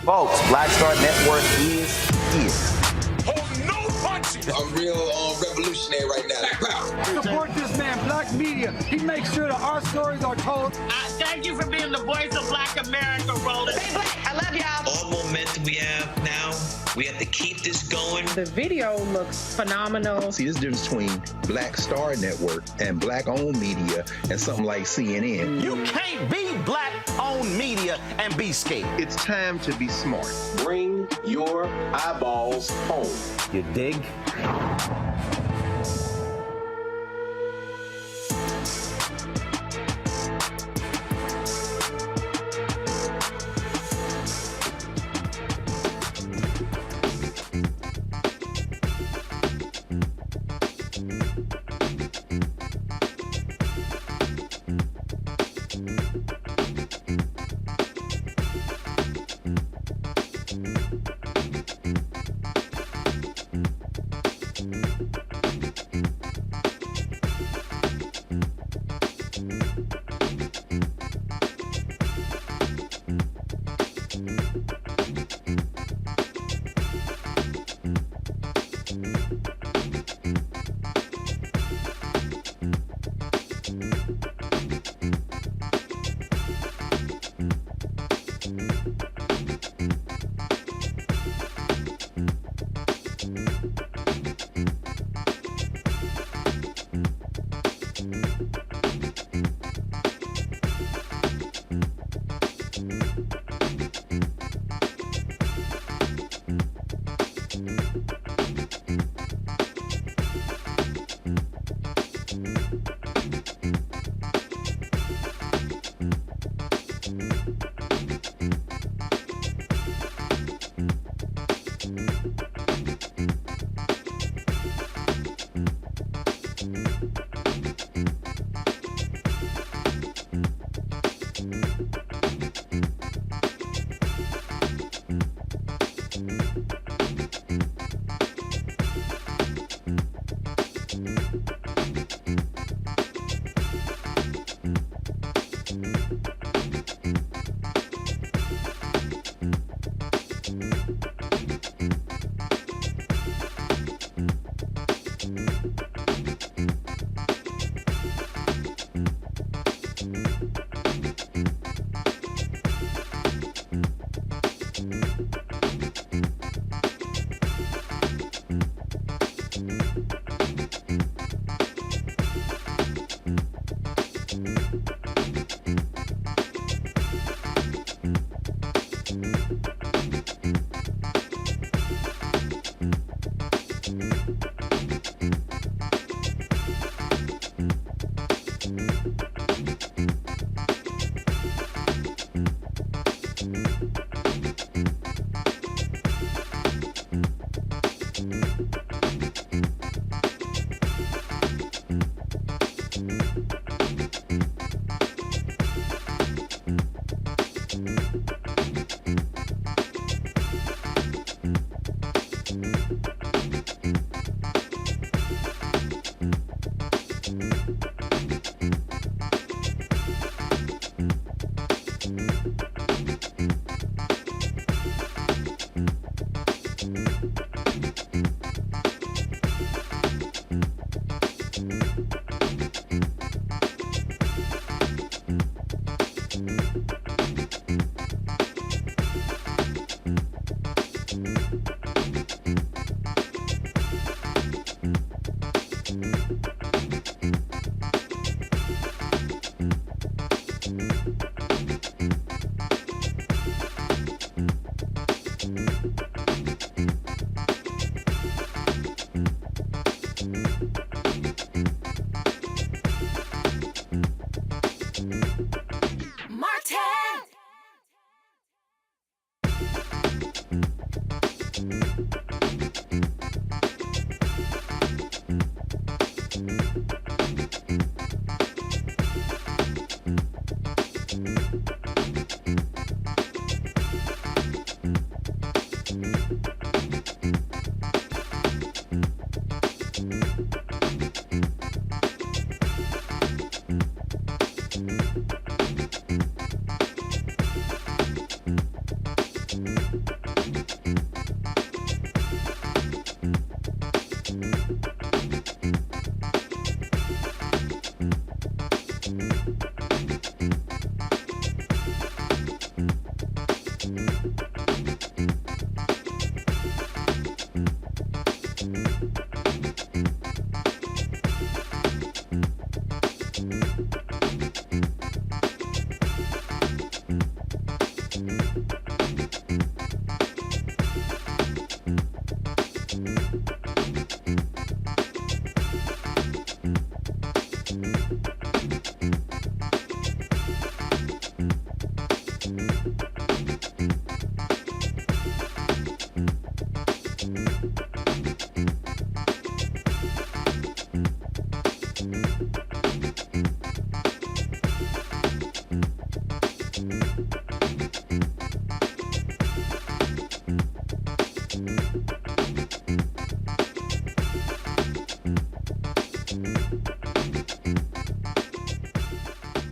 Folks, Black Star Network is here. Hold no punches. I'm real revolutionary right now. Support this man, Black Media. He makes sure that our stories are told. Thank you for being the voice of Black America, Roland. Stay black. I love y'all. All momentum we have now, we have to keep this going. The video looks phenomenal. See, there's a difference between Black Star Network and Black-owned media and something like CNN. You can't be Black-owned media and be scared. It's time to be smart. Bring your eyeballs home. You dig?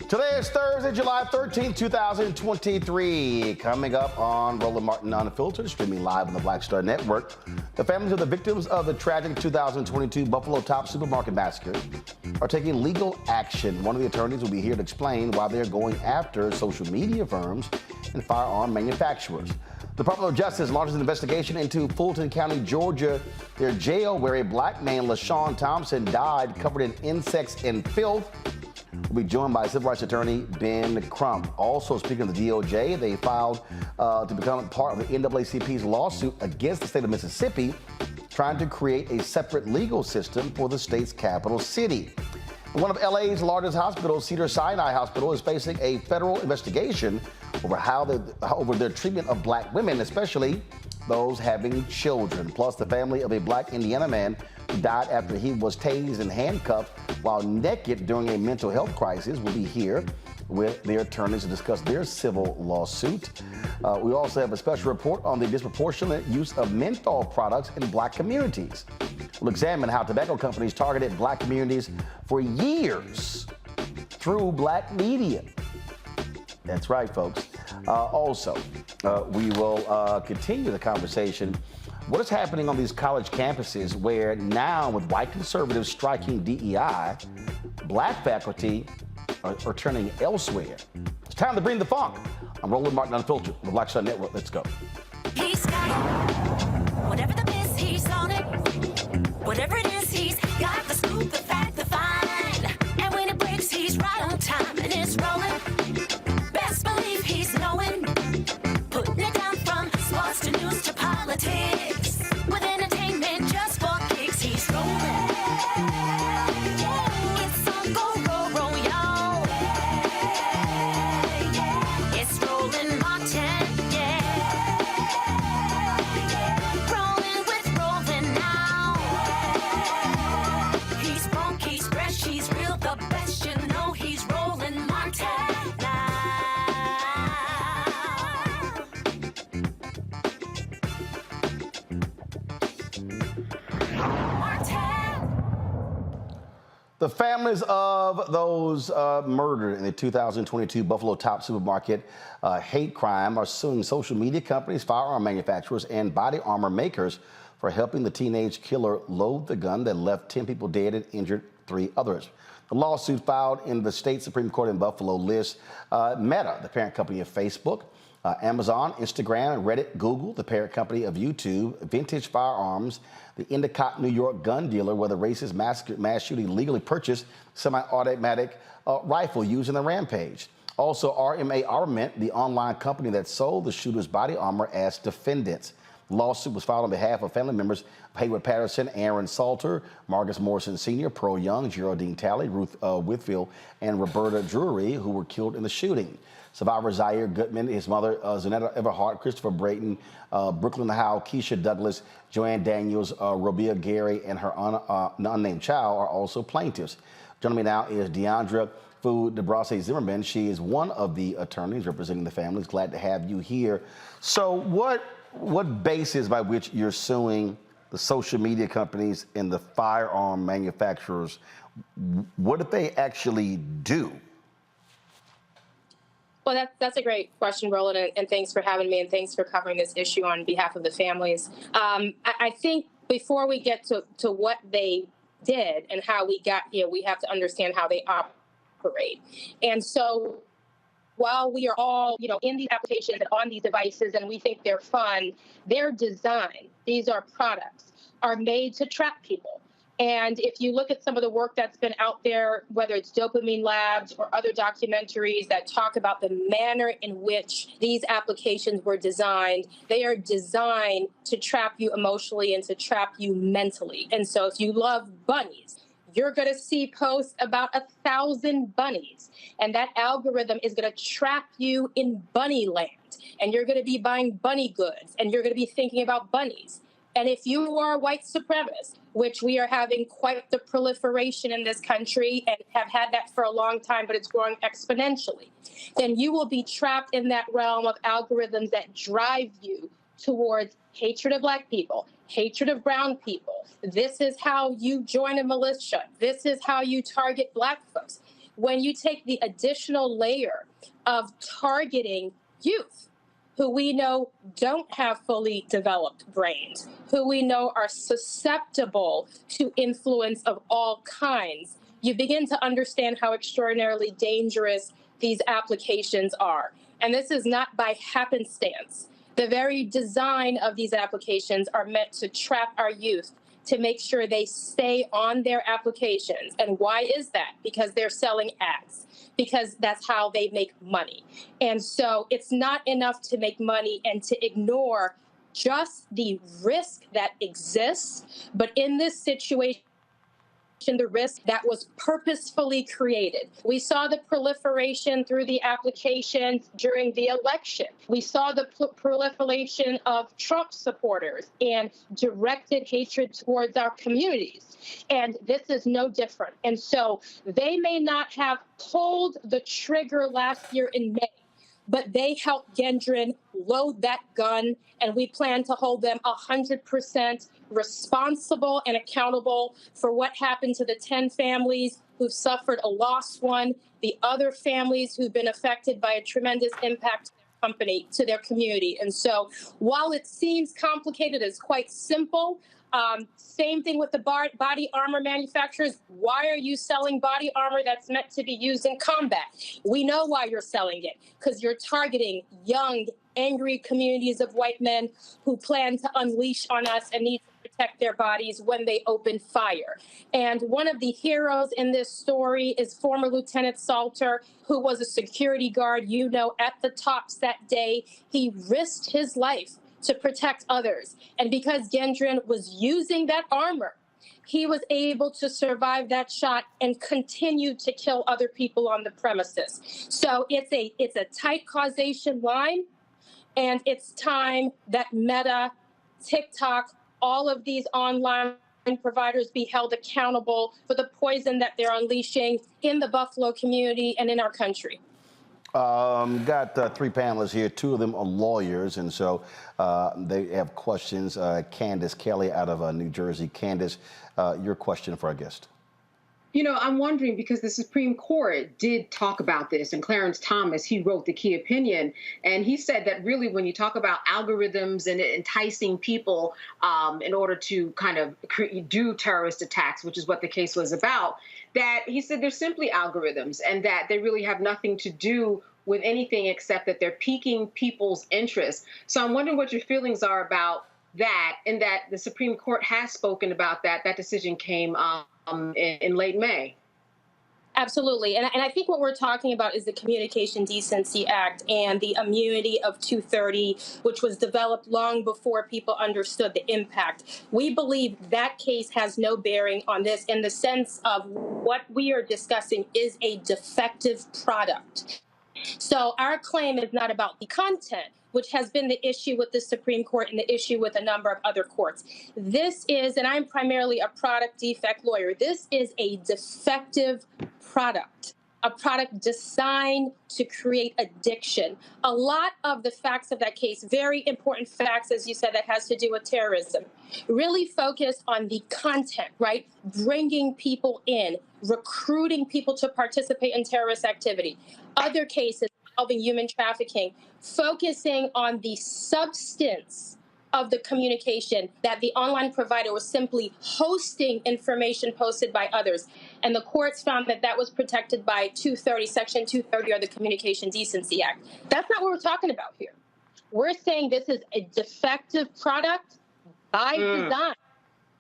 Today is Thursday, July 13th, 2023. Coming up on Roland Martin Unfiltered, streaming live on the Black Star Network. The families of the victims of the tragic 2022 Buffalo Top Supermarket massacre are taking legal action. One of the attorneys will be here to explain why they're going after social media firms and firearm manufacturers. The Department of Justice launches an investigation into Fulton County, Georgia, their jail where a black man, LaShawn Thompson, died covered in insects and filth. We'll be joined by civil rights attorney Ben Crump. Also, speaking of the DOJ, they filed to become part of the NAACP's lawsuit against the state of Mississippi, trying to create a separate legal system for the state's capital city. One of LA's largest hospitals, Cedars-Sinai Hospital, is facing a federal investigation over their treatment of black women, especially those having children. Plus, the family of a black Indiana man who died after he was tased and handcuffed while naked during a mental health crisis will be here with their attorneys to discuss their civil lawsuit. We also have a special report on the disproportionate use of menthol products in black communities. We'll examine how tobacco companies targeted black communities for years through black media. That's right, folks. We will continue the conversation. What is happening on these college campuses where now, with white conservatives striking DEI, black faculty are turning elsewhere? It's time to bring the funk. I'm Roland Martin Unfiltered on the Black Star Network. Let's go. He's got it. Whatever the miss, he's on it. Whatever it is, he's got the scoop, the fact, the find. And when it breaks, he's right on time and it's rolling. Best believe he's knowing. Putting it down from sports to news to politics. With entertainment just for kicks, he's rolling. It's on go, roll, y'all. It's Roland Martin, yeah. Rolling with Roland now. He's funk, he's fresh, he's real, the best, you know he's Roland Martin now. The families of those murdered in the 2022 Buffalo Top Supermarket hate crime are suing social media companies, firearm manufacturers, and body armor makers for helping the teenage killer load the gun that left 10 people dead and injured 3 others. The lawsuit filed in the state Supreme Court in Buffalo lists Meta, the parent company of Facebook, Amazon, Instagram, Reddit, Google, the parent company of YouTube, Vintage Firearms, the Endicott, New York gun dealer where the racist mass shooting legally purchased semi-automatic rifle used in the rampage. Also, RMA Armament, the online company that sold the shooter's body armor as defendants. The lawsuit was filed on behalf of family members of Hayward Patterson, Aaron Salter, Marcus Morrison Sr., Pearl Young, Geraldine Talley, Ruth Whitfield, and Roberta Drury, who were killed in the shooting. Survivor Zaire Goodman, his mother, Zanetta Everhart, Christopher Brayton, Brooklyn Howe, Keisha Douglas, Joanne Daniels, Robia Gary, and her unnamed child are also plaintiffs. Joining me now is Deandra Fu DeBrasse Zimmerman. She is one of the attorneys representing the families. Glad to have you here. So what basis by which you're suing the social media companies and the firearm manufacturers? What did they actually do? Well, that's a great question, Roland, and thanks for having me, and thanks for covering this issue on behalf of the families. I think before we get to what they did and how we got here, we have to understand how they operate. And so while we are all, in these applications and on these devices and we think they're fun, their design, these are products, are made to trap people. And if you look at some of the work that's been out there, whether it's Dopamine Labs or other documentaries that talk about the manner in which these applications were designed, they are designed to trap you emotionally and to trap you mentally. And so if you love bunnies, you're going to see posts about 1,000 bunnies. And that algorithm is going to trap you in bunny land. And you're going to be buying bunny goods. And you're going to be thinking about bunnies. And if you are a white supremacist, which we are having quite the proliferation in this country and have had that for a long time, but it's growing exponentially, then you will be trapped in that realm of algorithms that drive you towards hatred of Black people, hatred of brown people. This is how you join a militia. This is how you target Black folks. when you take the additional layer of targeting youth, who we know don't have fully developed brains, who we know are susceptible to influence of all kinds, you begin to understand how extraordinarily dangerous these applications are. And this is not by happenstance. The very design of these applications are meant to trap our youth, to make sure they stay on their applications. And why is that? Because they're selling ads, because that's how they make money. And so it's not enough to make money and to ignore just the risk that exists. But in this situation, the risk that was purposefully created. We saw the proliferation through the applications during the election. We saw the proliferation of Trump supporters and directed hatred towards our communities. And this is no different. And so they may not have pulled the trigger last year in May, but they helped Gendron load that gun, and we plan to hold them 100% responsible and accountable for what happened to the 10 families who've suffered a lost one, the other families who've been affected by a tremendous impact to their community. And so while it seems complicated, it's quite simple. Same thing with the body armor manufacturers. Why are you selling body armor that's meant to be used in combat? We know why you're selling it, because you're targeting young, angry communities of white men who plan to unleash on us and need to protect their bodies when they open fire. And one of the heroes in this story is former Lieutenant Salter, who was a security guard, at the tops that day. He risked his life to protect others. And because Gendron was using that armor, he was able to survive that shot and continue to kill other people on the premises. So it's a tight causation line, and it's time that Meta, TikTok, all of these online providers be held accountable for the poison that they're unleashing in the Buffalo community and in our country. Got three panelists here. Two of them are lawyers, and so they have questions. Candace Kelly out of New Jersey. Candace, your question for our guest. I'm wondering, because the Supreme Court did talk about this, and Clarence Thomas, he wrote the key opinion, and he said that really when you talk about algorithms and enticing people in order to kind of do terrorist attacks, which is what the case was about, that he said they're simply algorithms and that they really have nothing to do with anything except that they're piquing people's interest. So I'm wondering what your feelings are about that, and that the Supreme Court has spoken about that. That decision came in late May. Absolutely. And I think what we're talking about is the Communication Decency Act and the immunity of 230, which was developed long before people understood the impact. We believe that case has no bearing on this in the sense of what we are discussing is a defective product. So our claim is not about the content, which has been the issue with the Supreme Court and the issue with a number of other courts. This is, and I'm primarily a product defect lawyer, this is a defective product, a product designed to create addiction. A lot of the facts of that case, very important facts, as you said, that has to do with terrorism, really focus on the content, right? Bringing people in, recruiting people to participate in terrorist activity. Other cases involving human trafficking, focusing on the substance of the communication, that the online provider was simply hosting information posted by others. And the courts found that that was protected by 230, Section 230 of the Communication Decency Act. That's not what we're talking about here. We're saying this is a defective product by design,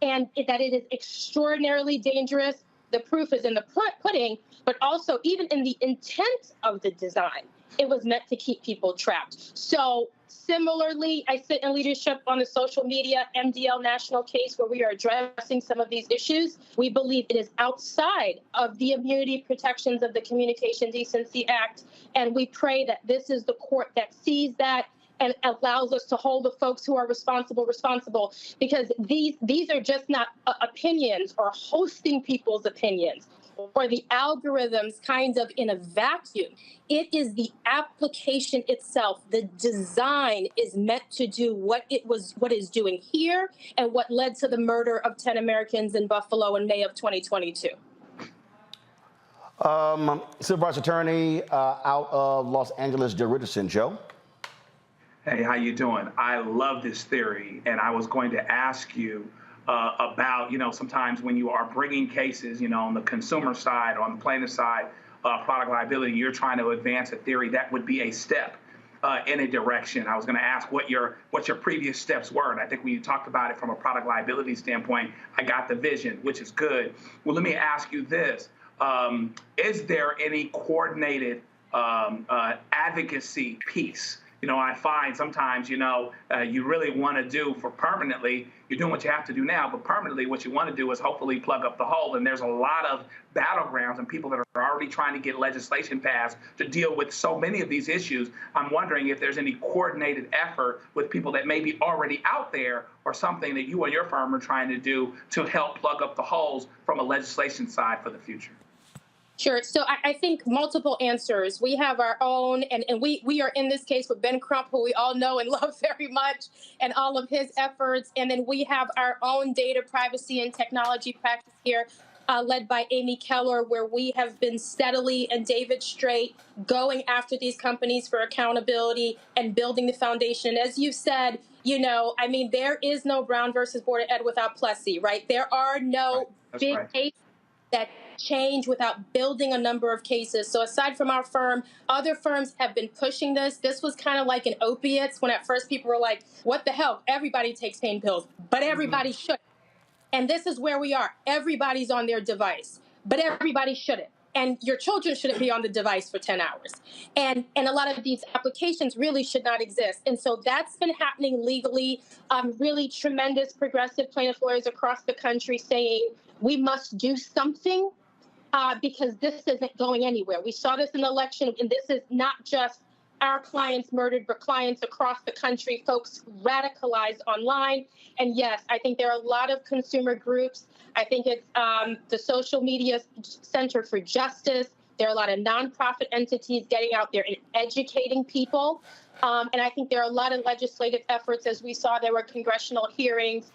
and that it is extraordinarily dangerous. The proof is in the pudding, but also even in the intent of the design. It was meant to keep people trapped. So similarly, I sit in leadership on the social media MDL national case where we are addressing some of these issues. We believe it is outside of the immunity protections of the Communication Decency Act. And we pray that this is the court that sees that and allows us to hold the folks who are responsible, because these are just not opinions or hosting people's opinions or the algorithms kind of in a vacuum. It is the application itself. The design is meant to do what is doing here and what led to the murder of 10 Americans in Buffalo in May of 2022. Civil rights attorney out of Los Angeles, Joe Richardson. Joe? Hey, how you doing? I love this theory, and I was going to ask you about, sometimes when you are bringing cases, on the consumer side or on the plaintiff side, product liability, you're trying to advance a theory that would be a step in a direction. I was going to ask what your previous steps were, and I think when you talked about it from a product liability standpoint, I got the vision, which is good. Well, let me ask you this. Is there any coordinated advocacy piece? I find sometimes, you really want to do for permanently, you're doing what you have to do now, but permanently what you want to do is hopefully plug up the hole. And there's a lot of battlegrounds and people that are already trying to get legislation passed to deal with so many of these issues. I'm wondering if there's any coordinated effort with people that may be already out there or something that you and your firm are trying to do to help plug up the holes from a legislation side for the future. Sure. So I think multiple answers. We have our own, and we are in this case with Ben Crump, who we all know and love very much, and all of his efforts. And then we have our own data privacy and technology practice here, led by Amy Keller, where we have been steadily, and David Straight, going after these companies for accountability and building the foundation. As you said, there is no Brown versus Board of Ed without Plessy, right? There are no big cases that change without building a number of cases. So aside from our firm, other firms have been pushing this. This was kind of like an opiates when at first people were like, what the hell? Everybody takes pain pills, but everybody should. And this is where we are. Everybody's on their device, but everybody shouldn't. And your children shouldn't be on the device for 10 hours. And a lot of these applications really should not exist. And so that's been happening legally. Really tremendous progressive plaintiff lawyers across the country saying we must do something because this isn't going anywhere. We saw this in the election, and this is not just our clients murdered, but clients across the country, folks radicalized online. And yes, I think there are a lot of consumer groups. I think it's the Social Media Center for Justice. There are a lot of nonprofit entities getting out there and educating people. And I think there are a lot of legislative efforts. As we saw, there were congressional hearings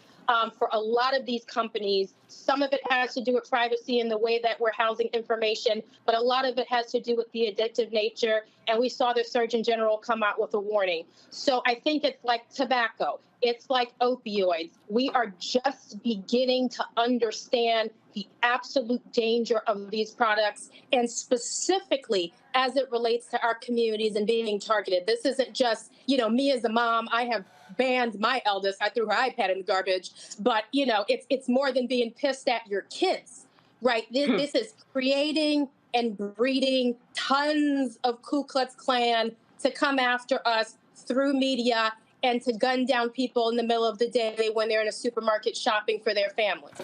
for a lot of these companies. Some of it has to do with privacy and the way that we're housing information, but a lot of it has to do with the addictive nature. And we saw the Surgeon General come out with a warning. So I think it's like tobacco. It's like opioids. We are just beginning to understand the absolute danger of these products, and specifically as it relates to our communities and being targeted. This isn't just, me as a mom, I have banned my eldest. I threw her iPad in the garbage. But, it's more than being pissed at your kids, right? This is creating and breeding tons of Ku Klux Klan to come after us through media and to gun down people in the middle of the day when they're in a supermarket shopping for their families.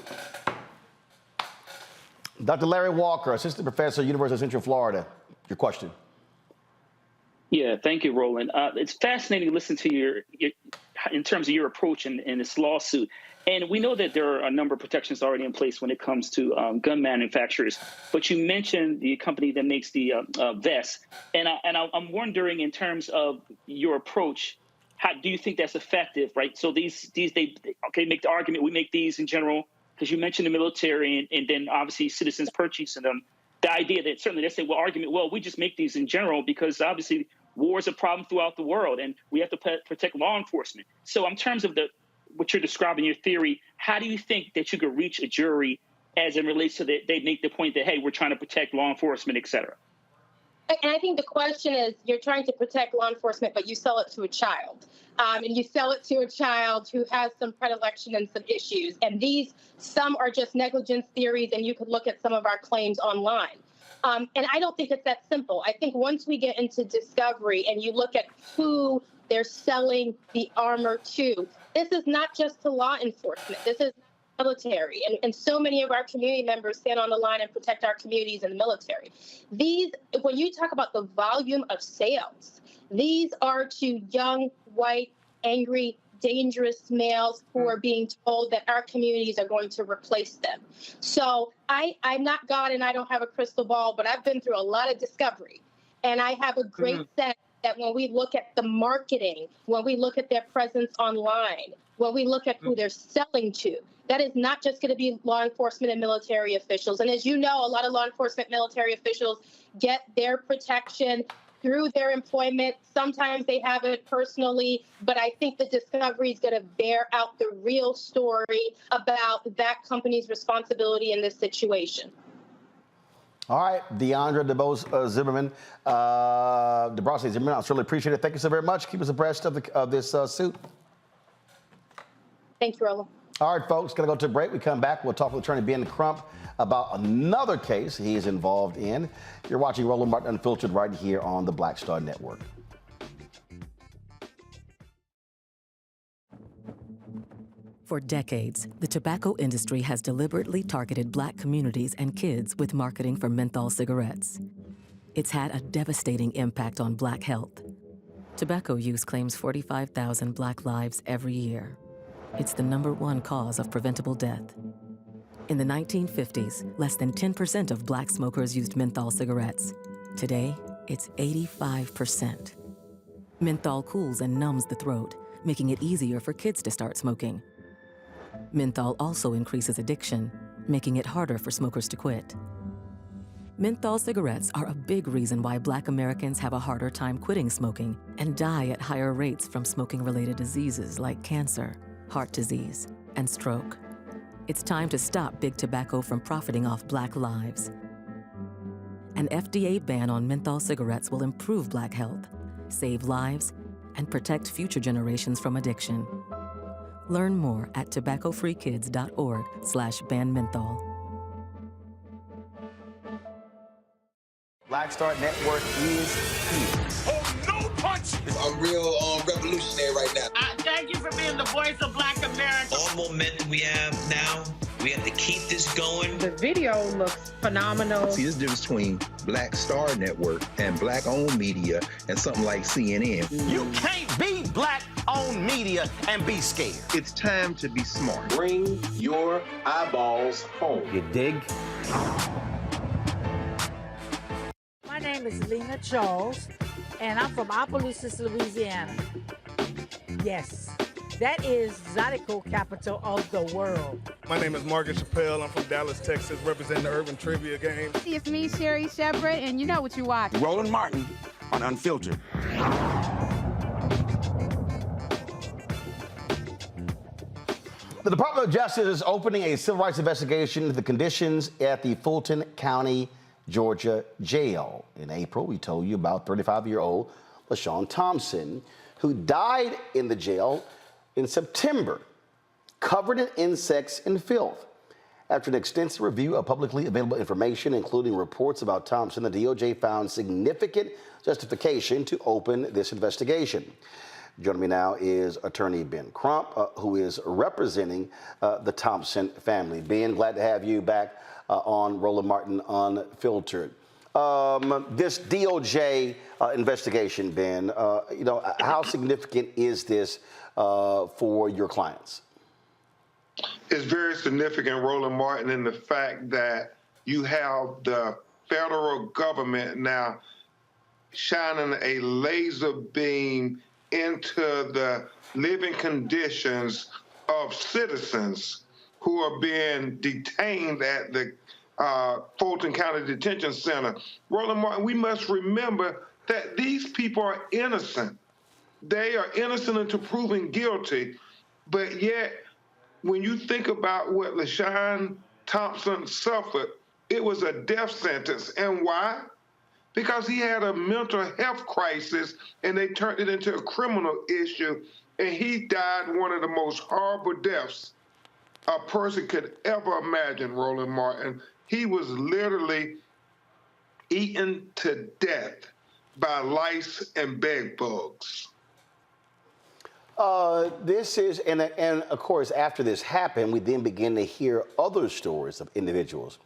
Dr. Larry Walker, assistant professor, University of Central Florida. Your question. Yeah, thank you, Roland. It's fascinating to listen to your in terms of your approach in this lawsuit. And we know that there are a number of protections already in place when it comes to gun manufacturers. But you mentioned the company that makes the vests. And I'm wondering, in terms of your approach, how do you think that's effective, right? So they make the argument, we make these in general, because you mentioned the military and then obviously citizens purchasing them. The idea that certainly they say, well, we just make these in general because obviously war is a problem throughout the world and we have to protect law enforcement. So in terms of what you're describing, your theory, how do you think that you could reach a jury as it relates to that they make the point that, hey, we're trying to protect law enforcement, et cetera? And I think the question is, you're trying to protect law enforcement, but you sell it to a child. And you sell it to a child who has some predilection and some issues. And some are just negligence theories, and you could look at some of our claims online. And I don't think it's that simple. I think once we get into discovery and you look at who they're selling the armor to, this is not just to law enforcement. This is military. And so many of our community members stand on the line and protect our communities in the military. When you talk about the volume of sales, these are to young, white, angry, dangerous males who are being told that our communities are going to replace them. So I'm not God and I don't have a crystal ball, but I've been through a lot of discovery. And I have a great sense that when we look at the marketing, when we look at their presence online, when we look at who they're selling to. That is not just going to be law enforcement and military officials. And as you know, a lot of law enforcement military officials get their protection through their employment. Sometimes they have it personally, but I think the discovery is going to bear out the real story about that company's responsibility in this situation. All right, Deandra Zimmerman, DeBrossi Zimmerman, I certainly appreciate it. Thank you so very much. Keep us abreast of this suit. Thank you, Roland. All right, folks, going to go to a break. We come back. We'll talk with Attorney Ben Crump about another case he is involved in. You're watching Roland Martin Unfiltered right here on the Black Star Network. For decades, the tobacco industry has deliberately targeted Black communities and kids with marketing for menthol cigarettes. It's had a devastating impact on Black health. Tobacco use claims 45,000 Black lives every year. It's the #1 cause of preventable death. In the 1950s, less than 10% of Black smokers used menthol cigarettes. Today, it's 85%. Menthol cools and numbs the throat, making it easier for kids to start smoking. Menthol also increases addiction, making it harder for smokers to quit. Menthol cigarettes are a big reason why Black Americans have a harder time quitting smoking and die at higher rates from smoking-related diseases like cancer, heart disease, and stroke. It's time to stop Big Tobacco from profiting off Black lives. An FDA ban on menthol cigarettes will improve Black health, save lives, and protect future generations from addiction. Learn more at tobaccofreekids.org/ban menthol. Black Star Network is here. Oh, no punch! I'm real revolutionary right now. Thank you for being the voice of Black America. All momentum we have now, we have to keep this going. The video looks phenomenal. See, there's a difference between Black Star Network and Black-owned media and something like CNN. You can't be Black-owned media and be scared. It's time to be smart. Bring your eyeballs home. You dig? My name is Lena Charles, and I'm from Opelousas, Louisiana. Yes, that is Zydeco capital of the world. My name is Margaret Chappelle. I'm from Dallas, Texas, representing the Urban Trivia Game. It's me, Sherry Shepherd, and you know what you watch. Roland Martin on Unfiltered. The Department of Justice is opening a civil rights investigation into the conditions at the Fulton County, Georgia jail. In April, we told you about 35-year-old LaShawn Thompson, who died in the jail in September, covered in insects and filth. After an extensive review of publicly available information, including reports about Thompson, the DOJ found significant justification to open this investigation. Joining me now is Attorney Ben Crump, who is representing the Thompson family. Ben, glad to have you back on Roland Martin Unfiltered. This DOJ investigation, Ben, how significant is this for your clients? It's very significant, Roland Martin, in the fact that you have the federal government now shining a laser beam into the living conditions of citizens who are being detained at the Fulton County Detention Center. Roland Martin, we must remember that these people are innocent. They are innocent until proven guilty, but yet when you think about what LaShawn Thompson suffered, it was a death sentence. And why? Because he had a mental health crisis and they turned it into a criminal issue, and he died one of the most horrible deaths a person could ever imagine, Roland Martin. He was literally eaten to death by lice and bed bugs. This is, and of course, after this happened, we then begin to hear other stories of individuals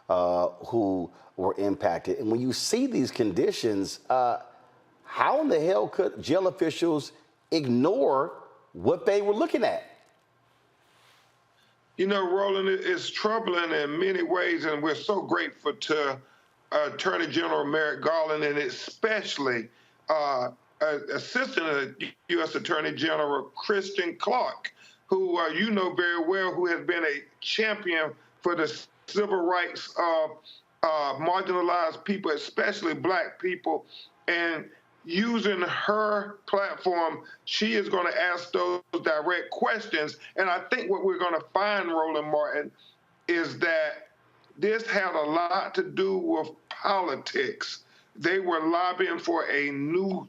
who were impacted. And when you see these conditions, how in the hell could jail officials ignore what they were looking at? You know, Roland, it's troubling in many ways, and we're so grateful to Attorney General Merrick Garland and especially Assistant U.S. Attorney General Christian Clark. who you know very well, who has been a champion for the civil rights of marginalized people, especially Black people. And using her platform, she is going to ask those direct questions. And I think what we're going to find, Roland Martin, is that this had a lot to do with politics. They were lobbying for a new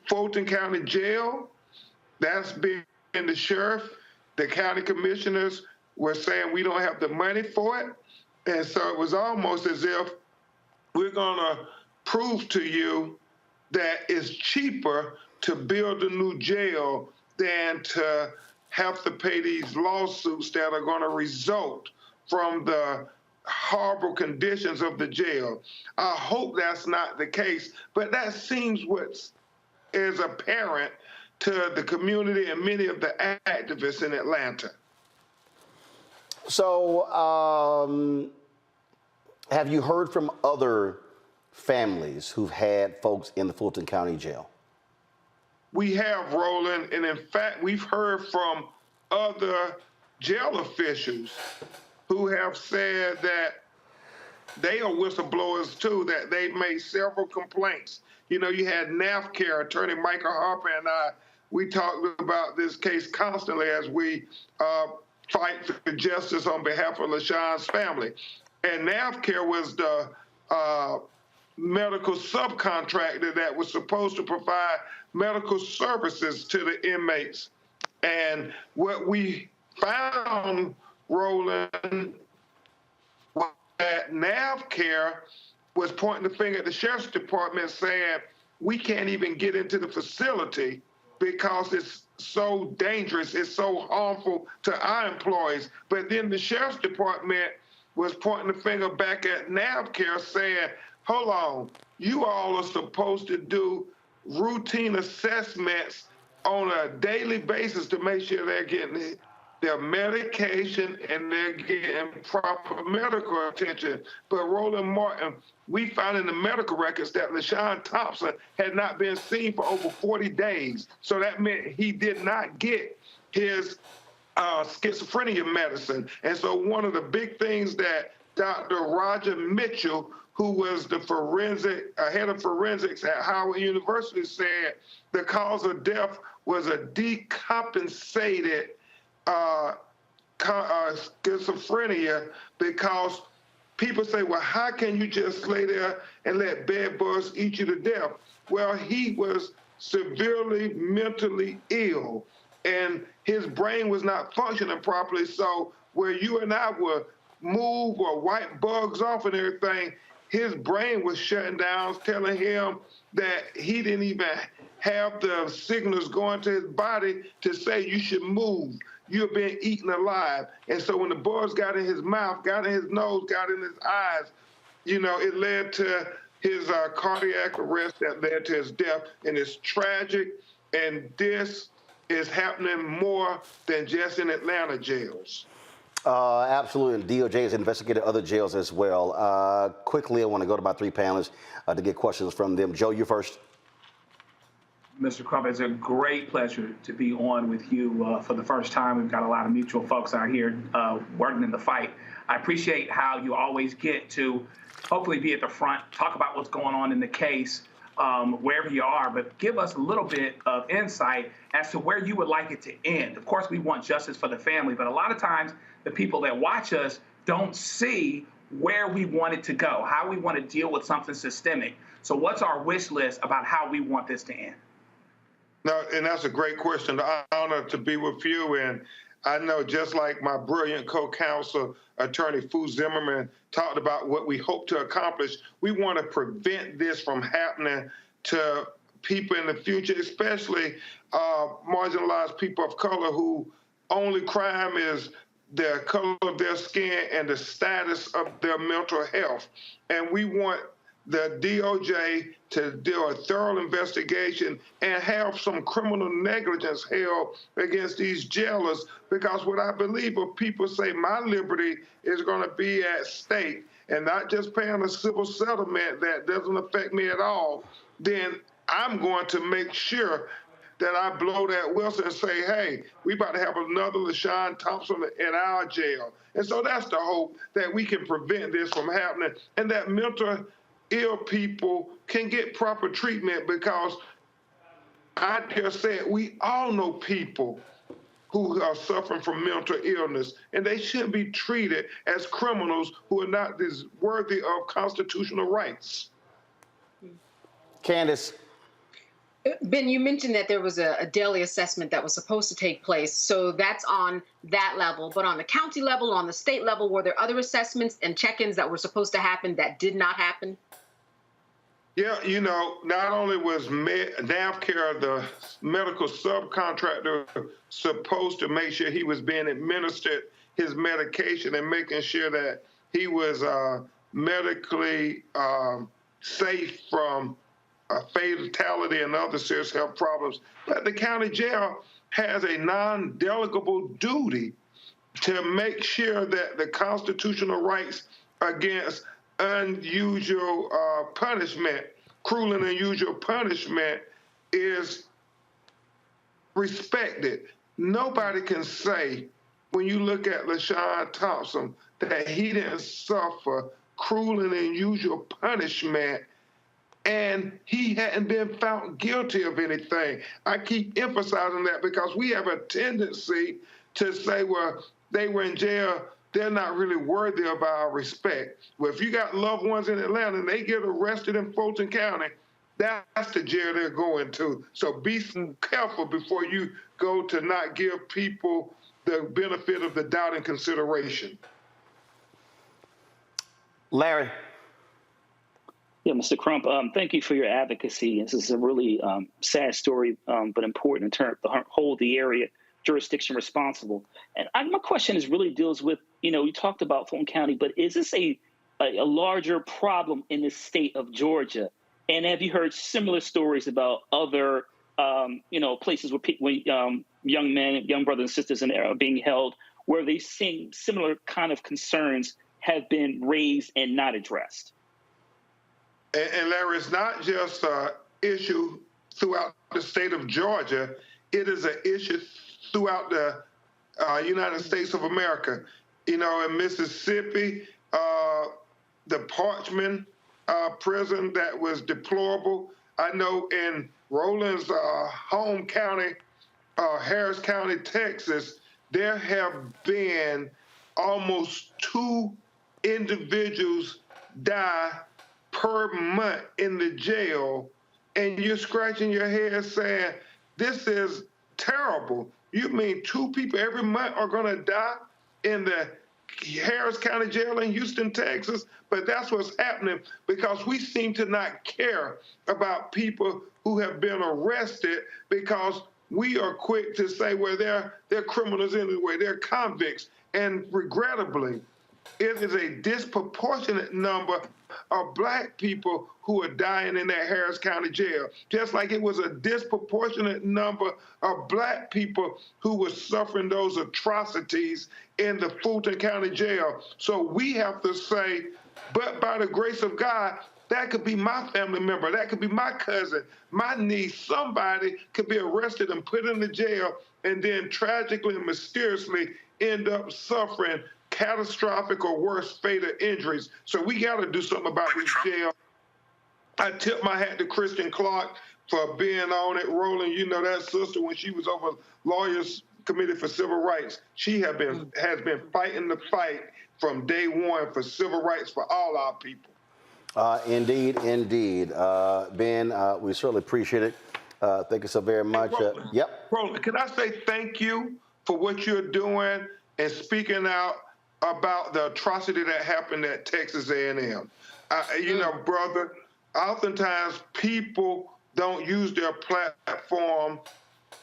Fulton County jail. That's been the sheriff. The county commissioners were saying we don't have the money for it. And so it was almost as if we're going to prove to you that it's cheaper to build a new jail than to have to pay these lawsuits that are going to result from the horrible conditions of the jail. I hope that's not the case, but that seems what is apparent to the community and many of the activists in Atlanta. So, have you heard from other families who've had folks in the Fulton County Jail? We have, Roland, and in fact, we've heard from other jail officials who have said that they are whistleblowers too, that they've made several complaints. You know, you had NAACP, Attorney Michael Harper and I, we talked about this case constantly as we fight for justice on behalf of LaShawn's family. And NAACP was the medical subcontractor that was supposed to provide medical services to the inmates. And what we found, Roland, was that NAACP was pointing the finger at the sheriff's department saying, we can't even get into the facility because it's so dangerous, it's so harmful to our employees. But then the sheriff's department was pointing the finger back at NAACP saying, hold on, you all are supposed to do routine assessments on a daily basis to make sure they're getting their medication and they're getting proper medical attention. But Roland Martin, we found in the medical records that LaShawn Thompson had not been seen for over 40 days. So that meant he did not get his schizophrenia medicine. And so one of the big things that Dr. Roger Mitchell, who was the head of forensics at Howard University, said the cause of death was a decompensated schizophrenia, because people say, well, how can you just lay there and let bed bugs eat you to death? Well, he was severely mentally ill and his brain was not functioning properly. So where you and I would move or wipe bugs off and everything, his brain was shutting down, telling him that he didn't even have the signals going to his body to say you should move. You're being eaten alive. And so when the bugs got in his mouth, got in his nose, got in his eyes, you know, it led to his cardiac arrest that led to his death. And it's tragic. And this is happening more than just in Atlanta jails. Absolutely. And DOJ has investigated other jails as well. Quickly, I want to go to my three panelists to get questions from them. Joe, you first. Mr. Crump, it's a great pleasure to be on with you for the first time. We've got a lot of mutual folks out here working in the fight. I appreciate how you always get to hopefully be at the front, talk about what's going on in the case, wherever you are, but give us a little bit of insight as to where you would like it to end. Of course, we want justice for the family, but a lot of times the people that watch us don't see where we want it to go, how we want to deal with something systemic. So what's our wish list about how we want this to end? No, and that's a great question. The honor to be with you. And I know, just like my brilliant co-counsel, Attorney Fu Zimmerman, talked about what we hope to accomplish, we want to prevent this from happening to people in the future, especially marginalized people of color who only crime is the color of their skin and the status of their mental health. And we want the DOJ to do a thorough investigation and have some criminal negligence held against these jailers, because what I believe if people say my liberty is going to be at stake and not just paying a civil settlement that doesn't affect me at all, then I'm going to make sure that I blow that whistle and say, hey, we about to have another LaShawn Thompson in our jail. And so that's the hope, that we can prevent this from happening and that mental ill people can get proper treatment, because I just said we all know people who are suffering from mental illness, and they shouldn't be treated as criminals who are not worthy of constitutional rights. Candace. Ben, you mentioned that there was a daily assessment that was supposed to take place. So that's on that level. But on the county level, on the state level, were there other assessments and check-ins that were supposed to happen that did not happen? Yeah, not only was NAACP, the medical subcontractor, supposed to make sure he was being administered his medication and making sure that he was medically safe from fatality and other serious health problems. But the county jail has a non-delegable duty to make sure that the constitutional rights against unusual punishment, cruel and unusual punishment, is respected. Nobody can say, when you look at LaShawn Thompson, that he didn't suffer cruel and unusual punishment and he hadn't been found guilty of anything. I keep emphasizing that because we have a tendency to say, well, they were in jail, they're not really worthy of our respect. Well, if you got loved ones in Atlanta and they get arrested in Fulton County, that's the jail they're going to. So be careful before you go to not give people the benefit of the doubt and consideration. Larry. Yeah, Mr. Crump, thank you for your advocacy. This is a really sad story, but important in terms to hold the area jurisdiction responsible. And my question really deals with, you talked about Fulton County, but is this a larger problem in the state of Georgia? And have you heard similar stories about other, places where young men, young brothers and sisters are being held, where they've seen similar kind of concerns have been raised and not addressed? And Larry, it's not just an issue throughout the state of Georgia. It is an issue throughout the United States of America. In Mississippi, the Parchman prison that was deplorable. I know in Roland's home county, Harris County, Texas, there have been almost 2 individuals die per month in the jail, and you're scratching your head saying, this is terrible. You mean 2 people every month are going to die in the Harris County Jail in Houston, Texas? But that's what's happening because we seem to not care about people who have been arrested because we are quick to say, well, they're criminals anyway, they're convicts. And regrettably, it is a disproportionate number of Black people who are dying in that Harris County jail, just like it was a disproportionate number of Black people who were suffering those atrocities in the Fulton County jail. So we have to say, but by the grace of God, that could be my family member, that could be my cousin, my niece, somebody could be arrested and put in the jail and then tragically and mysteriously end up suffering catastrophic or worse fatal injuries. So we got to do something about this jail. I tip my hat to Christian Clark for being on it, Roland. That sister, when she was over Lawyers Committee for Civil Rights, she has been fighting the fight from day one for civil rights for all our people. Indeed. Ben, we certainly appreciate it. Thank you so very much. Roland, can I say thank you for what you're doing and speaking out about the atrocity that happened at Texas A&M. Brother, oftentimes people don't use their platform,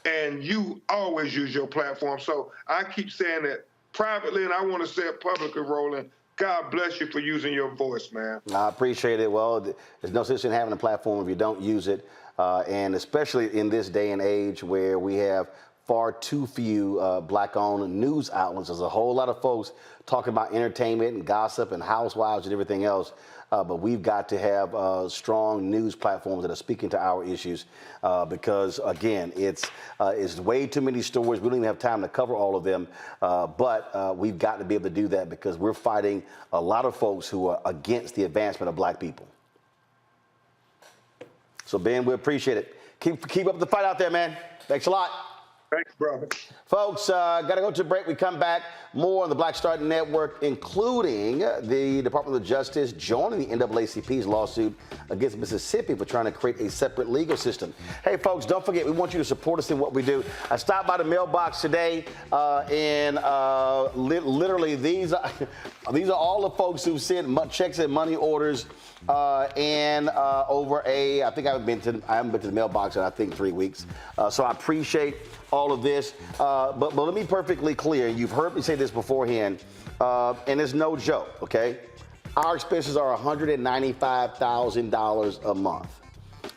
and you always use your platform. So I keep saying it privately, and I want to say it publicly, Roland. God bless you for using your voice, man. I appreciate it. Well, there's no sense in having a platform if you don't use it, and especially in this day and age where we have far too few black-owned news outlets. There's a whole lot of folks talking about entertainment and gossip and housewives and everything else. But we've got to have strong news platforms that are speaking to our issues because, again, it's way too many stories. We don't even have time to cover all of them. But we've got to be able to do that because we're fighting a lot of folks who are against the advancement of black people. So, Ben, we appreciate it. Keep up the fight out there, man. Thanks a lot. Thanks, brother. Folks, got to go to a break. We come back. More on the Black Star Network, including the Department of Justice joining the NAACP's lawsuit against Mississippi for trying to create a separate legal system. Hey, folks, don't forget, we want you to support us in what we do. I stopped by the mailbox today, and literally these are all the folks who sent checks and money orders and over I haven't been to the mailbox in, I think, 3 weeks. So I appreciate all of this. But let me be perfectly clear. You've heard me say this beforehand, and it's no joke, okay? Our expenses are $195,000 a month.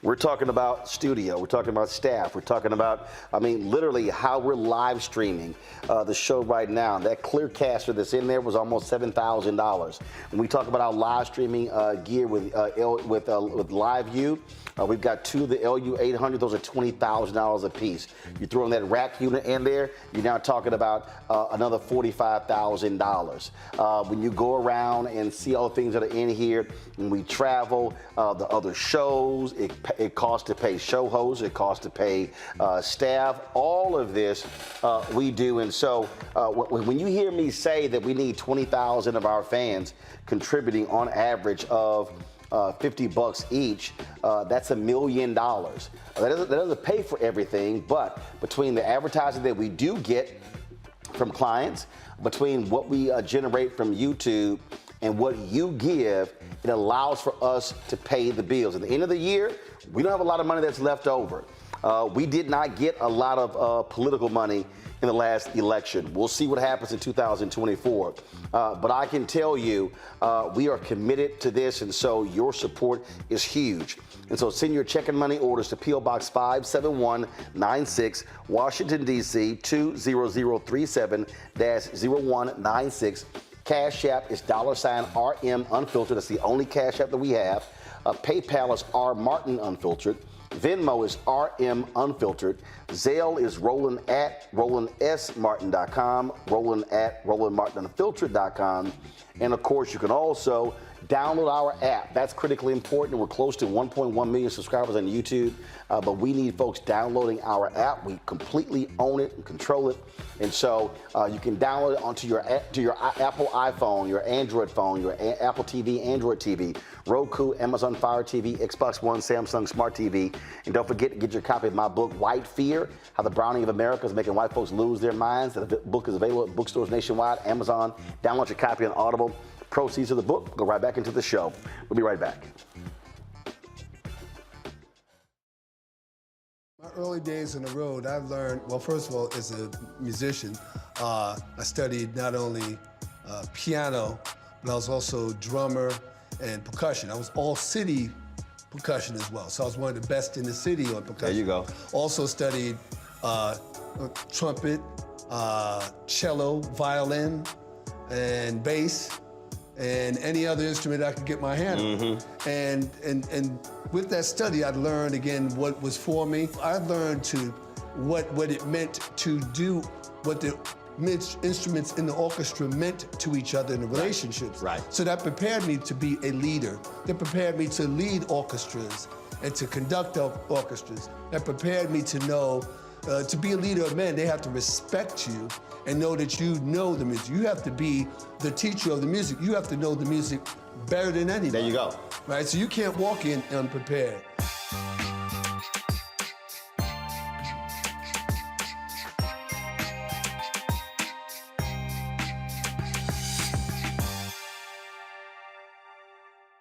We're talking about studio. We're talking about staff. We're talking about, literally how we're live streaming the show right now. That Clearcaster that's in there was almost $7,000. When we talk about our live streaming gear with LiveView, we've got two of the LU800. Those are $20,000 a piece. You throw in that rack unit in there, you're now talking about another $45,000. When you go around and see all the things that are in here, when we travel, the other shows, it costs to pay show hosts, it costs to pay staff. All of this we do. And so when you hear me say that we need 20,000 of our fans contributing on average of $50 each, that's $1 million. That doesn't pay for everything, but between the advertising that we do get from clients, between what we generate from YouTube and what you give, it allows for us to pay the bills. At the end of the year, we don't have a lot of money that's left over. We did not get a lot of political money in the last election. We'll see what happens in 2024. But I can tell you, we are committed to this, and so your support is huge. And so send your check and money orders to P.O. Box 57196, Washington, D.C. 20037-0196. Cash App is $RM Unfiltered. That's the only Cash App that we have. PayPal is R Martin Unfiltered. Venmo is RM Unfiltered. Zelle is Roland at RolandSMartin.com, Roland at RolandMartinUnfiltered.com. And of course, you can also download our app. That's critically important. We're close to 1.1 million subscribers on YouTube, but we need folks downloading our app. We completely own it and control it. And so you can download it onto your Apple iPhone, your Android phone, your Apple TV, Android TV, Roku, Amazon Fire TV, Xbox One, Samsung Smart TV. And don't forget to get your copy of my book, White Fear, How the Browning of America is Making White Folks Lose Their Minds. The book is available at bookstores nationwide, Amazon. Download your copy on Audible. Proceeds of the book go right back into the show. We'll be right back. My early days on the road, I've learned, well, first of all, as a musician, I studied not only piano, but I was also drummer and percussion. I was all city percussion as well. So I was one of the best in the city on percussion. There you go. Also studied trumpet, cello, violin, and bass, and any other instrument I could get my hand on. And with that study, I'd learned again what was for me. I learned what it meant to do, what the instruments in the orchestra meant to each other in the relationships. Right. So that prepared me to be a leader. That prepared me to lead orchestras and to conduct orchestras. That prepared me to know, to be a leader of men, they have to respect you and know that you know the music. You have to be the teacher of the music. You have to know the music better than anybody. There you go. Right, so you can't walk in unprepared.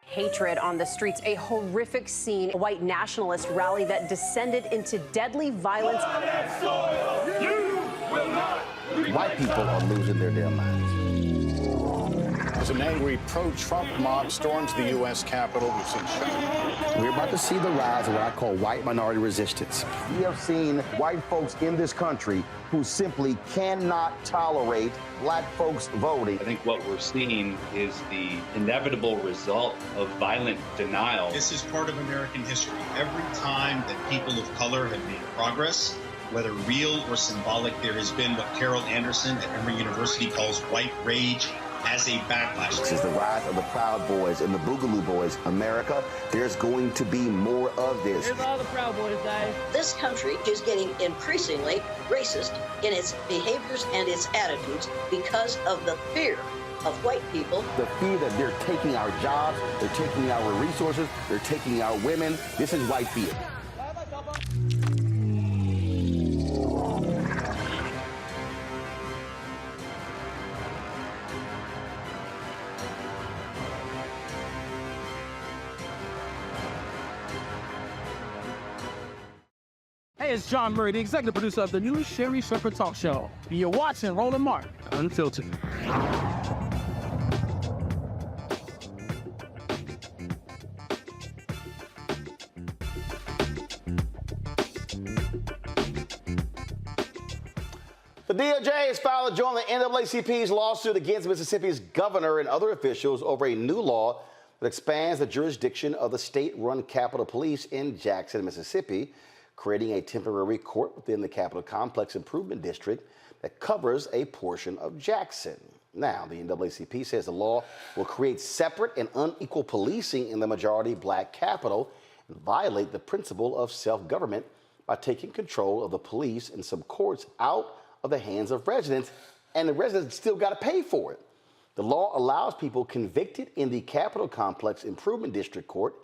Hatred on the streets, a horrific scene, a white nationalist rally that descended into deadly violence. White people are losing their damn minds. As an angry pro-Trump mob storms the U.S. Capitol, we've seen shooting. We're about to see the rise of what I call white minority resistance. We have seen white folks in this country who simply cannot tolerate black folks voting. I think what we're seeing is the inevitable result of violent denial. This is part of American history. Every time that people of color have made progress, whether real or symbolic, there has been what Carol Anderson at Emory University calls white rage as a backlash. This is the rise of the Proud Boys and the Boogaloo Boys. America, there's going to be more of this. Here's all the Proud Boys, Dave. This country is getting increasingly racist in its behaviors and its attitudes because of the fear of white people. The fear that they're taking our jobs, they're taking our resources, they're taking our women. This is white fear. Hey, it's John Murray, the executive producer of the new Sherry Shepherd Talk Show. You're watching Roland Martin Unfiltered. The DOJ has filed a joint the NAACP's lawsuit against Mississippi's governor and other officials over a new law that expands the jurisdiction of the state-run Capitol Police in Jackson, Mississippi, creating a temporary court within the Capitol Complex Improvement District that covers a portion of Jackson. Now, the NAACP says the law will create separate and unequal policing in the majority black Capitol and violate the principle of self-government by taking control of the police and some courts out of the hands of residents, and the residents still got to pay for it. The law allows people convicted in the Capitol Complex Improvement District Court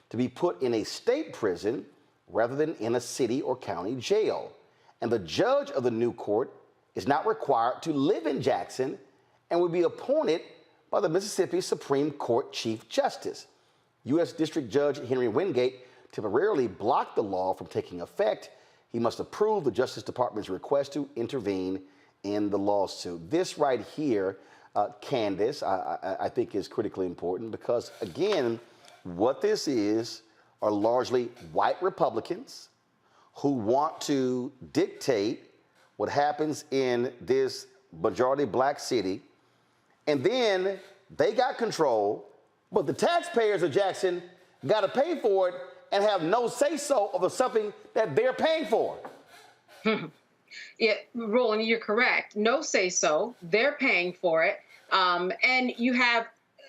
to be put in a state prison rather than in a city or county jail. And the judge of the new court is not required to live in Jackson and will be appointed by the Mississippi Supreme Court Chief Justice. U.S. District Judge Henry Wingate temporarily blocked the law from taking effect. He must approve the Justice Department's request to intervene in the lawsuit. This right here, Candace, I think is critically important because, again, what this is are largely white Republicans who want to dictate what happens in this majority black city. And then they got control, but the taxpayers of Jackson got to pay for it and have no say-so over something that they're paying for. Yeah, Roland, you're correct. No say-so. They're paying for it. And you have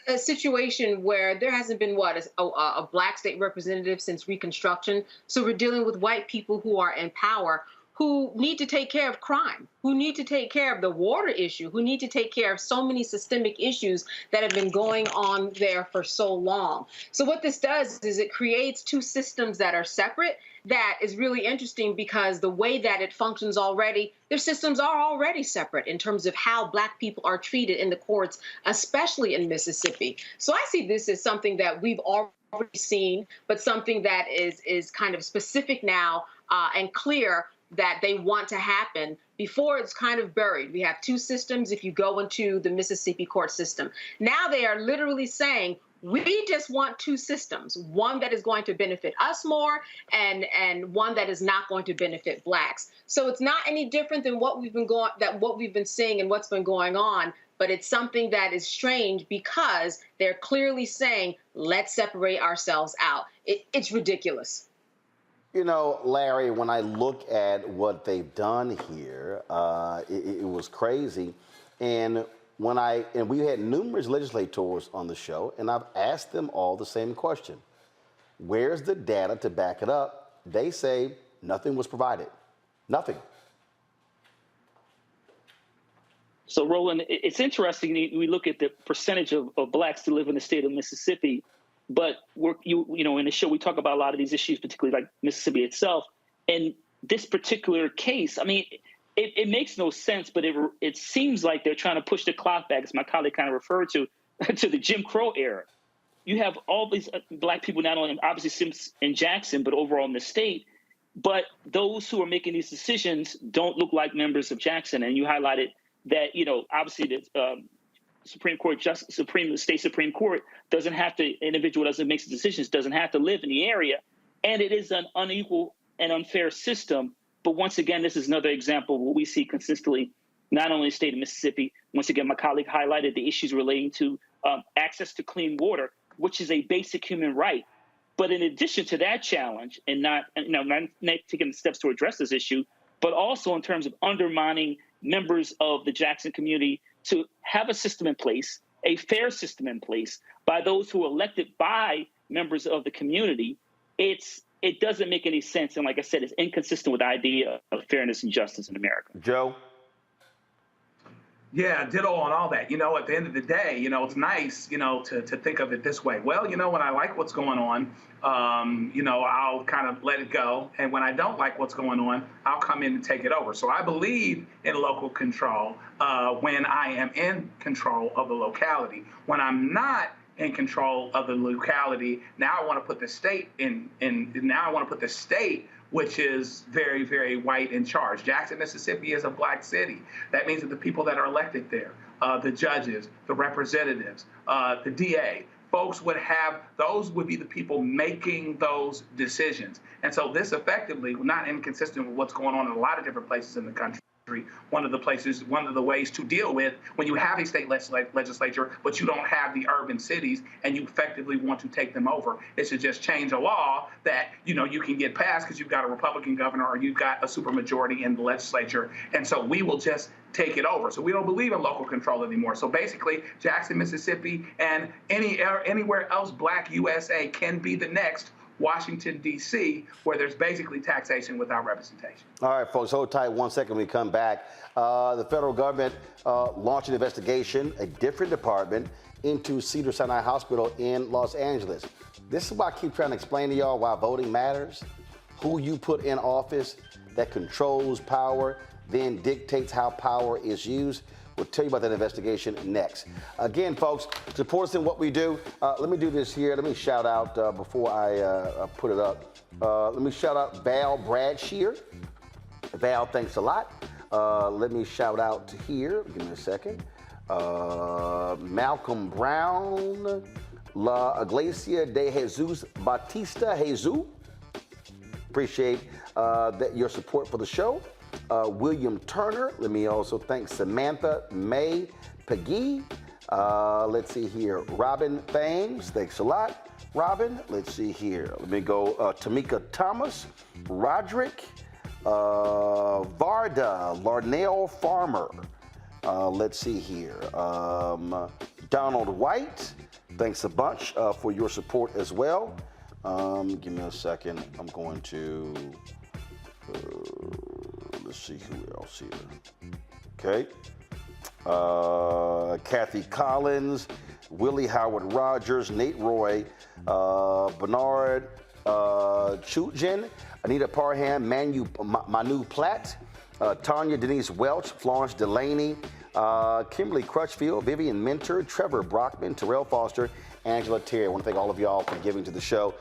a situation where there hasn't been, a black state representative since Reconstruction. So we're dealing with white people who are in power, who need to take care of crime, who need to take care of the water issue, who need to take care of so many systemic issues that have been going on there for so long. So what this does is it creates two systems that are separate. That is really interesting because the way that it functions already, their systems are already separate in terms of how black people are treated in the courts, especially in Mississippi. So I see this as something that we've already seen, but something that is kind of specific now and clear that they want to happen before it's kind of buried. We have two systems if you go into the Mississippi court system. Now they are literally saying, we just want two systems, one that is going to benefit us more and one that is not going to benefit blacks. So it's not any different than what we've been seeing and what's been going on, but it's something that is strange because they're clearly saying, let's separate ourselves out. It's ridiculous. You know, Larry, when I look at what they've done here, it was crazy. And we had numerous legislators on the show, and I've asked them all the same question. Where's the data to back it up? They say nothing was provided. Nothing. So, Roland, it's interesting. We look at the percentage of blacks that live in the state of Mississippi, but in the show we talk about a lot of these issues, particularly like Mississippi itself. And this particular case, I mean, it makes no sense, but it seems like they're trying to push the clock back, as my colleague kind of referred to the Jim Crow era. You have all these black people, not only obviously in Jackson, but overall in the state. But those who are making these decisions don't look like members of Jackson. And you highlighted that, obviously Supreme Court state Supreme Court doesn't have to, individual doesn't make decisions, doesn't have to live in the area. And it is an unequal and unfair system. But once again, this is another example of what we see consistently, not only in the state of Mississippi. Once again, my colleague highlighted the issues relating to access to clean water, which is a basic human right. But in addition to that challenge, and not taking steps to address this issue, but also in terms of undermining members of the Jackson community to have a system in place, a fair system in place by those who are elected by members of the community, it doesn't make any sense. And like I said, it's inconsistent with the idea of fairness and justice in America. Joe? Yeah, ditto on all that. At the end of the day, it's nice, to think of it this way. Well, when I like what's going on, I'll kind of let it go. And when I don't like what's going on, I'll come in and take it over. So I believe in local control when I am in control of the locality. When I'm not in control of the locality, now I want to put the state which is very, very white in charge. Jackson, Mississippi is a black city. That means that the people that are elected there, the judges, the representatives, the DA, those would be the people making those decisions. And so this effectively, not inconsistent with what's going on in a lot of different places in the country. One of the ways to deal with when you have a state legislature, but you don't have the urban cities and you effectively want to take them over, is to just change a law that, you can get passed because you've got a Republican governor or you've got a supermajority in the legislature. And so we will just take it over. So we don't believe in local control anymore. So basically, Jackson, Mississippi, and anywhere else black USA can be the next Washington, D.C., where there's basically taxation without representation. All right, folks, hold tight 1 second when we come back. The federal government launched an investigation, a different department, into Cedars-Sinai Hospital in Los Angeles. This is why I keep trying to explain to y'all why voting matters. Who you put in office that controls power, then dictates how power is used. We'll tell you about that investigation next. Again, folks, support us in what we do. Let me do this here. Let me shout out before I put it up. Let me shout out Val Bradshear. Val, thanks a lot. Let me shout out to here. Give me a second. Malcolm Brown, La Iglesia de Jesus Batista Jesus. Appreciate your support for the show. William Turner. Let me also thank Samantha May Peggy. Let's see here. Robin Thames. Thanks a lot, Robin. Let's see here. Let me go. Tamika Thomas. Roderick. Varda. Larnell Farmer. Let's see here. Donald White. Thanks a bunch for your support as well. Give me a second. I'm going to... let's see who else here. Okay. Kathy Collins, Willie Howard Rogers, Nate Roy, Bernard Chutjen, Anita Parham, Manu Platt, Tanya Denise Welch, Florence Delaney, Kimberly Crutchfield, Vivian Mentor, Trevor Brockman, Terrell Foster, Angela Terry. I want to thank all of y'all for giving to the show.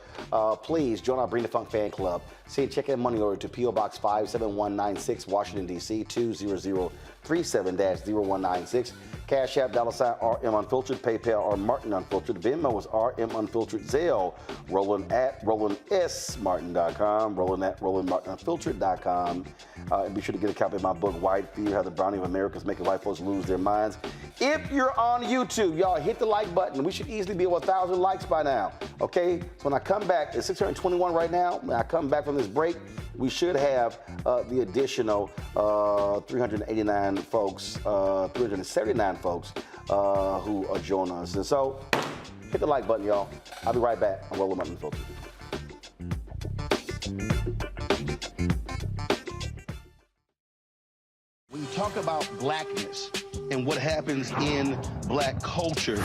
Please join our Bring the Funk fan club. Send check and money order to P.O. Box 57196, Washington, D.C. 20037-0196. Cash App, $RM Unfiltered. PayPal, R Martin Unfiltered. Venmo is RM Unfiltered. Zelle, Roland at RolandSMartin.com. Roland at RolandMartinUnfiltered.com. And be sure to get a copy of my book, White Fear, How the Brownie of America is Making White Folks Lose Their Minds. If you're on YouTube, y'all hit the like button. We should easily be over 1,000 likes by now. Okay? So when I come back, it's 621 right now. When I come back from this break, we should have the additional 389 folks, 379 folks who are joining us. And so, hit the like button, y'all. I'll be right back on Roland Martin Filter. When you talk about blackness and what happens in black culture,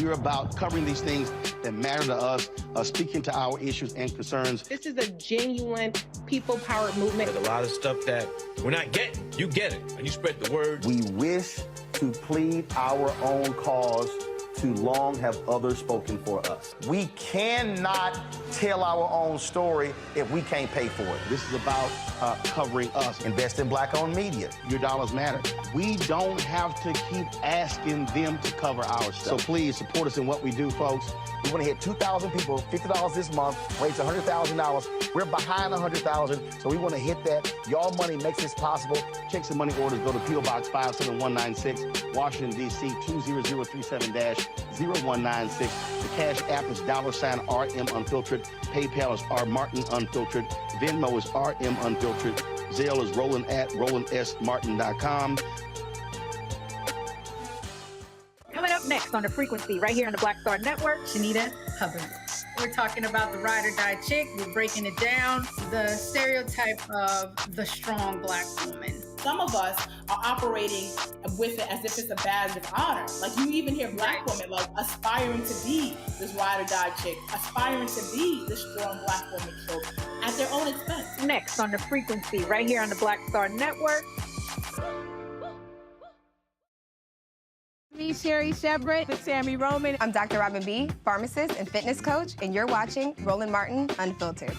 we're about covering these things that matter to us, speaking to our issues and concerns. This is a genuine people-powered movement. There's a lot of stuff that we're not getting. You get it, and you spread the word. We wish to plead our own cause Too long have others spoken for us. We cannot tell our own story if we can't pay for it. This is about covering us. Invest in Black-owned media. Your dollars matter. We don't have to keep asking them to cover our stuff. So please support us in what we do, folks. We want to hit 2,000 people, $50 this month, raise $100,000. We're behind 100,000, so we want to hit that. Y'all money makes this possible. Check some money orders. Go to P.O. Box 57196, Washington, D.C. 20037-0196. The Cash App is $RM Unfiltered. PayPal is R Martin Unfiltered. Venmo is RM Unfiltered. Zelle is Roland at RolandSMartin.com. Coming up next on The Frequency, right here on the Black Star Network, Shanita Hubbard. We're talking about the ride or die chick. We're breaking it down. The stereotype of the strong Black woman. Some of us are operating with it as if it's a badge of honor. Like, you even hear Black women like aspiring to be this ride or die chick, aspiring to be this strong Black woman trope at their own expense. Next on The Frequency, right here on the Black Star Network. Me, Sherry Shepard. With Sammy Roman. I'm Dr. Robin B., pharmacist and fitness coach, and you're watching Roland Martin Unfiltered.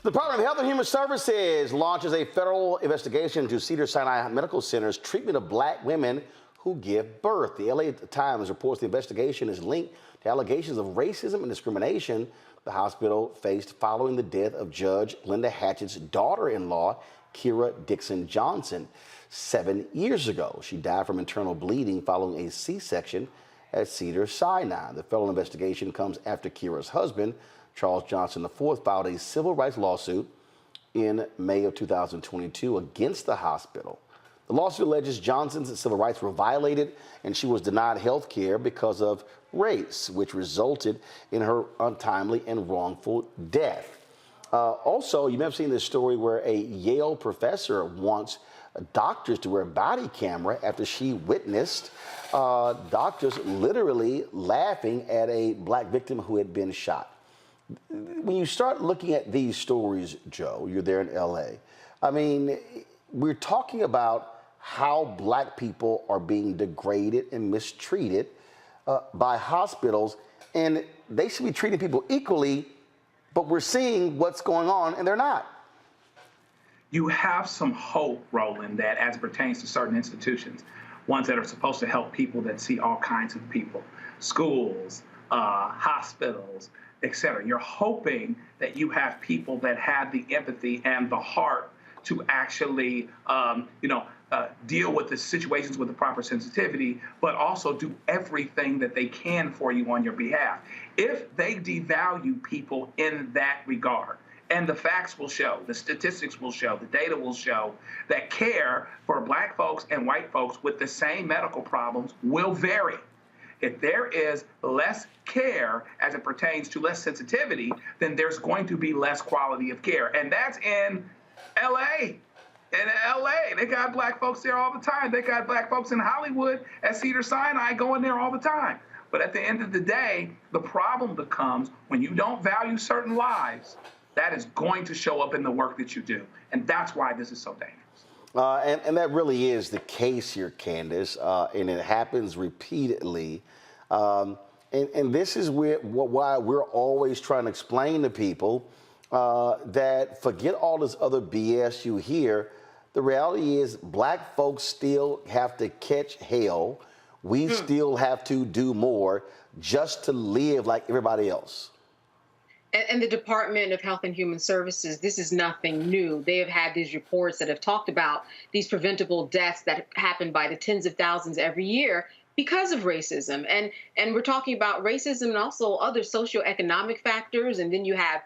The Department of Health and Human Services launches a federal investigation into Cedars-Sinai Medical Center's treatment of Black women who give birth. The LA Times reports the investigation is linked to allegations of racism and discrimination the hospital faced following the death of Judge Linda Hatchett's daughter-in-law, Kira Dixon Johnson, 7 years ago. She died from internal bleeding following a C-section at Cedars-Sinai. The federal investigation comes after Kira's husband, Charles Johnson IV, filed a civil rights lawsuit in May of 2022 against the hospital. The lawsuit alleges Johnson's civil rights were violated and she was denied health care because of race, which resulted in her untimely and wrongful death. Also, you may have seen this story where a Yale professor wants doctors to wear a body camera after she witnessed doctors literally laughing at a Black victim who had been shot. When you start looking at these stories, Joe, you're there in LA. I mean, we're talking about how Black people are being degraded and mistreated by hospitals, and they should be treating people equally, but we're seeing what's going on and they're not. You have some hope, Roland, that as it pertains to certain institutions, ones that are supposed to help people that see all kinds of people, schools, hospitals, et cetera. You're hoping that you have people that have the empathy and the heart to actually, deal with the situations with the proper sensitivity, but also do everything that they can for you on your behalf. If they devalue people in that regard And the facts will show, the statistics will show, the data will show that care for Black folks and white folks with the same medical problems will vary. If there is less care as it pertains to less sensitivity, then there's going to be less quality of care. And that's in LA. In LA, they got Black folks there all the time. They got Black folks in Hollywood at Cedars-Sinai going there all the time. But at the end of the day, the problem becomes when you don't value certain lives, that is going to show up in the work that you do. And that's why this is so dangerous. And that really is the case here, Candace, and it happens repeatedly. And this is why we're always trying to explain to people that forget all this other BS you hear. The reality is Black folks still have to catch hell. We still have to do more just to live like everybody else. And the Department of Health and Human Services, this is nothing new. They have had these reports that have talked about these preventable deaths that happen by the tens of thousands every year because of racism. And we're talking about racism and also other socioeconomic factors. And then you have,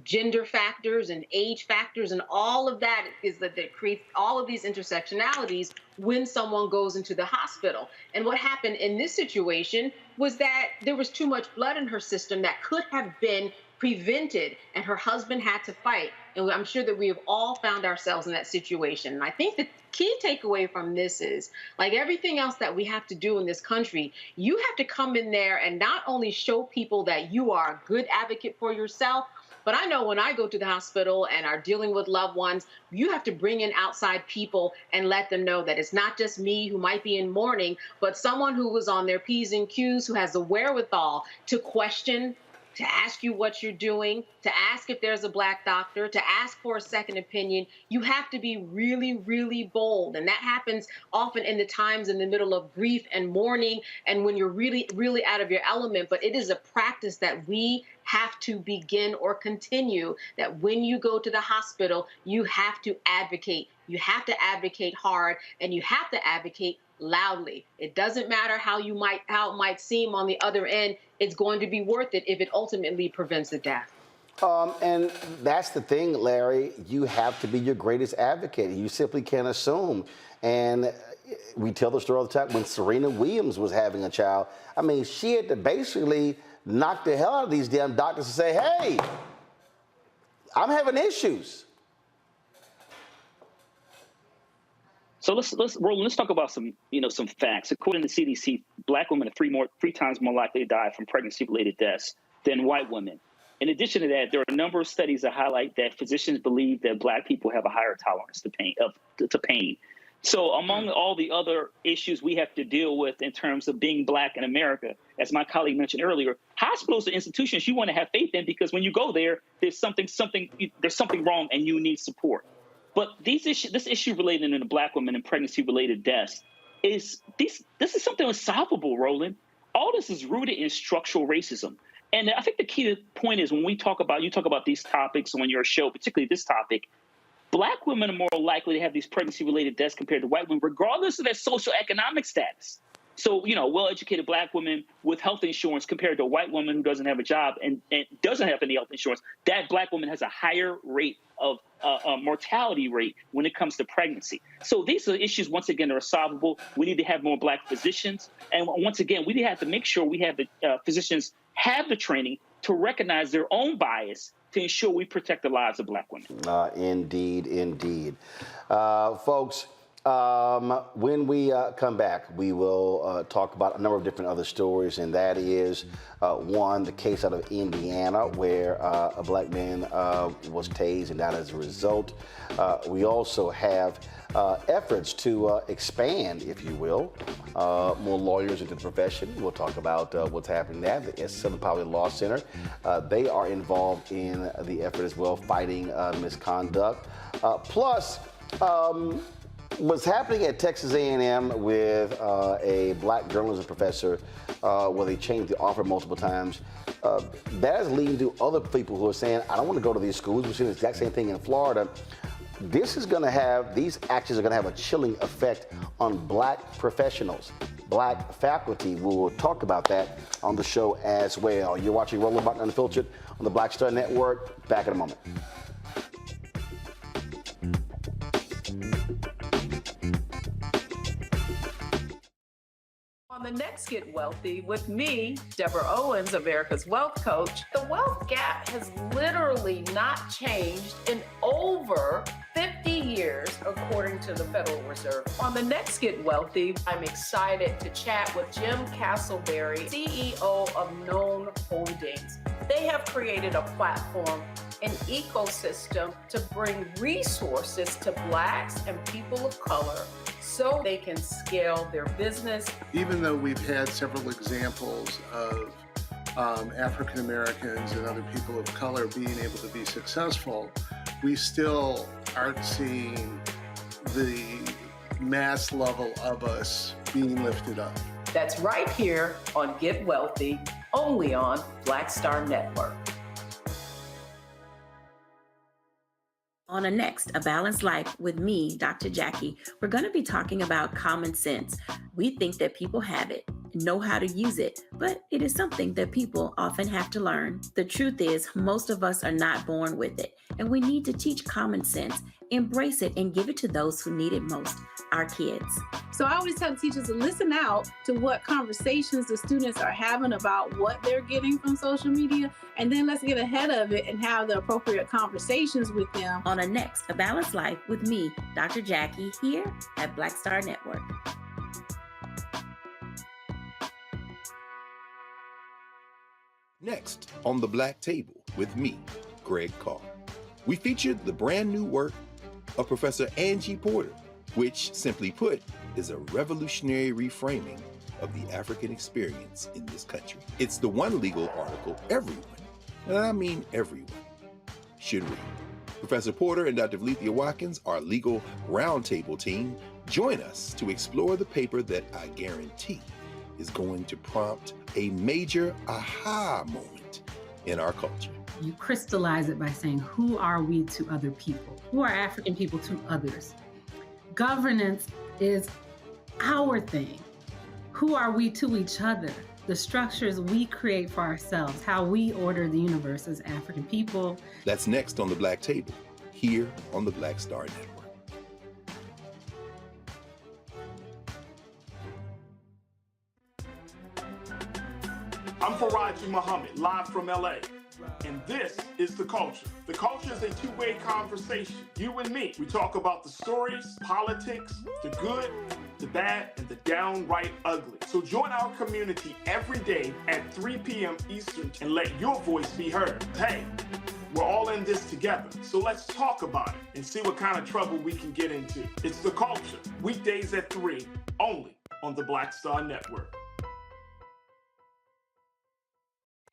gender factors and age factors, and all of that is that creates all of these intersectionalities when someone goes into the hospital. And what happened in this situation was that there was too much blood in her system that could have been prevented, and her husband had to fight. And I'm sure that we have all found ourselves in that situation. And I think the key takeaway from this is, like everything else that we have to do in this country, you have to come in there and not only show people that you are a good advocate for yourself, but I know when I go to the hospital and are dealing with loved ones, you have to bring in outside people and let them know that it's not just me who might be in mourning, but someone who was on their P's and Q's, who has the wherewithal to question, to ask you what you're doing, to ask if there's a Black doctor, to ask for a second opinion. You have to be really, really bold. And that happens often in the times in the middle of grief and mourning and when you're really, really out of your element. But it is a practice that we have to begin or continue, that when you go to the hospital, you have to advocate. You have to advocate hard, and you have to advocate loudly. It doesn't matter how it might seem on the other end. It's going to be worth it if it ultimately prevents the death. And that's the thing, Larry. You have to be your greatest advocate. You simply can't assume. And we tell the story all the time. When Serena Williams was having a child, I mean, she had to basically knock the hell out of these damn doctors and say, hey, I'm having issues. So let's talk about some facts. According to CDC, Black women are three times more likely to die from pregnancy-related deaths than white women. In addition to that, there are a number of studies that highlight that physicians believe that Black people have a higher tolerance to pain. So among all the other issues we have to deal with in terms of being Black in America, as my colleague mentioned earlier, hospitals are institutions you want to have faith in, because when you go there, there's something wrong and you need support. But this issue related to the Black women and pregnancy-related deaths this is something unsolvable, Roland. All this is rooted in structural racism. And I think the key point is when you talk about these topics on your show, particularly this topic, Black women are more likely to have these pregnancy-related deaths compared to white women, regardless of their socioeconomic status. So, well-educated Black women with health insurance compared to a white woman who doesn't have a job and doesn't have any health insurance, that Black woman has a higher rate of mortality rate when it comes to pregnancy. So these are issues, once again, that are solvable. We need to have more Black physicians. And once again, we have to make sure we have the physicians have the training to recognize their own bias to ensure we protect the lives of Black women. Indeed. Folks, when we come back, we will talk about a number of different other stories, and that is, one, the case out of Indiana where a Black man was tased and died as a result. We also have efforts to expand, if you will, more lawyers into the profession. We'll talk about what's happening there. The Southern Poverty Law Center, they are involved in the effort as well, fighting misconduct. Plus, what's happening at Texas A&M with a Black journalism professor where they changed the offer multiple times, that is leading to other people who are saying, I don't want to go to these schools. We're seeing the exact same thing in Florida. These actions are going to have a chilling effect on Black professionals. black faculty. We will talk about that on the show as well. You're watching Roland Martin Unfiltered on the Black Star Network. Back in a moment. On the next Get Wealthy with me, Deborah Owens, America's Wealth Coach, the wealth gap has literally not changed in over 50 years, according to the Federal Reserve. On the next Get Wealthy, I'm excited to chat with Jim Castleberry, CEO of Known Holdings. They have created a platform, an ecosystem to bring resources to Blacks and people of color so they can scale their business. Even though we've had several examples of African Americans and other people of color being able to be successful, we still aren't seeing the mass level of us being lifted up. That's right here on Get Wealthy, only on Black Star Network. On a next, A Balanced Life with me, Dr. Jackie, we're going to be talking about common sense. We think that people have it, know how to use it, but it is something that people often have to learn. The truth is, most of us are not born with it, and we need to teach common sense, embrace it, and give it to those who need it most, our kids. So I always tell teachers to listen out to what conversations the students are having about what they're getting from social media, and then let's get ahead of it and have the appropriate conversations with them. On a next, A Balanced Life with me, Dr. Jackie, here at Black Star Network. Next on the Black Table with me, Greg Carr. We featured the brand new work of Professor Angie Porter, which, simply put, is a revolutionary reframing of the African experience in this country. It's the one legal article everyone, and I mean everyone, should read. Professor Porter and Dr. Valeethia Watkins, our legal roundtable team, join us to explore the paper that I guarantee is going to prompt a major aha moment in our culture. You crystallize it by saying, who are we to other people? Who are African people to others? Governance is our thing. Who are we to each other? The structures we create for ourselves, how we order the universe as African people. That's next on the Black Table, here on the Black Star Network. I'm Faraji Muhammad, live from LA. And this is The Culture. The Culture is a two-way conversation. You and me. We talk about the stories, politics, the good, the bad, and the downright ugly. So join our community every day at 3 p.m. Eastern and let your voice be heard. Hey, we're all in this together. So let's talk about it and see what kind of trouble we can get into. It's The Culture, weekdays at 3, only on the Black Star Network.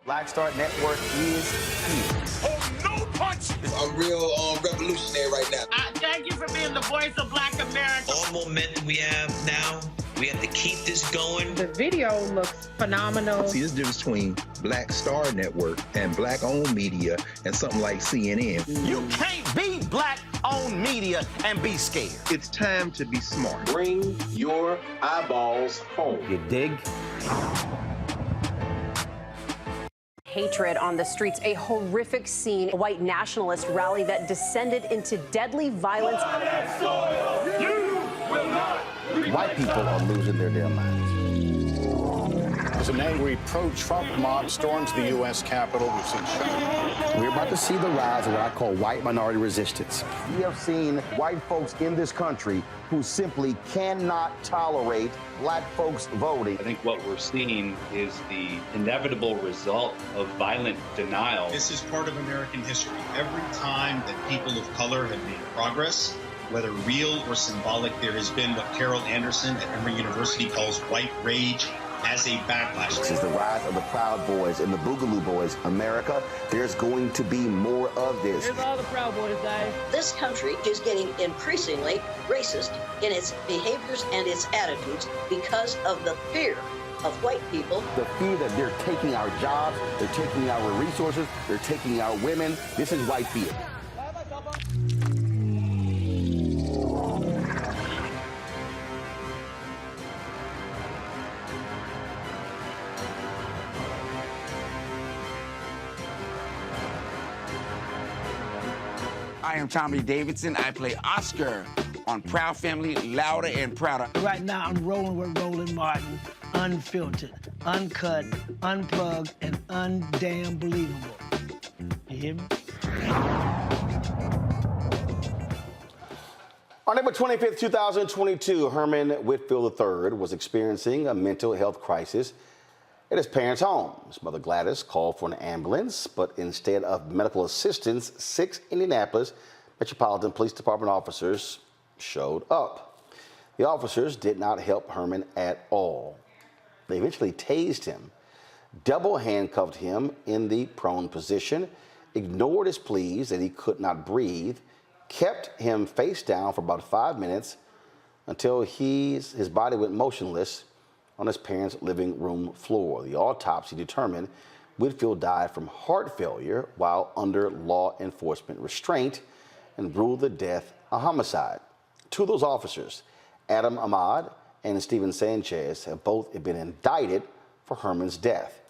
Black Star Network is here. Oh, no punches! I'm real revolutionary right now. Thank you for being the voice of Black America. All momentum we have now, we have to keep this going. The video looks phenomenal. See, there's a difference between Black Star Network and Black-owned media and something like CNN. You can't be Black-owned media and be scared. It's time to be smart. Bring your eyeballs home. You dig? Hatred on the streets, a horrific scene, a white nationalist rally that descended into deadly violence. White people are losing their damn minds. As an angry pro-Trump mob storms the U.S. Capitol, we've seen shootings. We're about to see the rise of what I call white minority resistance. We have seen white folks in this country who simply cannot tolerate Black folks voting. I think what we're seeing is the inevitable result of violent denial. This is part of American history. Every time that people of color have made progress, whether real or symbolic, there has been what Carol Anderson at Emory University calls white rage as a backlash. This is the rise of the Proud Boys and the Boogaloo Boys. America, there's going to be more of this. Here's all the Proud Boys, guys. This country is getting increasingly racist in its behaviors and its attitudes because of the fear of white people. The fear that they're taking our jobs, they're taking our resources, they're taking our women. This is white fear. am Tommy Davidson. I play Oscar on Proud Family, Louder and Prouder. Right now, I'm rolling with Roland Martin, unfiltered, uncut, unplugged, and undamn believable. You hear me? On April 25th, 2022, Herman Whitfield III was experiencing a mental health crisis at his parents' home. His mother Gladys called for an ambulance, but instead of medical assistance, 6 Indianapolis Metropolitan Police Department officers showed up. The officers did not help Herman at all. They eventually tased him, double handcuffed him in the prone position, ignored his pleas that he could not breathe, kept him face down for about 5 minutes until his body went motionless on his parents' living room floor. The autopsy determined Whitfield died from heart failure while under law enforcement restraint and ruled the death a homicide. 2 of those officers, Adam Ahmad and Steven Sanchez, have both been indicted for Herman's death.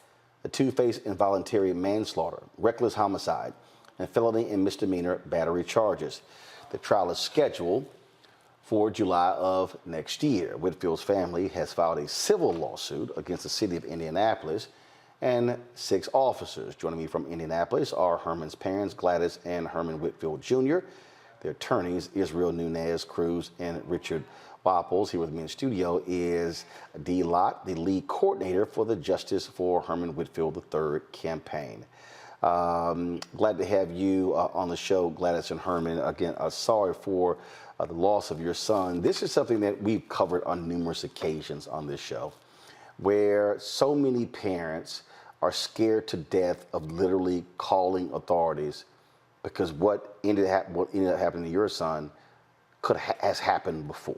The 2 face involuntary manslaughter, reckless homicide, and felony and misdemeanor battery charges. The trial is scheduled for July of next year. Whitfield's family has filed a civil lawsuit against the city of Indianapolis and 6 officers. Joining me from Indianapolis are Herman's parents, Gladys and Herman Whitfield Jr., their attorneys, Israel Nunez Cruz and Richard Wapples. Here with me in studio is Dee Lott, the lead coordinator for the Justice for Herman Whitfield III campaign. Glad to have you on the show, Gladys and Herman. Again, sorry for the loss of your son. This is something that we've covered on numerous occasions on this show, where so many parents are scared to death of literally calling authorities because what ended up happening to your son has happened before.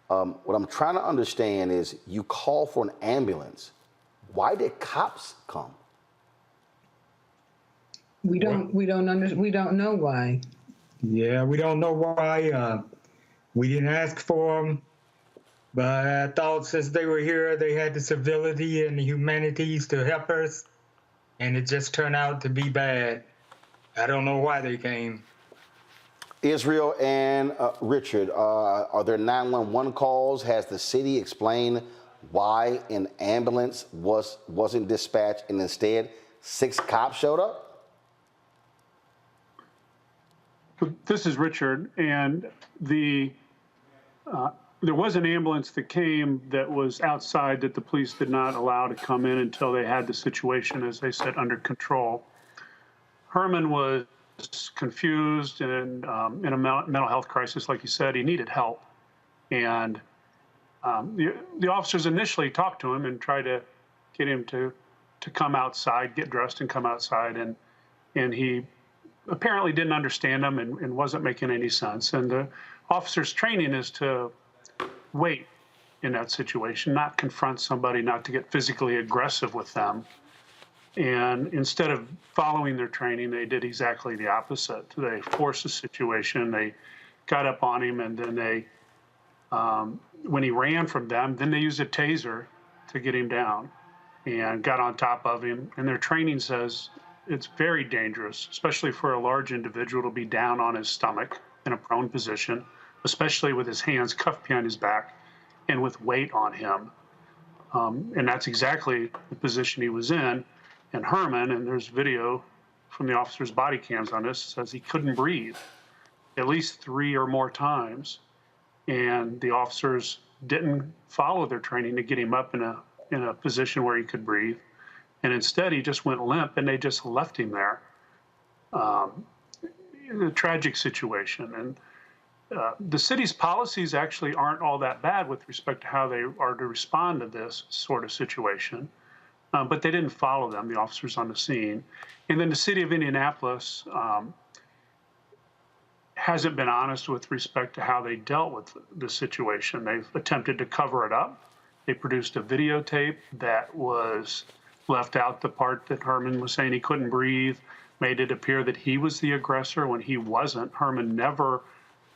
What I'm trying to understand is you call for an ambulance. Why did cops come? We don't know why. Yeah, we don't know why. We didn't ask for them, but I thought since they were here, they had the civility and the humanities to help us, and it just turned out to be bad. I don't know why they came. Israel and Richard, are there 911 calls? Has the city explained why an ambulance wasn't dispatched and instead 6 cops showed up? This is Richard, and there was an ambulance that came that was outside that the police did not allow to come in until they had the situation, as they said, under control. Herman was confused and in a mental health crisis, like you said. He needed help, and the officers initially talked to him and tried to get him to come outside, get dressed, and come outside, and he apparently didn't understand them and wasn't making any sense. And the officer's training is to wait in that situation, not confront somebody, not to get physically aggressive with them. And instead of following their training, they did exactly the opposite. They forced the situation, they got up on him, and then they, when he ran from them, then they used a taser to get him down and got on top of him. And their training says it's very dangerous, especially for a large individual, to be down on his stomach in a prone position, especially with his hands cuffed behind his back and with weight on him. And that's exactly the position he was in. And Herman, and there's video from the officer's body cams on this, says he couldn't breathe at least 3 or more times. And the officers didn't follow their training to get him up in a position where he could breathe. And instead, he just went limp, and they just left him there. A tragic situation. And the city's policies actually aren't all that bad with respect to how they are to respond to this sort of situation. But they didn't follow them, the officers on the scene. And then the city of Indianapolis hasn't been honest with respect to how they dealt with the situation. They've attempted to cover it up. They produced a videotape that was left out the part that Herman was saying he couldn't breathe, made it appear that he was the aggressor when he wasn't. Herman never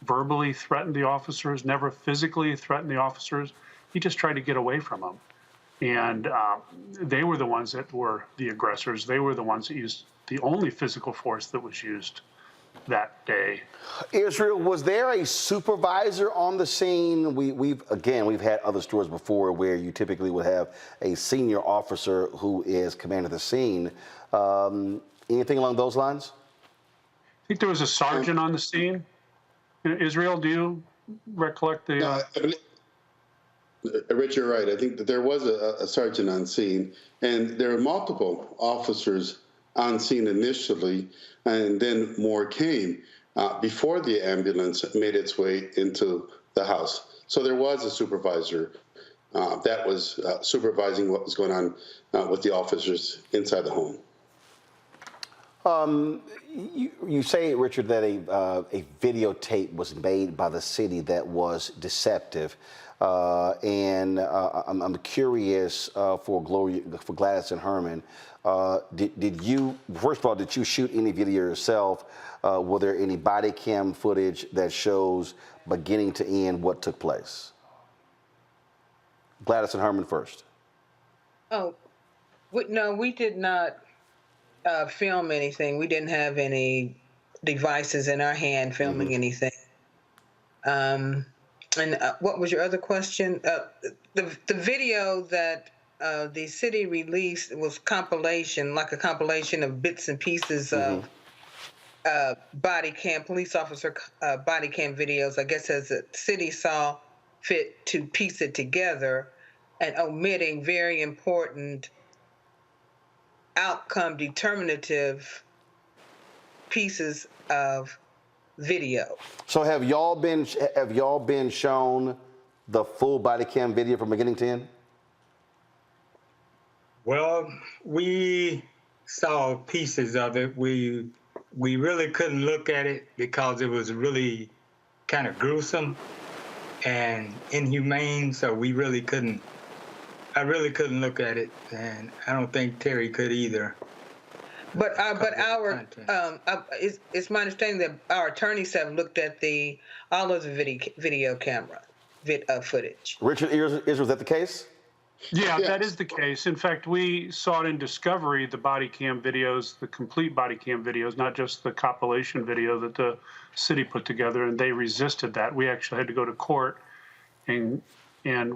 verbally threatened the officers, never physically threatened the officers. He just tried to get away from them. And they were the ones that were the aggressors. They were the ones that used the only physical force that was used that day. Israel, was there a supervisor on the scene? We've had other stories before where you typically would have a senior officer who is commanding the scene. Anything along those lines? I think there was a sergeant on the scene. Israel, do you recollect the? No, I believe, Rich, you're right. I think that there was a sergeant on scene, and there were multiple officers on scene initially, and then more came before the ambulance made its way into the house. So there was a supervisor that was supervising what was going on with the officers inside the home. You say, Richard, that a videotape was made by the city that was deceptive, and I'm curious for Gladys and Herman. Did you, first of all, did you shoot any video yourself? Were there any body cam footage that shows beginning to end what took place? Gladys and Herman first. Oh, no, we did not film anything. We didn't have any devices in our hand filming anything. And what was your other question? The video that the city released was compilation, like a compilation of bits and pieces of body cam, police officer body cam videos, I guess, as the city saw fit to piece it together, and omitting very important outcome determinative pieces of video. So have y'all been shown the full body cam video from beginning to end? Well, we saw pieces of it. We really couldn't look at it because it was really kind of gruesome and inhumane, so we really couldn't. I really couldn't look at it, and I don't think Terry could either. But it's my understanding that our attorneys have looked at all of the video camera footage. Richard, is that the case? Yeah, that is the case. In fact, we sought in discovery the body cam videos, the complete body cam videos, not just the compilation video that the city put together, and they resisted that. We actually had to go to court and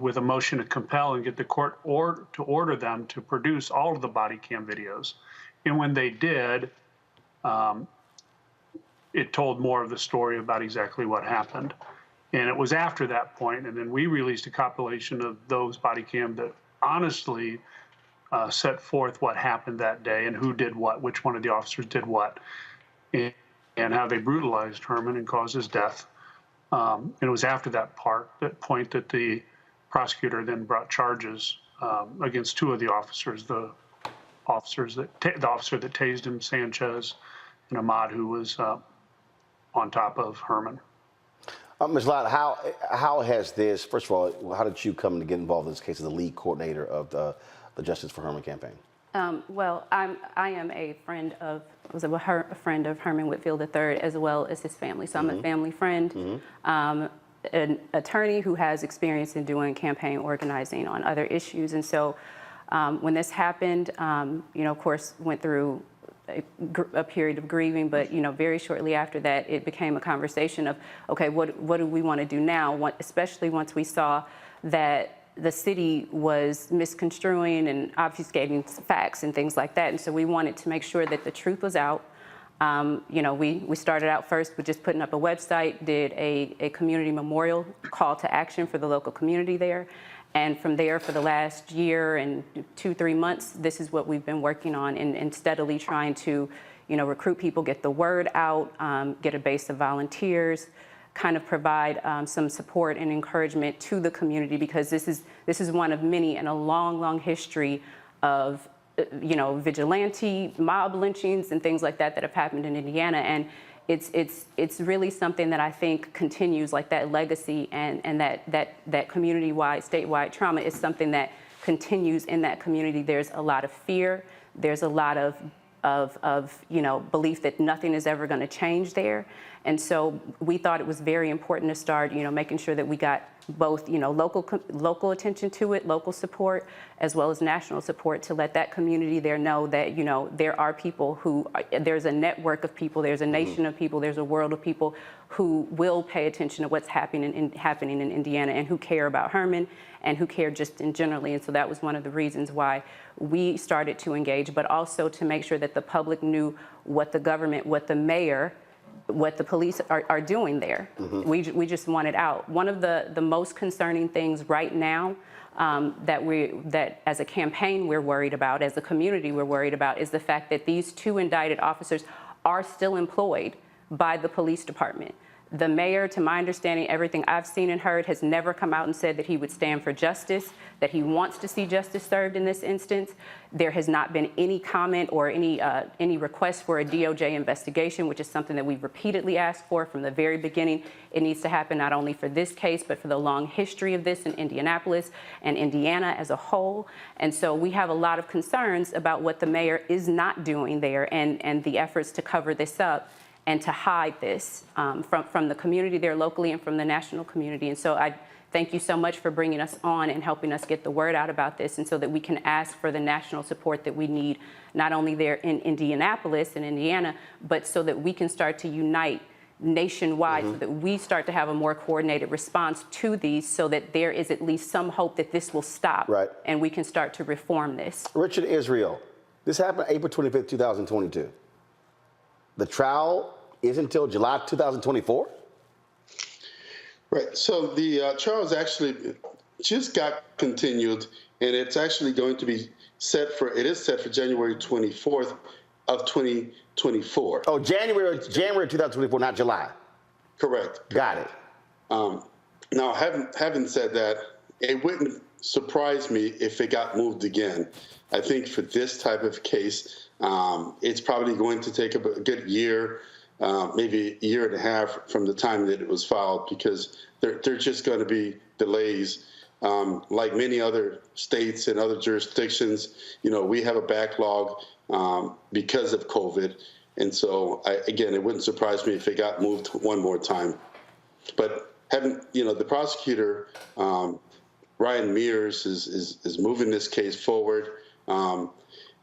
with a motion to compel and get the court to order them to produce all of the body cam videos. And when they did, it told more of the story about exactly what happened. And it was after that point, and then we released a compilation of those body cam that honestly set forth what happened that day and who did what, which one of the officers did what, and how they brutalized Herman and caused his death. And it was after that point that the prosecutor then brought charges against two of the officers, the officer that tased him, Sanchez, and Ahmad, who was on top of Herman. Ms. Lott, how has this, first of all, how did you come to get involved in this case as the lead coordinator of the Justice for Herman campaign? Well, I am a friend of Herman Whitfield III, as well as his family. So I'm a family friend, an attorney who has experience in doing campaign organizing on other issues. And so when this happened, of course, went through a period of grieving, but very shortly after that, it became a conversation of, okay, what do we want to do now? Especially once we saw that the city was misconstruing and obfuscating facts and things like that, and so we wanted to make sure that the truth was out. We started out first with just putting up a website, did a community memorial call to action for the local community there. And from there, for the last year and 2-3 months, this is what we've been working on and steadily trying to, recruit people, get the word out, get a base of volunteers, kind of provide some support and encouragement to the community, because this is one of many in a long, long history of, vigilante mob lynchings and things like that have happened in Indiana. And it's really something that I think continues, like that legacy and that community-wide, statewide trauma is something that continues in that community. There's a lot of fear. There's a lot of belief that nothing is ever going to change there. And so we thought it was very important to start, making sure that we got both, local attention to it, local support, as well as national support to let that community there know that, there are people there's a network of people, there's a nation of people, there's a world of people who will pay attention to what's happening in Indiana and who care about Herman and who care just in generally. And so that was one of the reasons why we started to engage, but also to make sure that the public knew what the government, what the mayor, what the police are doing there. We just want it out. One of the most concerning things right now that as a campaign we're worried about, as a community we're worried about, is the fact that these 2 indicted officers are still employed by the police department. The mayor, to my understanding, everything I've seen and heard, has never come out and said that he would stand for justice, that he wants to see justice served in this instance. There has not been any comment or any request for a DOJ investigation, which is something that we've repeatedly asked for from the very beginning. It needs to happen not only for this case, but for the long history of this in Indianapolis and Indiana as a whole. And so we have a lot of concerns about what the mayor is not doing there and the efforts to cover this up and to hide this from the community there locally and from the national community. And so I thank you so much for bringing us on and helping us get the word out about this, and so that we can ask for the national support that we need, not only there in Indianapolis and Indiana, but so that we can start to unite nationwide, so that we start to have a more coordinated response to these, so that there is at least some hope that this will stop, and we can start to reform this. Richard Israel, this happened April 25th, 2022. The trial is until July 2024? Right. So the trial is actually just got continued, and it's actually going to be set for January 24th of 2024. Oh, January 2024, not July. Correct. Got it. Now, having said that, it wouldn't surprise me if it got moved again. I think for this type of case, it's probably going to take a good year, maybe a year and a half from the time that it was filed, because there are just going to be delays. Like many other states and other jurisdictions, we have a backlog because of COVID. And so, again, it wouldn't surprise me if it got moved one more time. But the prosecutor, Ryan Mears, is moving this case forward.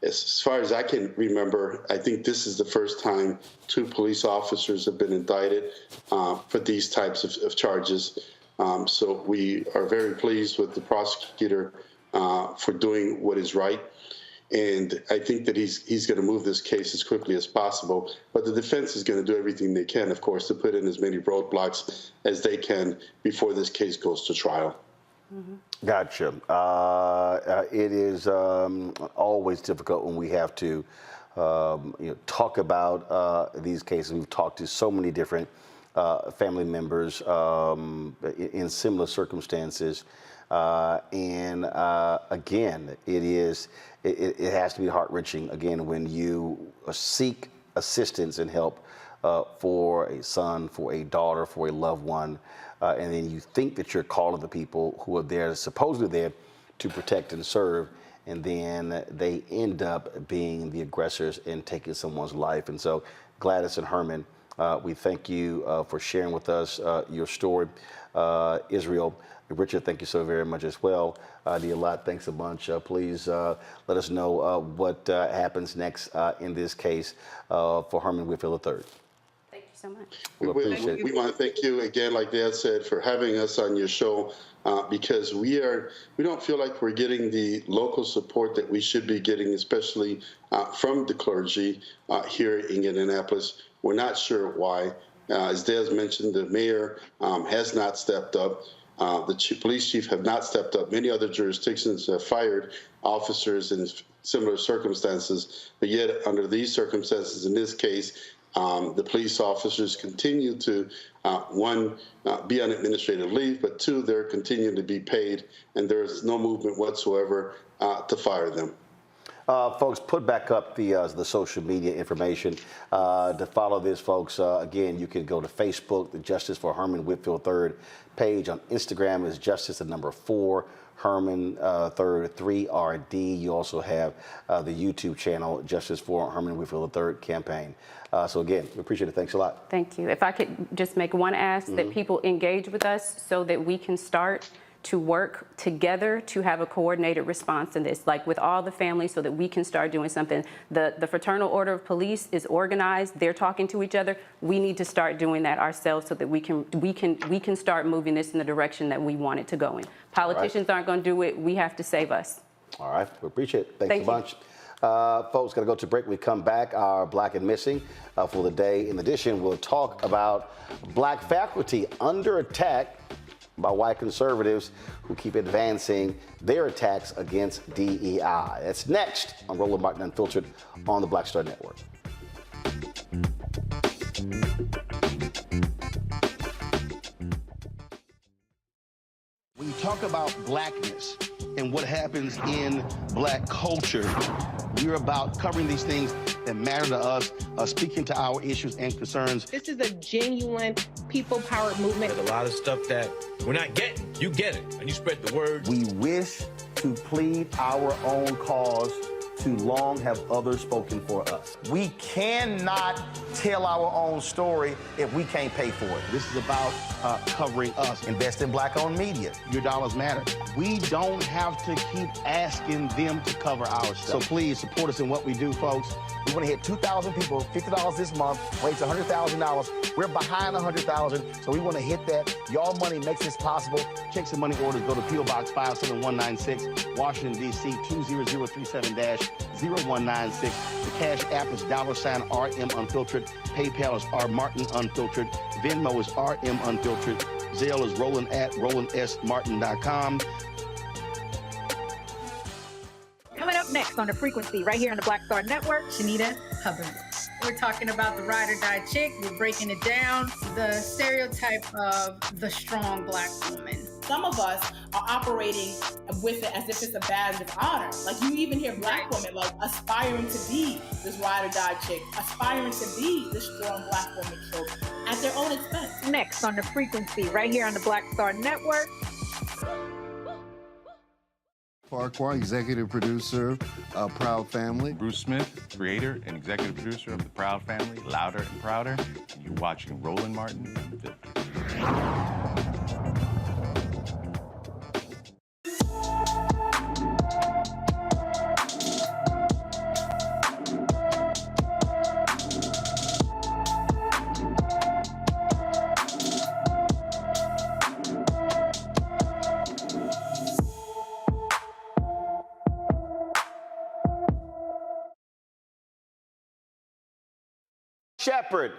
As far as I can remember, I think this is the first time 2 police officers have been indicted for these types of charges. So we are very pleased with the prosecutor for doing what is right. And I think that he's going to move this case as quickly as possible. But the defense is going to do everything they can, of course, to put in as many roadblocks as they can before this case goes to trial. Gotcha. It is always difficult when we have to talk about these cases. We've talked to so many different family members in similar circumstances. And again, it has to be heart-wrenching, again, when you seek assistance and help for a son, for a daughter, for a loved one, and then you think that you're calling the people who are there, supposedly there to protect and serve, and then they end up being the aggressors and taking someone's life. And so, Gladys and Herman, we thank you for sharing with us your story. Israel, Richard, thank you so very much as well. Dialat, thanks a bunch. Please let us know what happens next in this case for Herman Whitfield III. Thank you so much. We want to thank you again, like Dad said, for having us on your show, because we don't feel like we're getting the local support that we should be getting, especially from the clergy here in Indianapolis. We're not sure why. As Dad mentioned, the mayor has not stepped up. The police chief have not stepped up. Many other jurisdictions have fired officers in similar circumstances, but yet under these circumstances, in this case, the police officers continue to, one, be on administrative leave, but 2, they're continuing to be paid, and there's no movement whatsoever to fire them. Folks, put back up the social media information to follow this, folks. Again, you can go to Facebook, the Justice for Herman Whitfield III page. On Instagram is Justice the number 4 Herman III 3RD. You also have the YouTube channel Justice for Herman Whitfield III campaign. So again, we appreciate it. Thanks a lot. Thank you. If I could just make one ask that people engage with us so that we can start to work together to have a coordinated response in this, like with all the families, so that we can start doing something. The Fraternal Order of Police is organized. They're talking to each other. We need to start doing that ourselves so that we can start moving this in the direction that we want it to go in. Politicians aren't going to do it. We have to save us. All right. We appreciate it. Thanks a bunch. Folks, got to go to break. We come back, our Black and Missing for the day. In addition, we'll talk about black faculty under attack by white conservatives who keep advancing their attacks against DEI. That's next on Roland Martin Unfiltered on the Black Star Network. When you talk about blackness and what happens in black culture, we're about covering these things that matter to us, speaking to our issues and concerns. This is a genuine people-powered movement. There's a lot of stuff that we're not getting. You get it, and you spread the word. We wish to plead our own cause. Too long have others spoken for us. We cannot tell our own story if we can't pay for it. This is about covering us. Invest in black-owned media. Your dollars matter. We don't have to keep asking them to cover our stuff. So please support us in what we do, folks. We want to hit 2,000 people, $50 this month, raise $100,000. We're behind 100,000, so we want to hit that. Y'all money makes this possible. Checks and money orders go to P.O. Box 57196, Washington, D.C. 20037-0196. The Cash App is $RM Unfiltered. PayPal is R Martin Unfiltered. Venmo is RM Unfiltered. Zelle is RolandSMartin.com. Coming up next on The Frequency, right here on the Black Star Network, Shanita Hubbard. We're talking about the ride or die chick. We're breaking it down. The stereotype of the strong black woman. Some of us are operating with it as if it's a badge of honor. Like you even hear black women like aspiring to be this ride or die chick, aspiring to be this strong black woman trope at their own expense. Next on The Frequency, right here on the Black Star Network. Farquhar, executive producer of Proud Family. Bruce Smith, creator and executive producer of The Proud Family, Louder and Prouder. And you're watching Roland Martin Unfiltered. Shepard.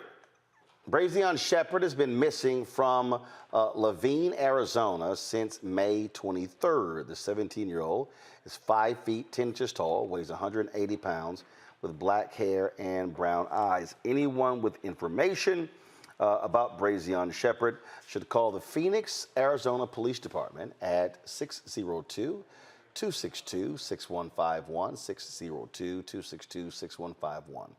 Brazion Shepard has been missing from Laveen, Arizona since May 23rd. The 17-year-old is 5 feet 10 inches tall, weighs 180 pounds, with black hair and brown eyes. Anyone with information about Brazion Shepard should call the Phoenix, Arizona Police Department at 602-262-6151, 602-262-6151.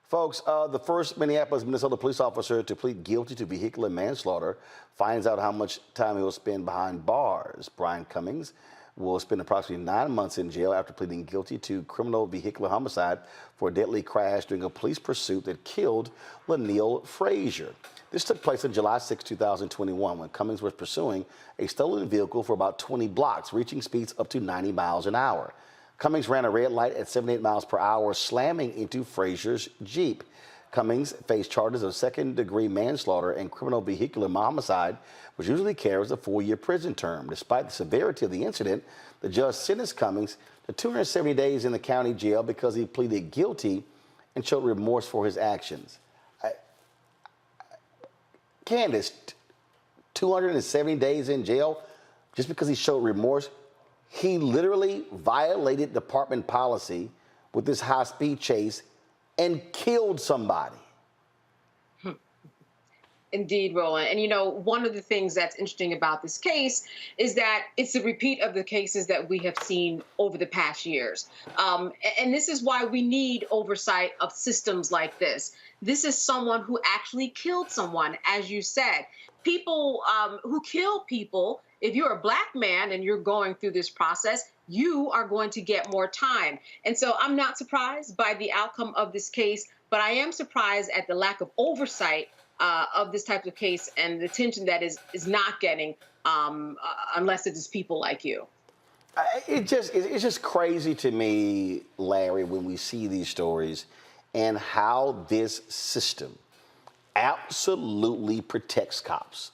Folks, the first Minneapolis, Minnesota police officer to plead guilty to vehicular manslaughter finds out how much time he will spend behind bars. Brian Cummings will spend approximately 9 months in jail after pleading guilty to criminal vehicular homicide for a deadly crash during a police pursuit that killed Lanil Frazier. This took place on July 6, 2021, when Cummings was pursuing a stolen vehicle for about 20 blocks, reaching speeds up to 90 miles an hour. Cummings ran a red light at 78 miles per hour, slamming into Frazier's Jeep. Cummings faced charges of second-degree manslaughter and criminal vehicular homicide, which usually carries a 4-year prison term. Despite the severity of the incident, the judge sentenced Cummings to 270 days in the county jail because he pleaded guilty and showed remorse for his actions. Candace, 270 days in jail just because he showed remorse? He literally violated department policy with this high-speed chase and killed somebody. Indeed, Roland. And, you know, one of the things that's interesting about this case is that it's a repeat of the cases that we have seen over the past years. And this is why we need oversight of systems like this. This is someone who actually killed someone, as you said. People who kill people, if you're a Black man and you're going through this process, you are going to get more time. And so I'm not surprised by the outcome of this case, but I am surprised at the lack of oversight of this type of case and the attention that is not getting unless it is people like you. It's just crazy to me, Larry, when we see these stories and how this system absolutely protects cops.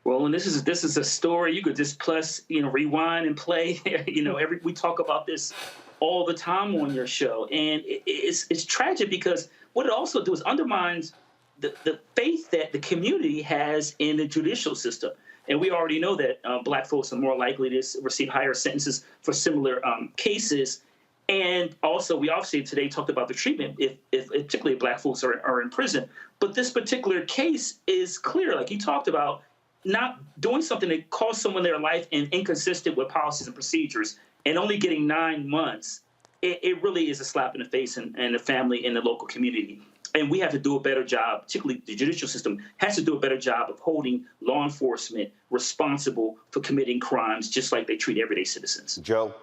Well, and this is a story you could just rewind and play. We talk about this all the time on your show, and it's tragic because what it also does is undermines the faith that the community has in the judicial system. And we already know that Black folks are more likely to receive higher sentences for similar cases. And also, we obviously today talked about the treatment if particularly Black folks are in prison. But this particular case is clear, like you talked about, not doing something that cost someone their life and inconsistent with policies and procedures, and only getting 9 months. It really is a slap in the face and the family and the local community. And we have to do a better job, particularly the judicial system has to do a better job of holding law enforcement responsible for committing crimes, just like they treat everyday citizens. Joe?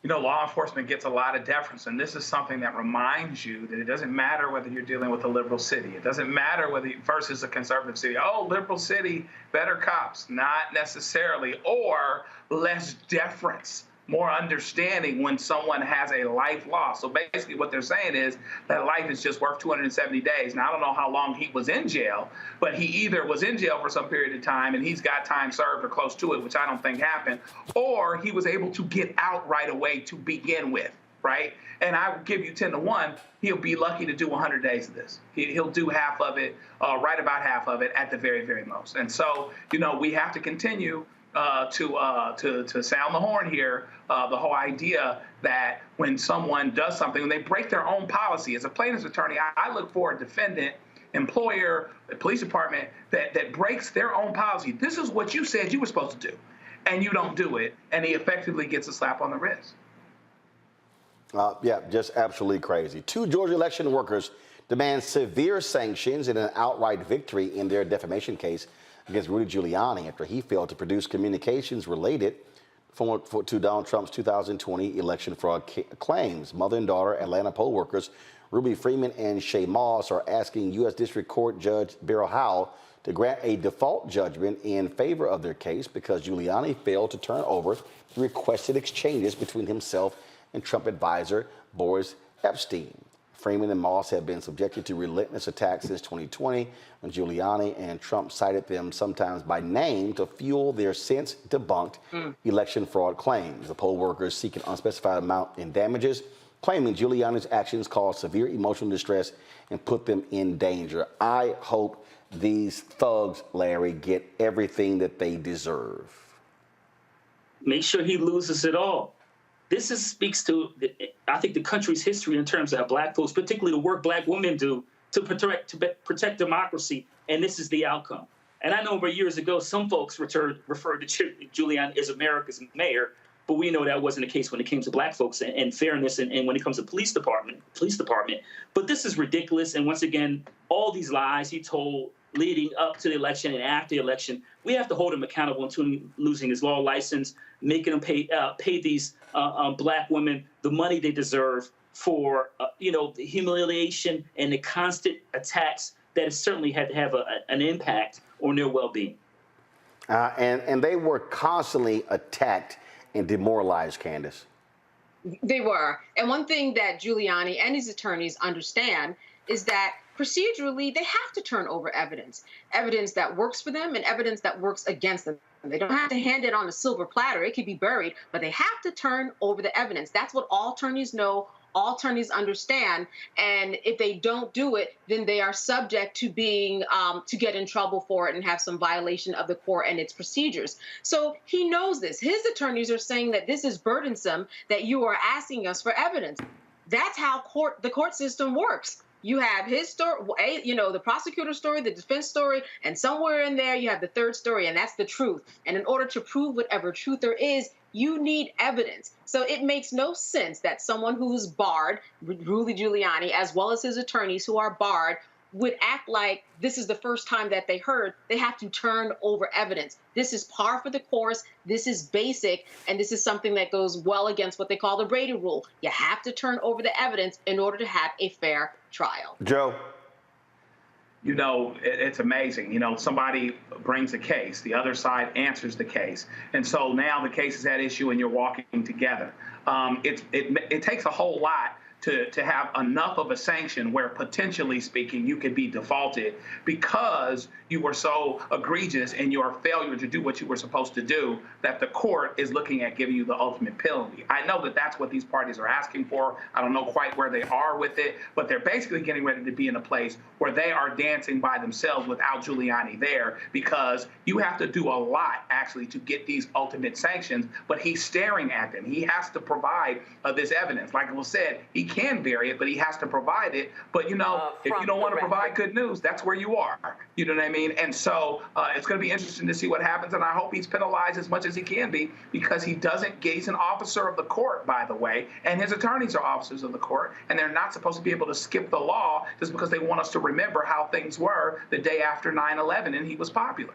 You know, law enforcement gets a lot of deference, and this is something that reminds you that it doesn't matter whether you're dealing with a liberal city. It doesn't matter whether versus a conservative city. Oh, liberal city, better cops. Not necessarily. Or less deference, more understanding when someone has a life loss. So basically what they're saying is that life is just worth 270 days. Now, I don't know how long he was in jail, but he either was in jail for some period of time and he's got time served or close to it, which I don't think happened, or he was able to get out right away to begin with, right? And I will give you 10 to 1, he'll be lucky to do 100 days of this. He'll do half of it, right about half of it at the very, very most. And so, we have to continue to sound the horn here, the whole idea that when someone does something, when they break their own policy, as a plaintiff's attorney, I look for a defendant, employer, the police department that breaks their own policy. This is what you said you were supposed to do, and you don't do it, and he effectively gets a slap on the wrist. Yeah, just absolutely crazy. 2 Georgia election workers demand severe sanctions and an outright victory in their defamation case against Rudy Giuliani after he failed to produce communications related to Donald Trump's 2020 election fraud claims. Mother and daughter Atlanta poll workers Ruby Freeman and Shay Moss are asking U.S. District Court Judge Beryl Howell to grant a default judgment in favor of their case because Giuliani failed to turn over the requested exchanges between himself and Trump advisor Boris Epstein. Freeman and Moss have been subjected to relentless attacks since 2020 when Giuliani and Trump cited them sometimes by name to fuel their since debunked election fraud claims. The poll workers seek an unspecified amount in damages, claiming Giuliani's actions caused severe emotional distress and put them in danger. I hope these thugs, Larry, get everything that they deserve. Make sure he loses it all. This speaks to, I think, the country's history in terms of how Black folks, particularly the work Black women do to protect democracy, and this is the outcome. And I know over years ago, some folks referred to Giuliani as America's mayor, but we know that wasn't the case when it came to Black folks and fairness and when it comes to police department. But this is ridiculous, and once again, all these lies he told leading up to the election and after the election, we have to hold him accountable until losing his law license, making him pay these Black women the money they deserve for the humiliation and the constant attacks that has certainly had to have an impact on their well-being. And they were constantly attacked and demoralized, Candace. They were. And one thing that Giuliani and his attorneys understand is that procedurally, they have to turn over evidence that works for them and evidence that works against them. They don't have to hand it on a silver platter. It could be buried, but they have to turn over the evidence. That's what all attorneys know, all attorneys understand. And if they don't do it, then they are subject to being to get in trouble for it and have some violation of the court and its procedures. So he knows this. His attorneys are saying that this is burdensome, that you are asking us for evidence. That's how the court system works. You have his story, the prosecutor's story, the defense story, and somewhere in there you have the third story, and that's the truth. And in order to prove whatever truth there is, you need evidence. So it makes no sense that someone who's barred, Rudy Giuliani, as well as his attorneys who are barred, would act like this is the first time that they heard. They have to turn over evidence. This is par for the course. This is basic. And this is something that goes well against what they call the Brady rule. You have to turn over the evidence in order to have a fair trial. Joe. It's amazing. Somebody brings a case, the other side answers the case. And so now the case is at issue and you're walking together. It takes a whole lot to have enough of a sanction where, potentially speaking, you could be defaulted because you were so egregious in your failure to do what you were supposed to do that the court is looking at giving you the ultimate penalty. I know that that's what these parties are asking for. I don't know quite where they are with it, but they're basically getting ready to be in a place where they are dancing by themselves without Giuliani there, because you have to do a lot, actually, to get these ultimate sanctions, but he's staring at them. He has to provide this evidence. Like was said, he can vary it, but he has to provide it. But, if you don't want to provide good news, that's where you are. You know what I mean? And so it's going to be interesting to see what happens. And I hope he's penalized as much as he can be, because he's an officer of the court, by the way, and his attorneys are officers of the court. And they're not supposed to be able to skip the law just because they want us to remember how things were the day after 9/11 and he was popular.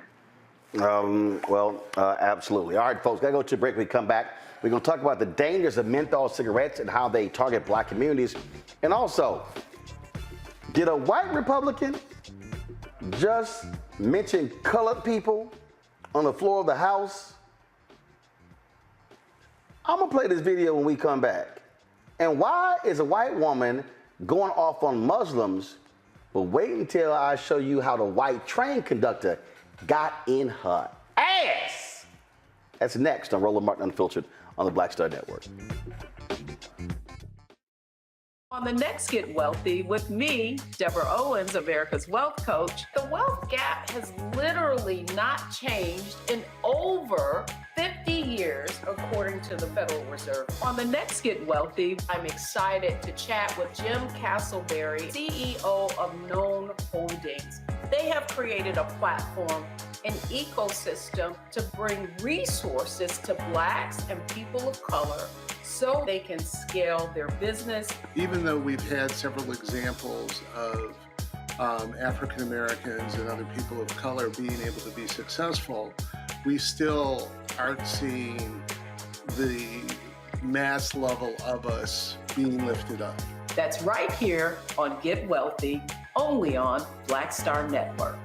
Absolutely. All right, folks, got to go to a break. We come back. We're going to talk about the dangers of menthol cigarettes and how they target black communities. And also, did a white Republican just mention colored people on the floor of the House? I'm going to play this video when we come back. And why is a white woman going off on Muslims? But wait until I show you how the white train conductor got in her ass. That's next on Roland Martin Unfiltered on the Black Star Network. On the next Get Wealthy with me, Deborah Owens, America's Wealth Coach, the wealth gap has literally not changed in over 50 years, according to the Federal Reserve. On the next Get Wealthy, I'm excited to chat with Jim Castleberry, CEO of Known Holdings. They have created a platform, an ecosystem to bring resources to Blacks and people of color so they can scale their business. Even though we've had several examples of African Americans and other people of color being able to be successful, we still aren't seeing the mass level of us being lifted up. That's right here on Get Wealthy, only on Black Star Network.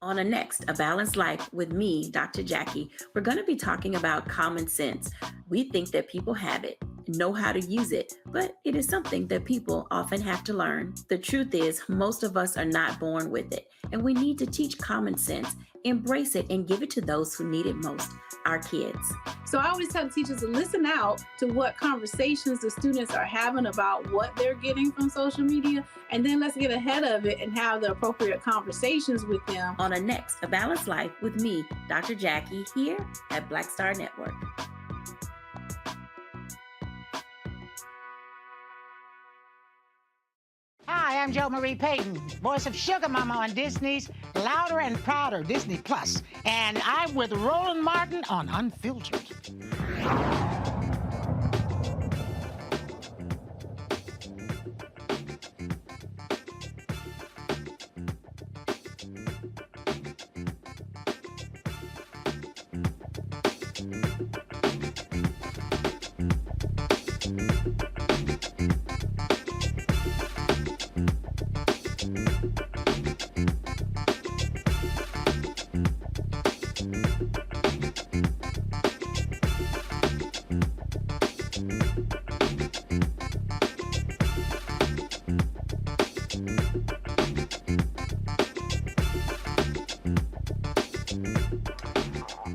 On a next, A Balanced Life with me, Dr. Jackie, we're going to be talking about common sense. We think that people have it, know how to use it, but it is something that people often have to learn. The truth is, most of us are not born with it, and we need to teach common sense, embrace it, and give it to those who need it most, our kids. So I always tell teachers to listen out to what conversations the students are having about what they're getting from social media, and then let's get ahead of it and have the appropriate conversations with them. On a next, A Balanced Life with me, Dr. Jackie, here at Black Star Network. Hi, I'm Jo Marie Payton, voice of Sugar Mama on Disney's Louder and Prouder Disney Plus, and I'm with Roland Martin on Unfiltered.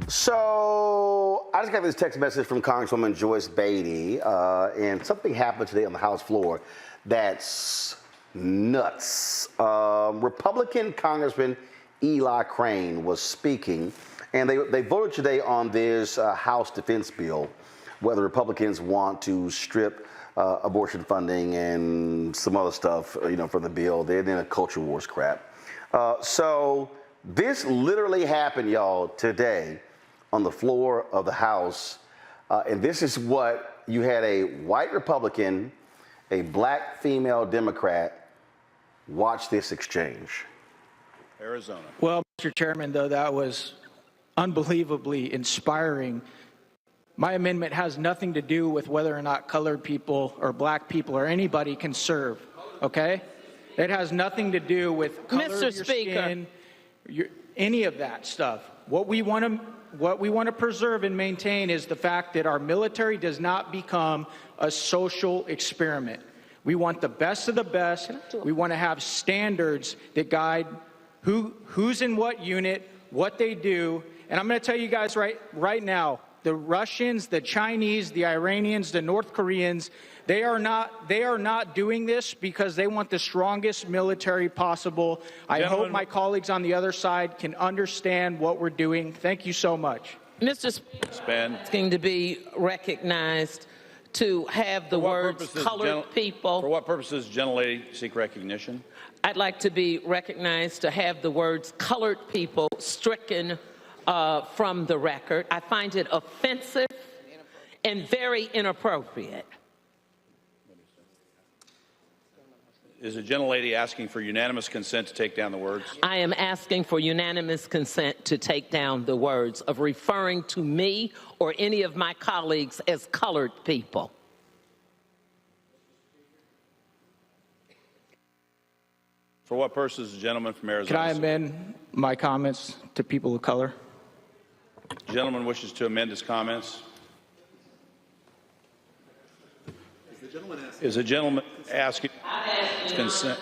So I just got this text message from Congresswoman Joyce Beatty, and something happened today on the House floor that's nuts. Republican Congressman Eli Crane was speaking, and they voted today on this House defense bill, where the Republicans want to strip abortion funding and some other stuff, for the bill. They're in a culture wars crap. So this literally happened, y'all, today on the floor of the House. And this is what you had: a white Republican, a black female Democrat. Watch this exchange. Arizona. Well, Mr. Chairman, though, that was unbelievably inspiring. My amendment has nothing to do with whether or not colored people or black people or anybody can serve, okay? It has nothing to do with color of your skin, any of that stuff. What we want to preserve and maintain is the fact that our military does not become a social experiment. We want the best of the best. We want to have standards that guide who's in what unit, what they do. And I'm going to tell you guys right now, the Russians, the Chinese, the Iranians, the North Koreans, they are not doing this because they want the strongest military possible. I hope my colleagues on the other side can understand what we're doing. Thank you so much. Mr. Speaker, asking to be recognized to have the words colored people. For what purposes, gentlelady, seek recognition? I'd like to be recognized to have the words colored people stricken from the record. I find it offensive and very inappropriate. Is the gentlelady asking for unanimous consent to take down the words? I am asking for unanimous consent to take down the words of referring to me or any of my colleagues as colored people. For what purposes, the gentleman from Arizona? Can I amend my comments to people of color? The gentleman wishes to amend his comments. Is the gentleman asking consent?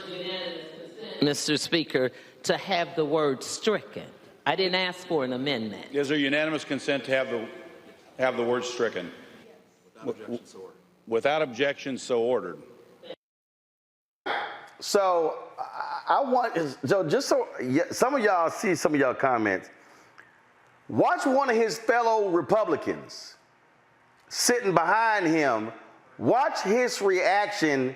Mr. Speaker, to have the word stricken. I didn't ask for an amendment. Is there unanimous consent to have the word stricken? Without objection, so ordered. So just so some of y'all see some of y'all comments, watch one of his fellow Republicans sitting behind him. Watch his reaction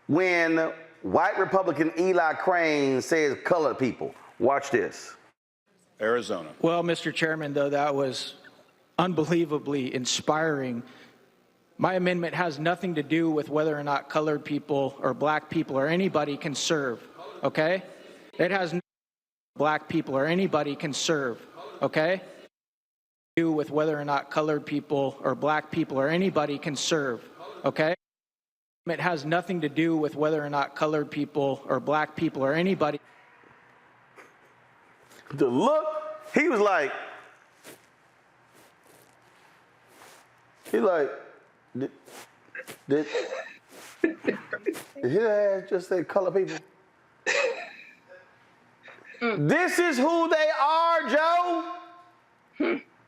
when white Republican Eli Crane says colored people. Watch this. Arizona. Well, Mr. Chairman, though, that was unbelievably inspiring. My amendment has nothing to do with whether or not colored people or black people or anybody can serve, okay? It has nothing to do with black people or anybody can serve, okay? Do with whether or not colored people or black people or anybody can serve, okay? It has nothing to do with whether or not colored people or black people or anybody. The look, he was like, did his ass just say color people? This is who they are, Joe.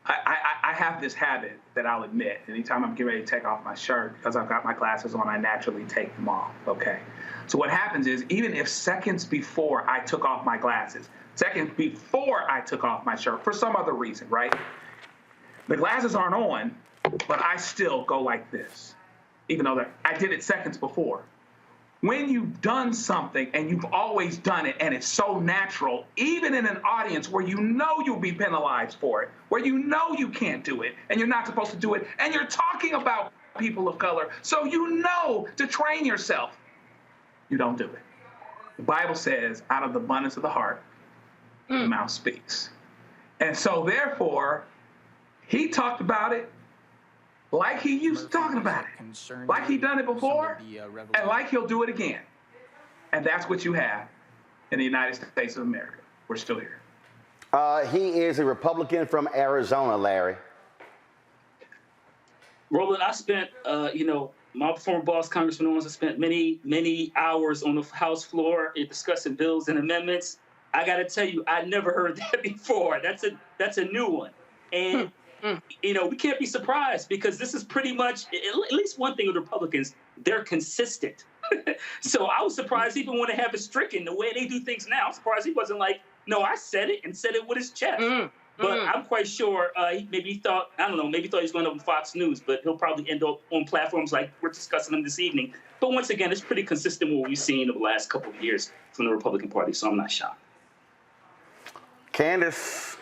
I have this habit that I'll admit. Anytime I'm getting ready to take off my shirt, because I've got my glasses on, I naturally take them off, okay? So what happens is, even if seconds before I took off my glasses, seconds before I took off my shirt, for some other reason, right? The glasses aren't on, but I still go like this, even though I did it seconds before. When you've done something and you've always done it and it's so natural, even in an audience where you know you'll be penalized for it, where you know you can't do it and you're not supposed to do it, and you're talking about people of color, so you know to train yourself, you don't do it. The Bible says, out of the abundance of the heart, the mouth speaks. And so therefore, he talked about it like he used to talking about it, like he done it before, and like he'll do it again. And that's what you have in the United States of America. We're still here. He is a Republican from Arizona, Larry. Roland, I spent, my former boss, Congressman Owens, I spent many, many hours on the House floor discussing bills and amendments. I got to tell you, I never heard that before. That's a new one. And we can't be surprised, because this is pretty much, at least one thing with Republicans, they're consistent. So I was surprised even when they have it stricken, the way they do things now. I'm surprised he wasn't like, no, I said it, and said it with his chest. But I'm quite sure maybe he thought he was going up on Fox News, but he'll probably end up on platforms like we're discussing them this evening. But once again, it's pretty consistent with what we've seen over the last couple of years from the Republican Party, so I'm not shocked. Candace.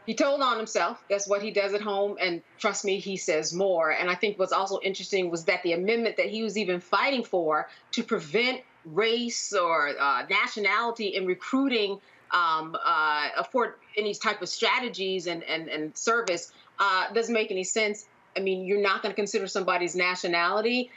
He told on himself. That's what he does at home. And trust me, he says more. And I think what's also interesting was that the amendment that he was even fighting for to prevent race or nationality in recruiting for any type of strategies and service doesn't make any sense. I mean, you're not going to consider somebody's nationality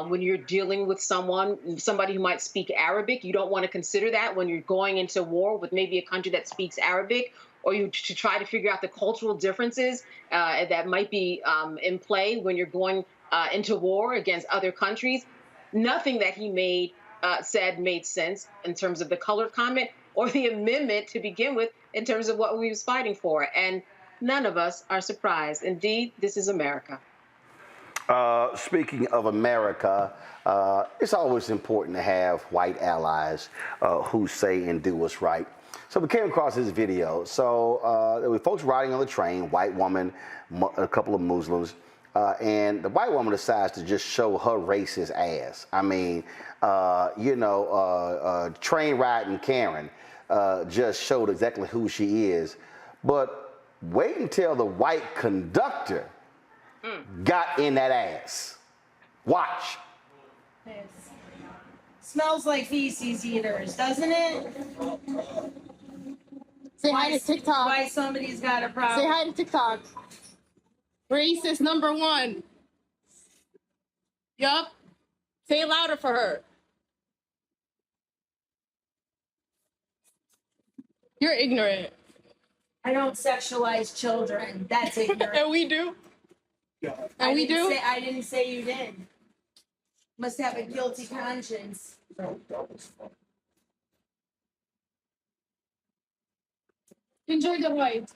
when you're dealing with somebody who might speak Arabic. You don't want to consider that when you're going into war with maybe a country that speaks Arabic, or to try to figure out the cultural differences that might be in play when you're going into war against other countries. Nothing that he said made sense in terms of the colored comment or the amendment to begin with in terms of what we was fighting for. And none of us are surprised. Indeed, this is America. Speaking of America, it's always important to have white allies who say and do what's right. So we came across this video. So there were folks riding on the train, white woman, a couple of Muslims, and the white woman decides to just show her racist ass. I mean, train riding Karen just showed exactly who she is. But wait until the white conductor got in that ass. Watch. Smells like feces eaters, doesn't it? Say hi to TikTok. Why somebody's got a problem. Say hi to TikTok. Racist #1. Yup. Say it louder for her. You're ignorant. I don't sexualize children. That's ignorant. And we do. And we do. I didn't say you did. Must have a guilty conscience. Enjoy the white.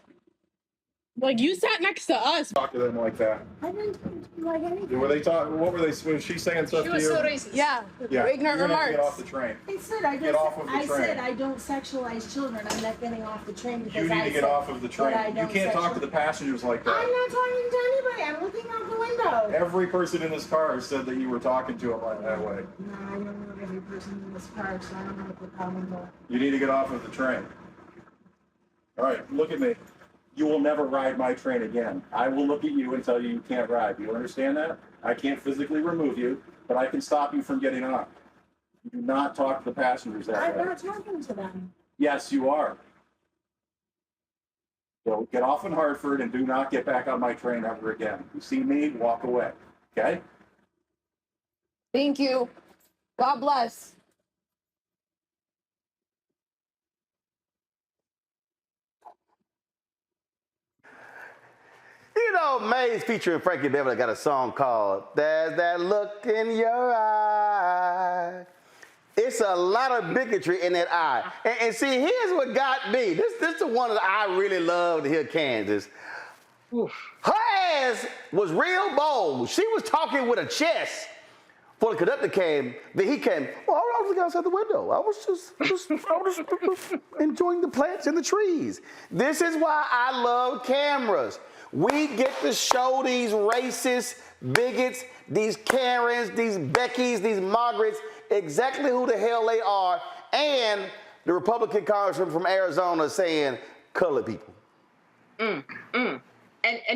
Like, you sat next to us. Talk to them like that. I didn't like anything. Were they talking? What were they? Was she saying stuff to you? She was so racist. Yeah. Yeah. Ignorant You're gonna remarks. Get off the train. I said I Get off of the train. I said I don't sexualize children. I'm not getting off the train because You need to get off of the train. I You don't can't talk to the passengers like that. I'm not talking to anybody. I'm looking out the window. Every person in this car said that you were talking to them like that way. No, I don't know every person in this car, so I don't know what the problem was. You need to get off of the train. All right, look at me. You will never ride my train again. I will look at you and tell you you can't ride. Do you understand that? I can't physically remove you, but I can stop you from getting on. You do not talk to the passengers that way. I'm not talking to them. Yes, you are. So get off in Hartford and do not get back on my train ever again. You see me, walk away. Okay? Thank you. God bless. You know, Maze featuring Frankie Beverly got a song called There's That Look in Your Eye. It's a lot of bigotry in that eye. And see, here's what got me. This is the one that I really love to hear, Candace. Her ass was real bold. She was talking with a chest. Before the conductor came, then he came, well, I was looking outside the window. I was just enjoying the plants and the trees. This is why I love cameras. We get to show these racist bigots, these Karens, these Beckys, these Margarets, exactly who the hell they are, and the Republican congressman from Arizona saying colored people. And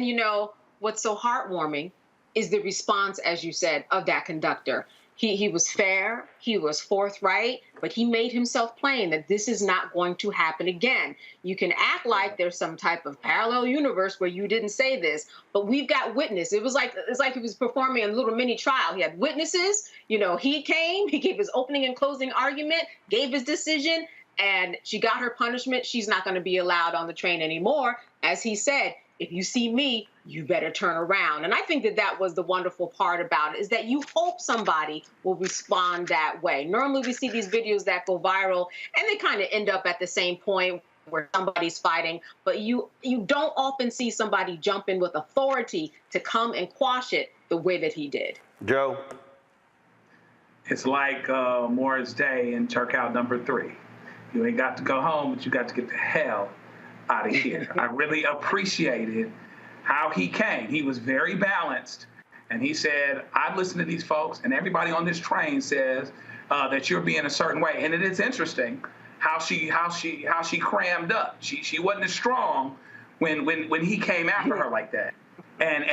you know, what's so heartwarming is the response, as you said, of that conductor. He was fair, he was forthright, but he made himself plain that this is not going to happen again. You can act like there's some type of parallel universe where you didn't say this, but we've got witness. It's like he was performing a little mini trial. He had witnesses. You know, he came, he gave his opening and closing argument, gave his decision, and she got her punishment. She's not going to be allowed on the train anymore. As he said, if you see me, you better turn around. And I think that was the wonderful part about it, is that you hope somebody will respond that way. Normally we see these videos that go viral and they kind of end up at the same point where somebody's fighting, but you don't often see somebody jump in with authority to come and quash it the way that he did. Joe? It's like Morris Day in Turkout #3. You ain't got to go home, but you got to get the hell out of here. I really appreciated how he came. He was very balanced. And he said, I listen to these folks, and everybody on this train says that you're being a certain way. And it is interesting how she crammed up. She wasn't as strong when he came after her like that. And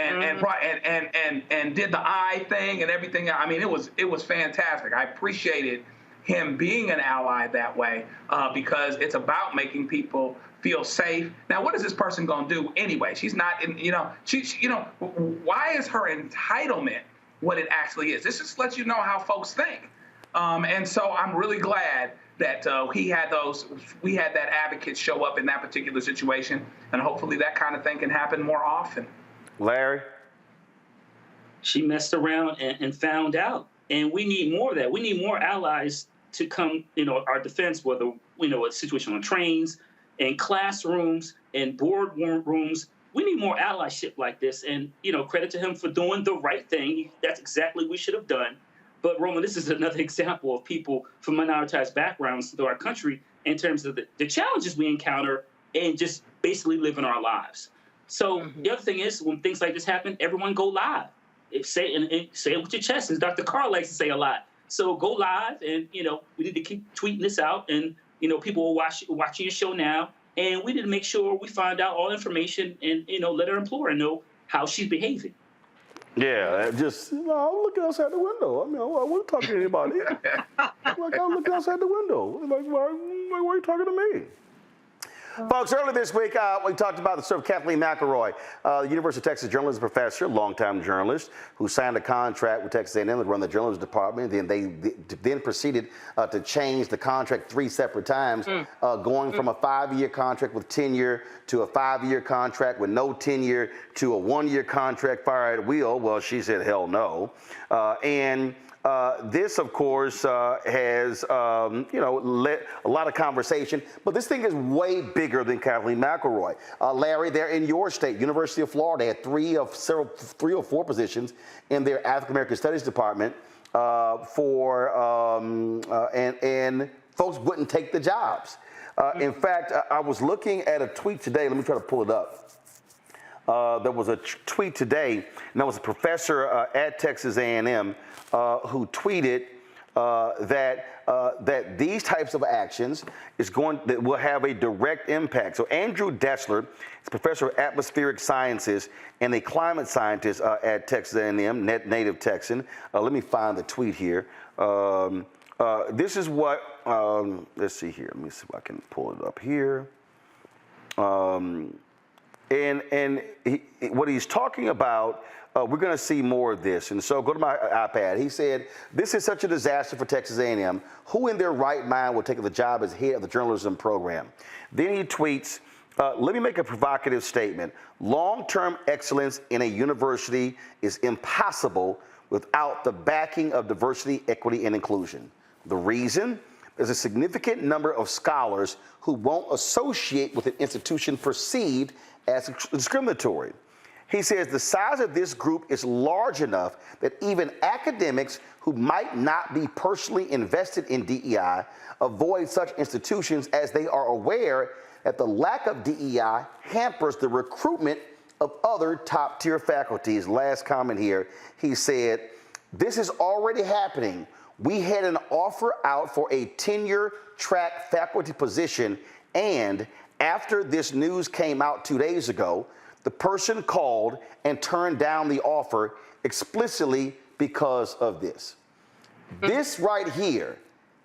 did the eye thing and everything. I mean, it was fantastic. I appreciated him being an ally that way because it's about making people feel safe. Now, what is this person going to do anyway? She's not, why is her entitlement what it actually is? This just lets you know how folks think. And so I'm really glad that we had that advocate show up in that particular situation, and hopefully that kind of thing can happen more often. Larry? She messed around and found out. And we need more of that. We need more allies to come, our defense, whether, a situation on trains, in classrooms, in boardrooms. We need more allyship like this. And, credit to him for doing the right thing. That's exactly what we should have done. But, Roman, this is another example of people from minoritized backgrounds through our country in terms of the challenges we encounter and just basically living our lives. So the other thing is, when things like this happen, everyone go live. Say it with your chest, as Dr. Carr likes to say a lot. So go live, and, we need to keep tweeting this out, and, people are watching your show now, and we need to make sure we find out all information and, let our employer know how she's behaving. Yeah, just, I'm looking outside the window. I mean, I wasn't talking to anybody. I'm looking outside the window. Like, why are you talking to me? Folks, earlier this week, we talked about the story of Kathleen McElroy, the University of Texas journalism professor, longtime journalist, who signed a contract with Texas A&M to run the journalism department. Then proceeded to change the contract 3 separate times, going from a 5-year contract with tenure to a 5-year contract with no tenure to a 1-year contract, fire at will. Well, she said, hell no. This, of course, has, led a lot of conversation. But this thing is way bigger than Kathleen McElroy. Larry, they're in your state, University of Florida. They had 3 or 4 positions in their African American Studies department and folks wouldn't take the jobs. In fact, I was looking at a tweet today. Let me try to pull it up. There was a tweet today, and that was a professor at Texas A&M who tweeted that these types of actions that will have a direct impact. So Andrew Detzler is professor of atmospheric sciences and a climate scientist at Texas A&M, native Texan. Let me find the tweet here. This is what, let's see here. Let me see if I can pull it up here. What he's talking about, we're going to see more of this. And so go to my iPad. He said, this is such a disaster for Texas A&M. Who in their right mind will take the job as head of the journalism program? Then he tweets, let me make a provocative statement. Long-term excellence in a university is impossible without the backing of diversity, equity, and inclusion. The reason? There's a significant number of scholars who won't associate with an institution perceived as discriminatory. He says the size of this group is large enough that even academics who might not be personally invested in DEI avoid such institutions, as they are aware that the lack of DEI hampers the recruitment of other top-tier faculties. Last comment here, he said, this is already happening. We had an offer out for a tenure-track faculty position, and after this news came out 2 days ago, the person called and turned down the offer explicitly because of this. This right here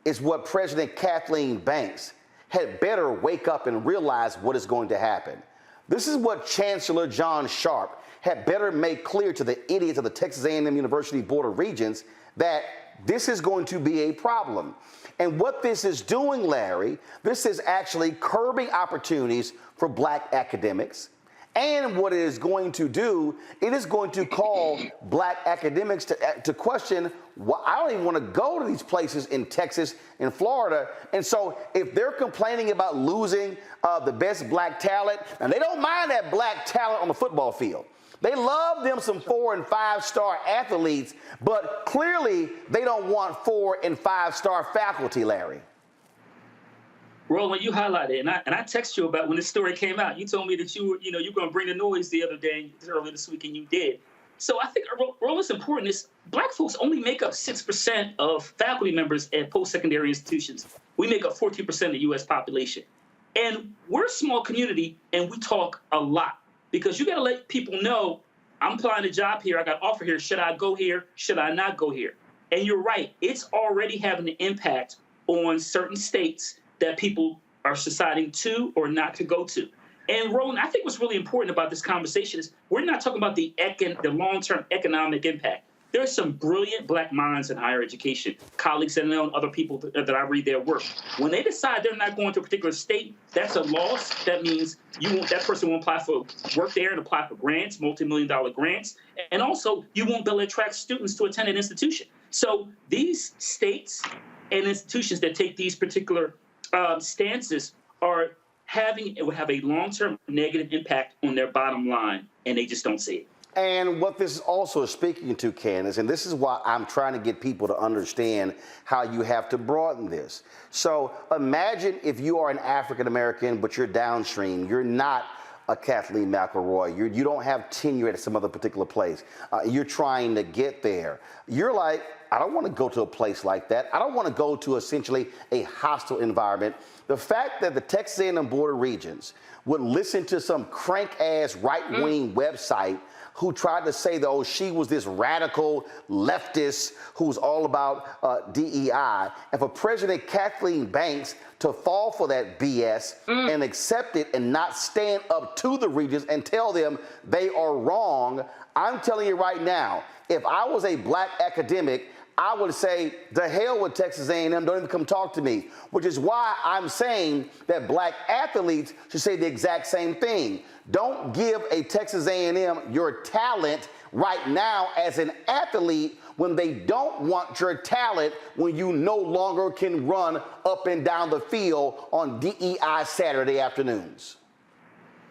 is what President Kathleen Banks had better wake up and realize what is going to happen. This is what Chancellor John Sharp had better make clear to the idiots of the Texas A&M University Board of Regents, that this is going to be a problem. And what this is doing, Larry, this is actually curbing opportunities for black academics. And what it is going to do, it is going to call black academics to question, well, I don't even want to go to these places in Texas and Florida. And so if they're complaining about losing the best black talent, and they don't mind that black talent on the football field. They love them some 4- and 5-star athletes, but clearly they don't want 4- and 5-star faculty, Larry. Roland, you highlighted, and I texted you about when this story came out. You told me that you were going to bring the noise the other day, earlier this week, and you did. So I think what's important is Black folks only make up 6% of faculty members at post-secondary institutions. We make up 14% of the U.S. population. And we're a small community, and we talk a lot because you got to let people know, I'm applying a job here, I got an offer here, should I go here, should I not go here? And you're right, it's already having an impact on certain states that people are deciding to or not to go to. And Roland, I think what's really important about this conversation is we're not talking about the long-term economic impact. There are some brilliant Black minds in higher education, colleagues that I know and other people that I read their work. When they decide they're not going to a particular state, that's a loss. That means that person won't apply for work there and apply for grants, multi-million-dollar grants. And also, you won't be able to attract students to attend an institution. So these states and institutions that take these particular stances will have a long-term negative impact on their bottom line, and they just don't see it. And what this is also speaking to, Candace, and this is why I'm trying to get people to understand how you have to broaden this. So imagine if you are an African-American, but you're downstream. You're not a Kathleen McElroy. You don't have tenure at some other particular place. You're trying to get there. You're like, I don't want to go to a place like that. I don't want to go to essentially a hostile environment. The fact that the Texas A&M Board of Regents would listen to some crank-ass right-wing website who tried to say that, she was this radical leftist who's all about DEI, and for President Kathleen Banks to fall for that BS and accept it and not stand up to the Regents and tell them they are wrong, I'm telling you right now, if I was a Black academic, I would say, the hell with Texas A&M, don't even come talk to me, which is why I'm saying that Black athletes should say the exact same thing. Don't give a Texas A&M your talent right now as an athlete when they don't want your talent when you no longer can run up and down the field on DEI Saturday afternoons.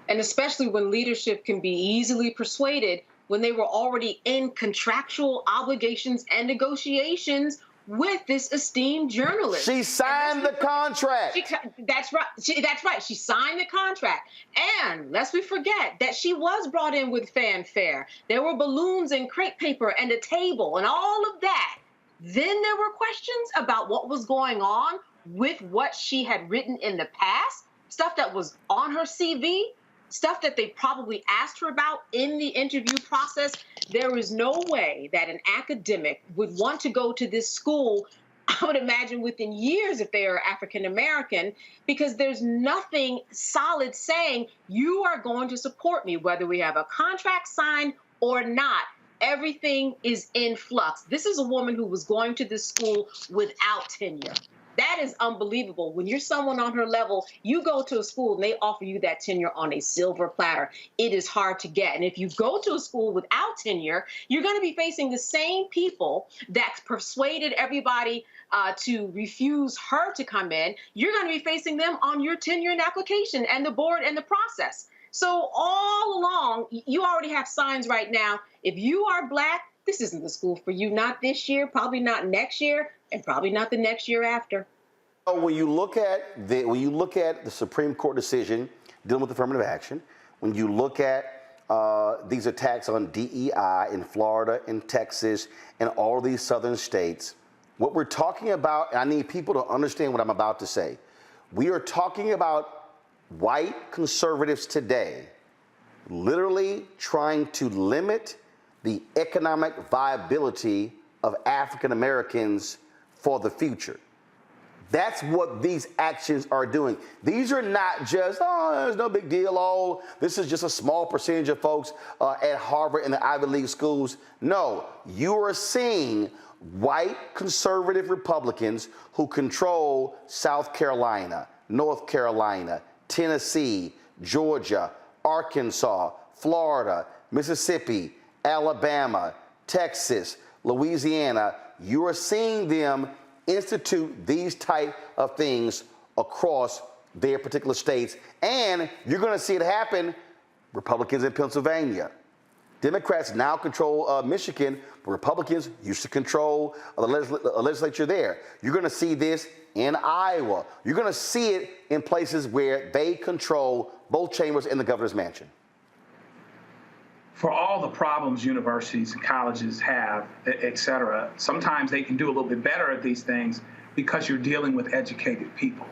And especially when leadership can be easily persuaded when they were already in contractual obligations and negotiations with this esteemed journalist. She signed the contract. That's right. That's right. She signed the contract. And lest we forget that she was brought in with fanfare. There were balloons and crepe paper and a table and all of that. Then there were questions about what was going on with what she had written in the past, stuff that was on her CV, stuff that they probably asked her about in the interview process. There is no way that an academic would want to go to this school, I would imagine within years if they are African American, because there's nothing solid saying you are going to support me, whether we have a contract signed or not. Everything is in flux. This is a woman who was going to this school without tenure. That is unbelievable. When you're someone on her level, you go to a school and they offer you that tenure on a silver platter. It is hard to get. And if you go to a school without tenure, you're going to be facing the same people that persuaded everybody to refuse her to come in. You're going to be facing them on your tenure and application and the board and the process. So all along, you already have signs right now. If you are Black, this isn't the school for you. Not this year, probably not next year, and probably not the next year after. When you look at the Supreme Court decision dealing with affirmative action, when you look at these attacks on DEI in Florida and Texas and all of these southern states, what we're talking about, and I need people to understand what I'm about to say, we are talking about white conservatives today literally trying to limit the economic viability of African Americans for the future. That's what these actions are doing. These are not just, there's no big deal, this is just a small percentage of folks at Harvard and the Ivy League schools. No, you are seeing white conservative Republicans who control South Carolina, North Carolina, Tennessee, Georgia, Arkansas, Florida, Mississippi, Alabama, Texas, Louisiana. You are seeing them institute these type of things across their particular states. And you're going to see it happen, Republicans in Pennsylvania, Democrats now control Michigan, but Republicans used to control the legislature there. You're going to see this in Iowa. You're going to see it in places where they control both chambers in the governor's mansion. For all the problems universities and colleges have, et cetera, sometimes they can do a little bit better at these things because you're dealing with educated people.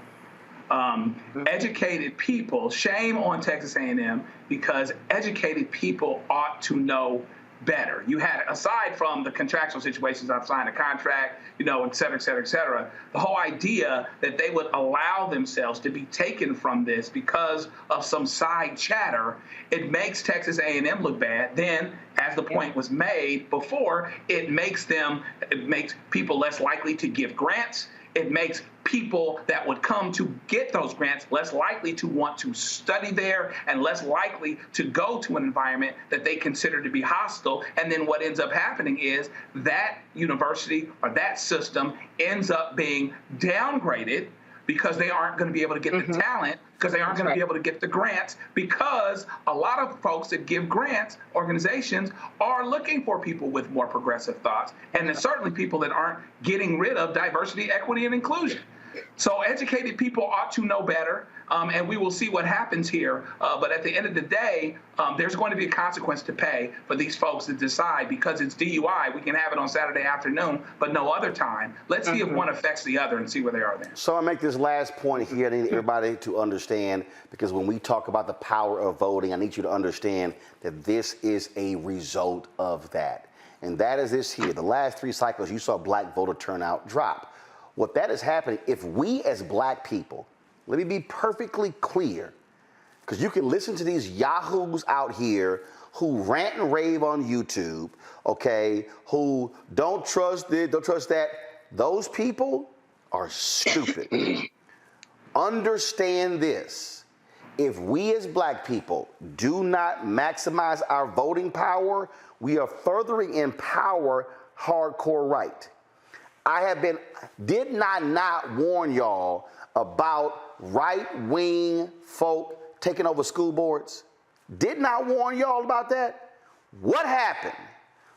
Educated people, shame on Texas A&M, because educated people ought to know better. You had, aside from the contractual situations, I've signed a contract, et cetera, et cetera, et cetera, the whole idea that they would allow themselves to be taken from this because of some side chatter, it makes Texas A&M look bad. Then, as the point was made before, it makes people less likely to give grants. It makes people that would come to get those grants less likely to want to study there and less likely to go to an environment that they consider to be hostile. And then what ends up happening is that university or that system ends up being downgraded because they aren't going to be able to get the talent, because they aren't going to be able to get the grants, because a lot of folks that give grants, organizations, are looking for people with more progressive thoughts, and then certainly people that aren't getting rid of diversity, equity, and inclusion. So educated people ought to know better, and we will see what happens here. But at the end of the day, there's going to be a consequence to pay for these folks that decide, because it's DUI, we can have it on Saturday afternoon, but no other time. Let's see if one affects the other and see where they are then. So I make this last point here. I need everybody to understand, because when we talk about the power of voting, I need you to understand that this is a result of that. And that is this here. The last 3 cycles, you saw black voter turnout drop. What that is happening, if we as black people, let me be perfectly clear, because you can listen to these yahoos out here who rant and rave on YouTube, okay, who don't trust this, don't trust that. Those people are stupid. Understand this. If we as black people do not maximize our voting power, we are furthering empower hardcore right. Did not warn y'all about right-wing folk taking over school boards? Did not warn y'all about that? What happened?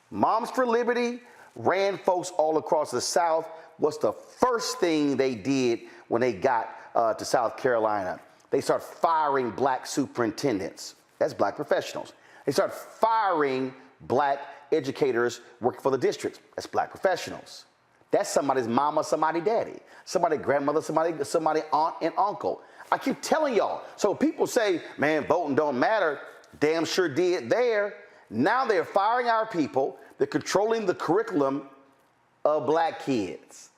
Moms for Liberty ran folks all across the South. What's the first thing they did when they got to South Carolina? They start firing black superintendents. That's black professionals. They start firing black educators working for the districts. That's black professionals. That's somebody's mama, somebody's daddy, somebody's grandmother, somebody's aunt and uncle. I keep telling y'all. So people say, man, voting don't matter. Damn sure did there. Now they're firing our people. They're controlling the curriculum of black kids.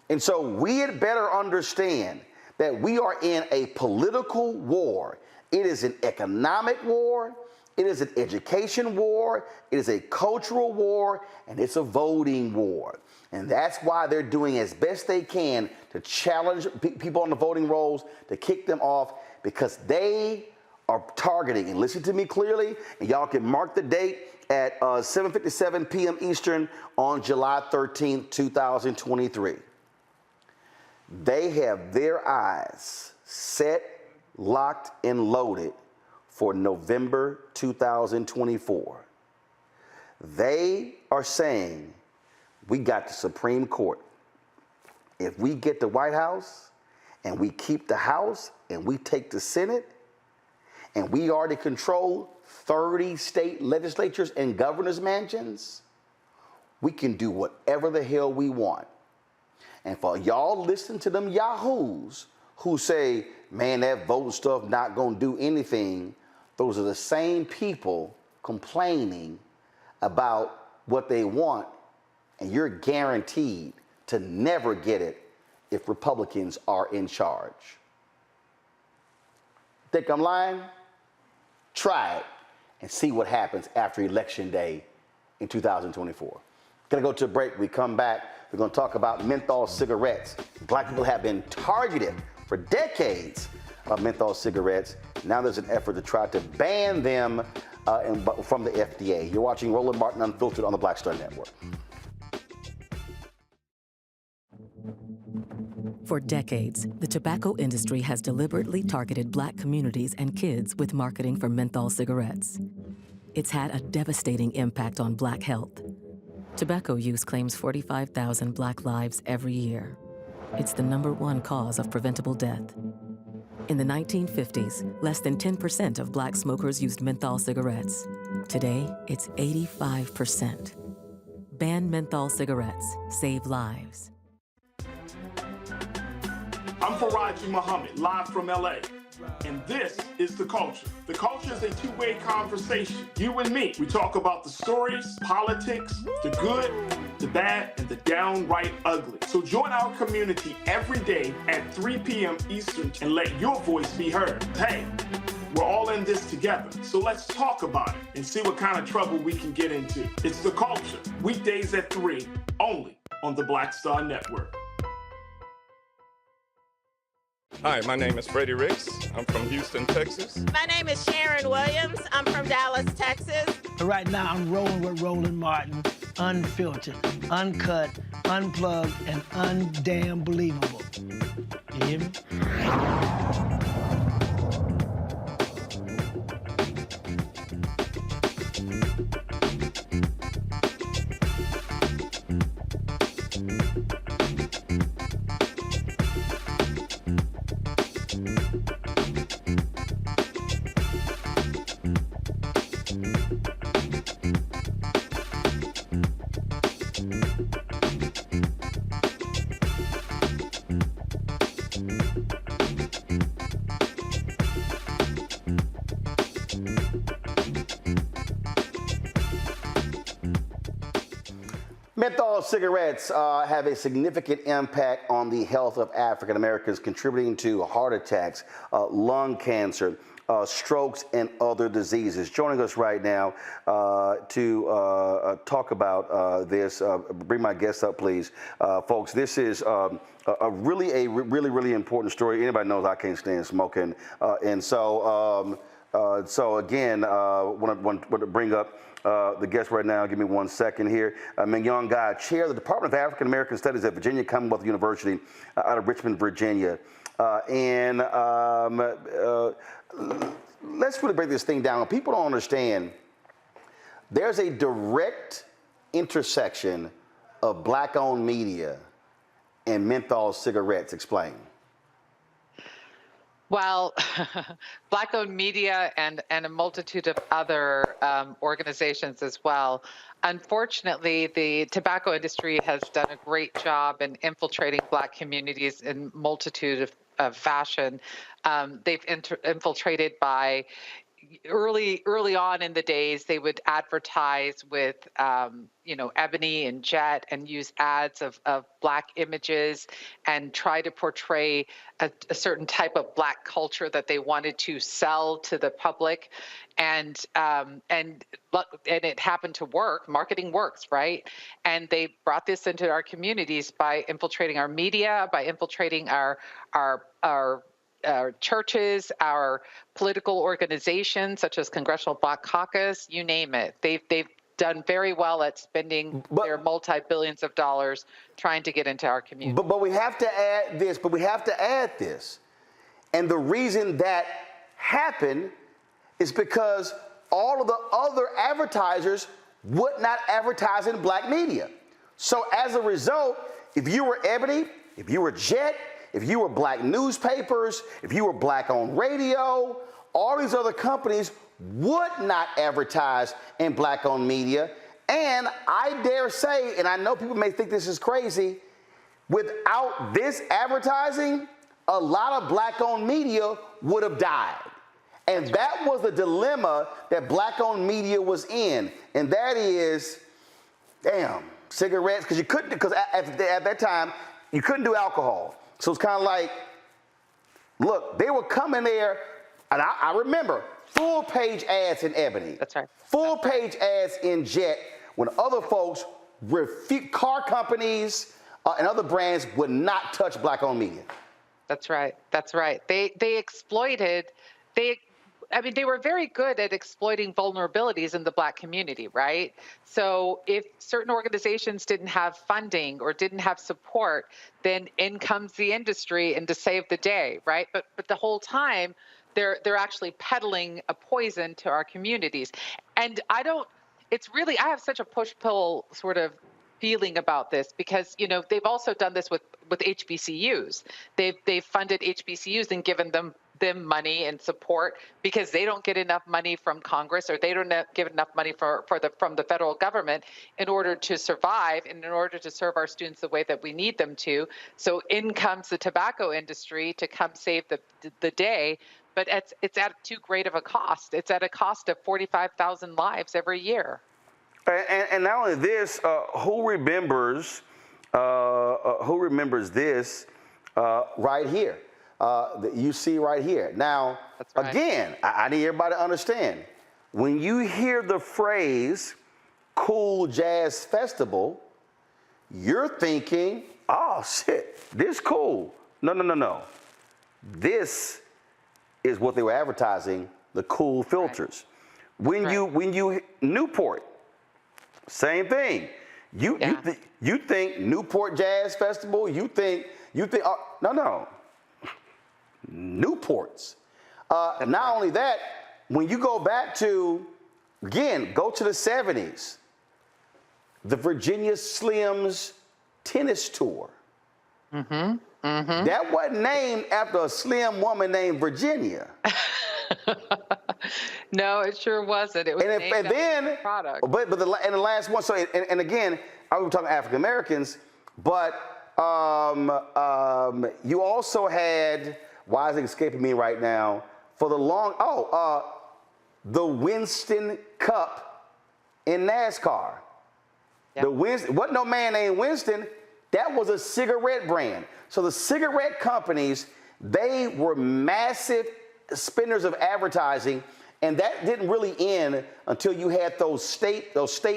And so we had better understand that we are in a political war. It is an economic war. It is an education war. It is a cultural war. And it's a voting war. And that's why they're doing as best they can to challenge people on the voting rolls, to kick them off, because they are targeting, and listen to me clearly, and y'all can mark the date at 7:57 p.m. Eastern on July 13th, 2023. They have their eyes set, locked, and loaded for November 2024. They are saying, we got the Supreme Court. If we get the White House and we keep the House and we take the Senate and we already control 30 state legislatures and governor's mansions, we can do whatever the hell we want. And for y'all listen to them yahoos who say, man, that voting stuff not gonna do anything, those are the same people complaining about what they want, and you're guaranteed to never get it if Republicans are in charge. Think I'm lying? Try it and see what happens after Election Day in 2024. Gonna go to a break. We come back. We're gonna talk about menthol cigarettes. Black people have been targeted for decades of menthol cigarettes. Now there's an effort to try to ban them from the FDA. You're watching Roland Martin Unfiltered on the Black Star Network. For decades, the tobacco industry has deliberately targeted Black communities and kids with marketing for menthol cigarettes. It's had a devastating impact on Black health. Tobacco use claims 45,000 Black lives every year. It's the #1 cause of preventable death. In the 1950s, less than 10% of Black smokers used menthol cigarettes. Today, it's 85%. Ban menthol cigarettes. Save lives. I'm Faraji Muhammad, live from LA. And this is The Culture. The Culture is a two-way conversation. You and me. We talk about the stories, politics, the good, the bad, and the downright ugly. So join our community every day at 3 p.m. Eastern and let your voice be heard. Hey, we're all in this together. So let's talk about it and see what kind of trouble we can get into. It's The Culture. Weekdays at 3, only on the Black Star Network. Hi, my name is Freddie Ricks. I'm from Houston, Texas. My name is Sharon Williams. I'm from Dallas, Texas. Right now, I'm rolling with Roland Martin, unfiltered, uncut, unplugged, and undamn believable. You hear me? Menthol cigarettes have a significant impact on the health of African Americans, contributing to heart attacks, lung cancer, strokes, and other diseases. Joining us right now to talk about this, bring my guests up, please. Folks, this is a really important story. Anybody knows I can't stand smoking. And so again, want to bring up the guest right now. Give me 1 second here. Mignon Guy, Chair of the Department of African American Studies at Virginia Commonwealth University out of Richmond, Virginia. Let's really break this thing down. People don't understand. There's a direct intersection of Black-owned media and menthol cigarettes. Explain. Well, Black-owned media and a multitude of other organizations as well. Unfortunately, the tobacco industry has done a great job in infiltrating Black communities in multitude of fashion. They've infiltrated by early on in the days. They would advertise with ebony and jet and use ads of Black images and try to portray a certain type of Black culture that they wanted to sell to the public, and it happened to work. Marketing works, right? And they brought this into our communities by infiltrating our media, by infiltrating our churches, our political organizations, such as Congressional Black Caucus, you name it. They've done very well at spending their multi-billions of dollars trying to get into our community. But we have to add this. And the reason that happened is because all of the other advertisers would not advertise in Black media. So as a result, if you were Ebony, if you were Jet, if you were Black newspapers, if you were Black-owned radio, all these other companies would not advertise in Black-owned media. And I dare say, and I know people may think this is crazy, without this advertising, a lot of Black-owned media would have died. And that was the dilemma that Black-owned media was in. And that is, cigarettes, because at that time, you couldn't do alcohol. So it's kind of like, look, they were coming there, and I remember full page ads in Ebony. That's right. Full page ads in Jet, when other folks, car companies and other brands would not touch Black-owned media. That's right. That's right. They exploited, they were very good at exploiting vulnerabilities in the Black community, right? So if certain organizations didn't have funding or didn't have support, then in comes the industry and to save the day, right? But the whole time, they're actually peddling a poison to our communities. And I have such a push-pull sort of feeling about this because, they've also done this with HBCUs. They've funded HBCUs and given them money and support because they don't get enough money from Congress, or they don't give enough money from the federal government in order to survive and in order to serve our students the way that we need them to. So in comes the tobacco industry to come save the day. But it's at too great of a cost. It's at a cost of 45,000 lives every year. And not only this, who remembers this right here? That you see right here. Now, again, I need everybody to understand. When you hear the phrase "Cool Jazz Festival," you're thinking, "Oh shit, this cool." No. This is what they were advertising, the cool filters. When you Newport, same thing. You think Newport Jazz Festival, you think no. Newports. Not only that, when you go back to, again, go to the 70s, the Virginia Slims tennis tour. That wasn't named after a slim woman named Virginia. No, it sure wasn't. It was named after the product. But the last one. So and again, I was talking African Americans, but you also had, why is it escaping me right now? For the the Winston Cup in NASCAR. Yep. Wasn't no man named Winston. That was a cigarette brand. So the cigarette companies, they were massive spenders of advertising, and that didn't really end until you had those state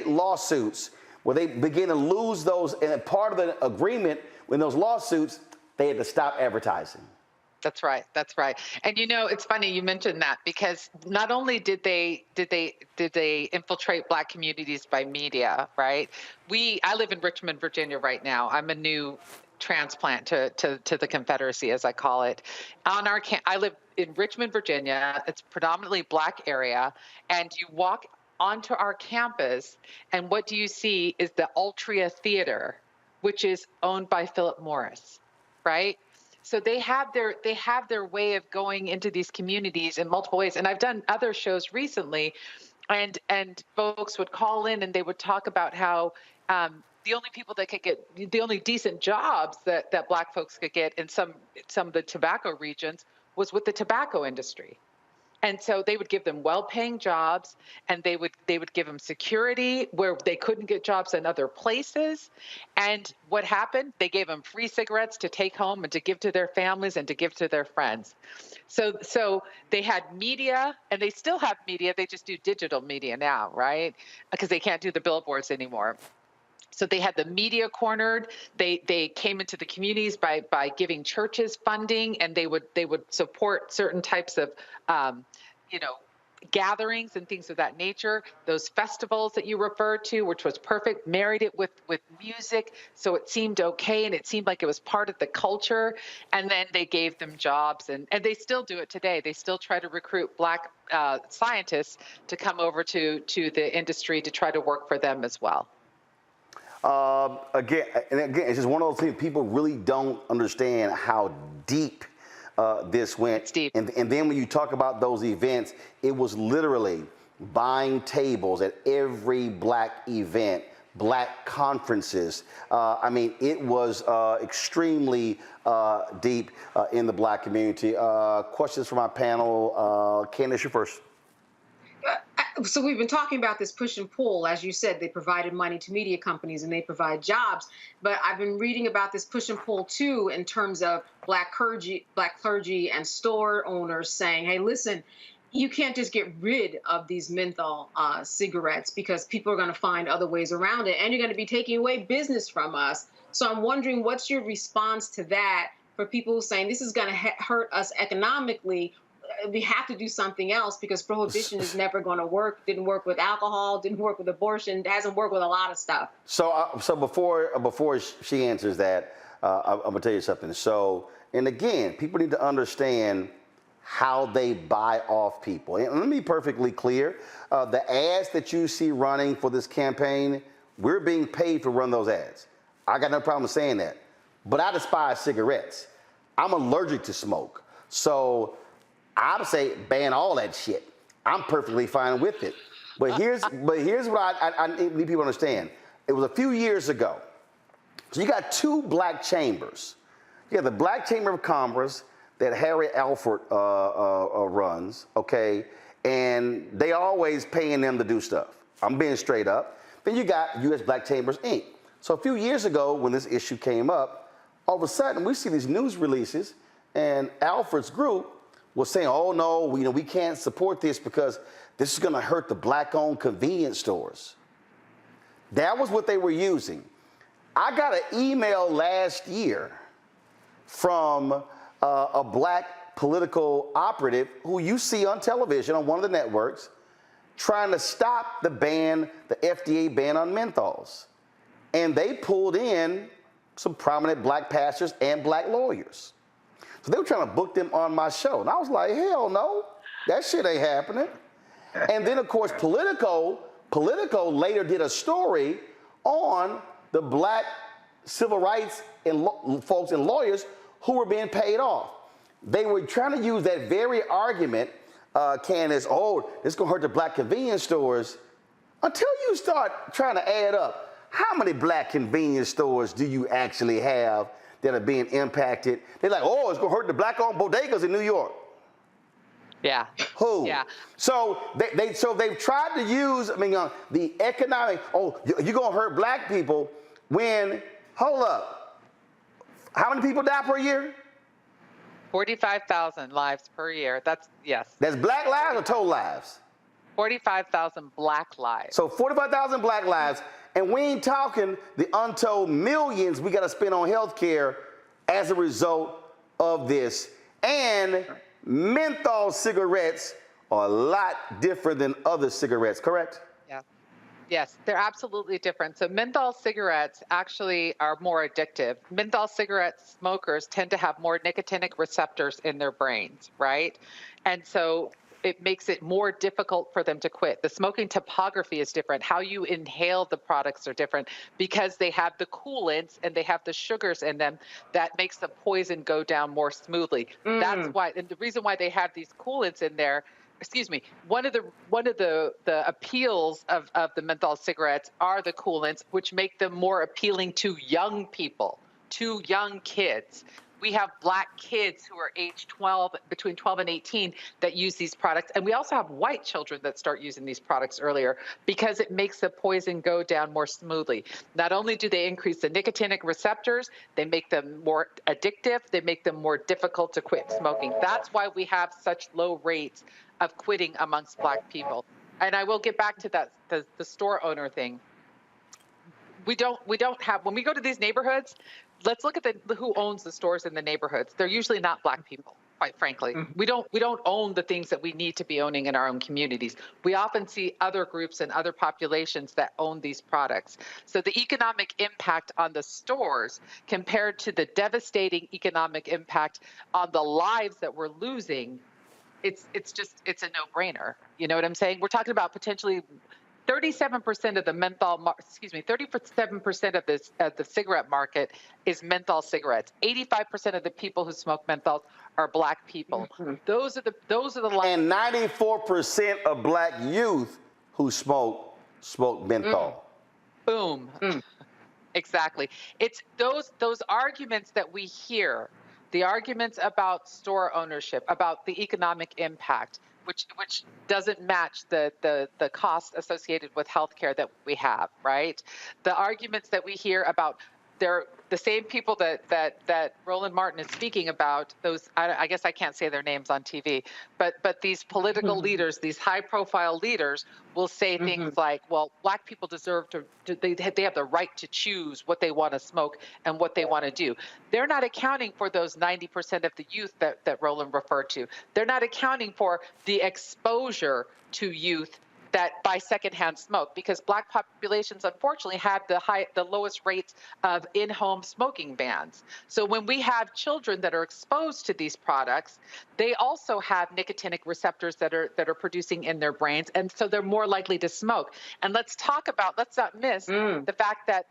lawsuits where they began to lose those. And part of the agreement in those lawsuits, they had to stop advertising. That's right. And it's funny you mentioned that, because not only did they infiltrate Black communities by media, right? I live in Richmond, Virginia right now. I'm a new transplant to the Confederacy, as I call it. I live in Richmond, Virginia. It's a predominantly Black area, and you walk onto our campus, and what do you see is the Altria Theater, which is owned by Philip Morris, right? So they have their way of going into these communities in multiple ways. And I've done other shows recently, and folks would call in and they would talk about how the only people that could get the only decent jobs that Black folks could get in some of the tobacco regions was with the tobacco industry. And so they would give them well-paying jobs, and they would give them security where they couldn't get jobs in other places. And what happened? They gave them free cigarettes to take home and to give to their families and to give to their friends. So they had media, and they still have media. They just do digital media now, right? Because they can't do the billboards anymore. So they had the media cornered. They came into the communities by giving churches funding, and they would support certain types of gatherings and things of that nature. Those festivals that you referred to, which was perfect, married it with music, so it seemed okay, and it seemed like it was part of the culture. And then they gave them jobs, and they still do it today. They still try to recruit Black scientists to come over to the industry to try to work for them as well. Again, it's just one of those things people really don't understand how deep this went. And then when you talk about those events, it was literally buying tables at every Black event, Black conferences. It was extremely deep in the Black community. Questions from my panel. Candace, you first. So we've been talking about this push and pull. As you said, they provided money to media companies and they provide jobs. But I've been reading about this push and pull too, in terms of Black clergy and store owners saying, hey, listen, you can't just get rid of these menthol cigarettes because people are going to find other ways around it, and you're going to be taking away business from us. So I'm wondering, what's your response to that for people saying this is going to hurt us economically? We have to do something else because prohibition is never going to work. Didn't work with alcohol, didn't work with abortion, hasn't worked with a lot of stuff. So before she answers that, I'm gonna tell you something. So, and again, people need to understand how they buy off people. And let me be perfectly clear, the ads that you see running for this campaign, we're being paid to run those ads. I got no problem saying that. But I despise cigarettes. I'm allergic to smoke. So I would say ban all that shit. I'm perfectly fine with it. But here's what I need people to understand. It was a few years ago. So you got two black chambers. You have the Black Chamber of Commerce that Harry Alford runs, okay? And they always paying them to do stuff. I'm being straight up. Then you got U.S. Black Chambers, Inc. So a few years ago when this issue came up, all of a sudden we see these news releases and Alford's group was saying, oh no, we can't support this because this is gonna hurt the black-owned convenience stores. That was what they were using. I got an email last year from a black political operative who you see on television on one of the networks trying to stop the FDA ban on menthols. And they pulled in some prominent black pastors and black lawyers. So they were trying to book them on my show. And I was like, hell no, that shit ain't happening. And then, of course, Politico later did a story on the black civil rights and folks and lawyers who were being paid off. They were trying to use that very argument, Candace, oh, it's going to hurt the black convenience stores, until you start trying to add up. How many black convenience stores do you actually have that are being impacted? They're like, oh, it's going to hurt the black-owned bodegas in New York. Yeah. Who? Yeah. So they've tried to use, the economic, oh, you're going to hurt black people when, hold up, how many people die per year? 45,000 lives per year. Yes. That's black lives or total lives? 45,000 black lives. So 45,000 black lives, and we ain't talking the untold millions we got to spend on health care as a result of this. And menthol cigarettes are a lot different than other cigarettes, correct? Yeah. Yes, they're absolutely different. So menthol cigarettes actually are more addictive. Menthol cigarette smokers tend to have more nicotinic receptors in their brains, right? And so it makes it more difficult for them to quit. The smoking topography is different. How you inhale the products are different because they have the coolants and they have the sugars in them that makes the poison go down more smoothly. That's why, and the reason why they have these coolants in there, one of the appeals of the menthol cigarettes are the coolants, which make them more appealing to young people, to young kids. We have black kids who are age 12, between 12 and 18, that use these products. And we also have white children that start using these products earlier because it makes the poison go down more smoothly. Not only do they increase the nicotinic receptors, they make them more addictive, they make them more difficult to quit smoking. That's why we have such low rates of quitting amongst black people. And I will get back to that, the store owner thing. We don't have, when we go to these neighborhoods, let's look at who owns the stores in the neighborhoods. They're usually not black people, quite frankly. We don't own the things that we need to be owning in our own communities. We often see other groups and other populations that own these products. So the economic impact on the stores compared to the devastating economic impact on the lives that we're losing, it's a no-brainer. You know what I'm saying? We're talking about potentially 37% of the 37% of the cigarette market is menthol cigarettes. 85% of the people who smoke menthols are black people. Those are the and 94% of black youth who smoke menthol. Boom. Exactly. It's those arguments that we hear, the arguments about store ownership, about the economic impact, which doesn't match the cost associated with healthcare that we have, right? The arguments that we hear about, they're the same people that Roland Martin is speaking about. Those, I guess I can't say their names on TV, but these political leaders, these high-profile leaders, will say things like, "Well, black people deserve they have the right to choose what they want to smoke and what they want to do." They're not accounting for those 90% of the youth that Roland referred to. They're not accounting for the exposure to youth that buy secondhand smoke, because Black populations unfortunately have the lowest rates of in-home smoking bans. So when we have children that are exposed to these products, they also have nicotinic receptors that are producing in their brains, and so they're more likely to smoke. And let's not miss the fact that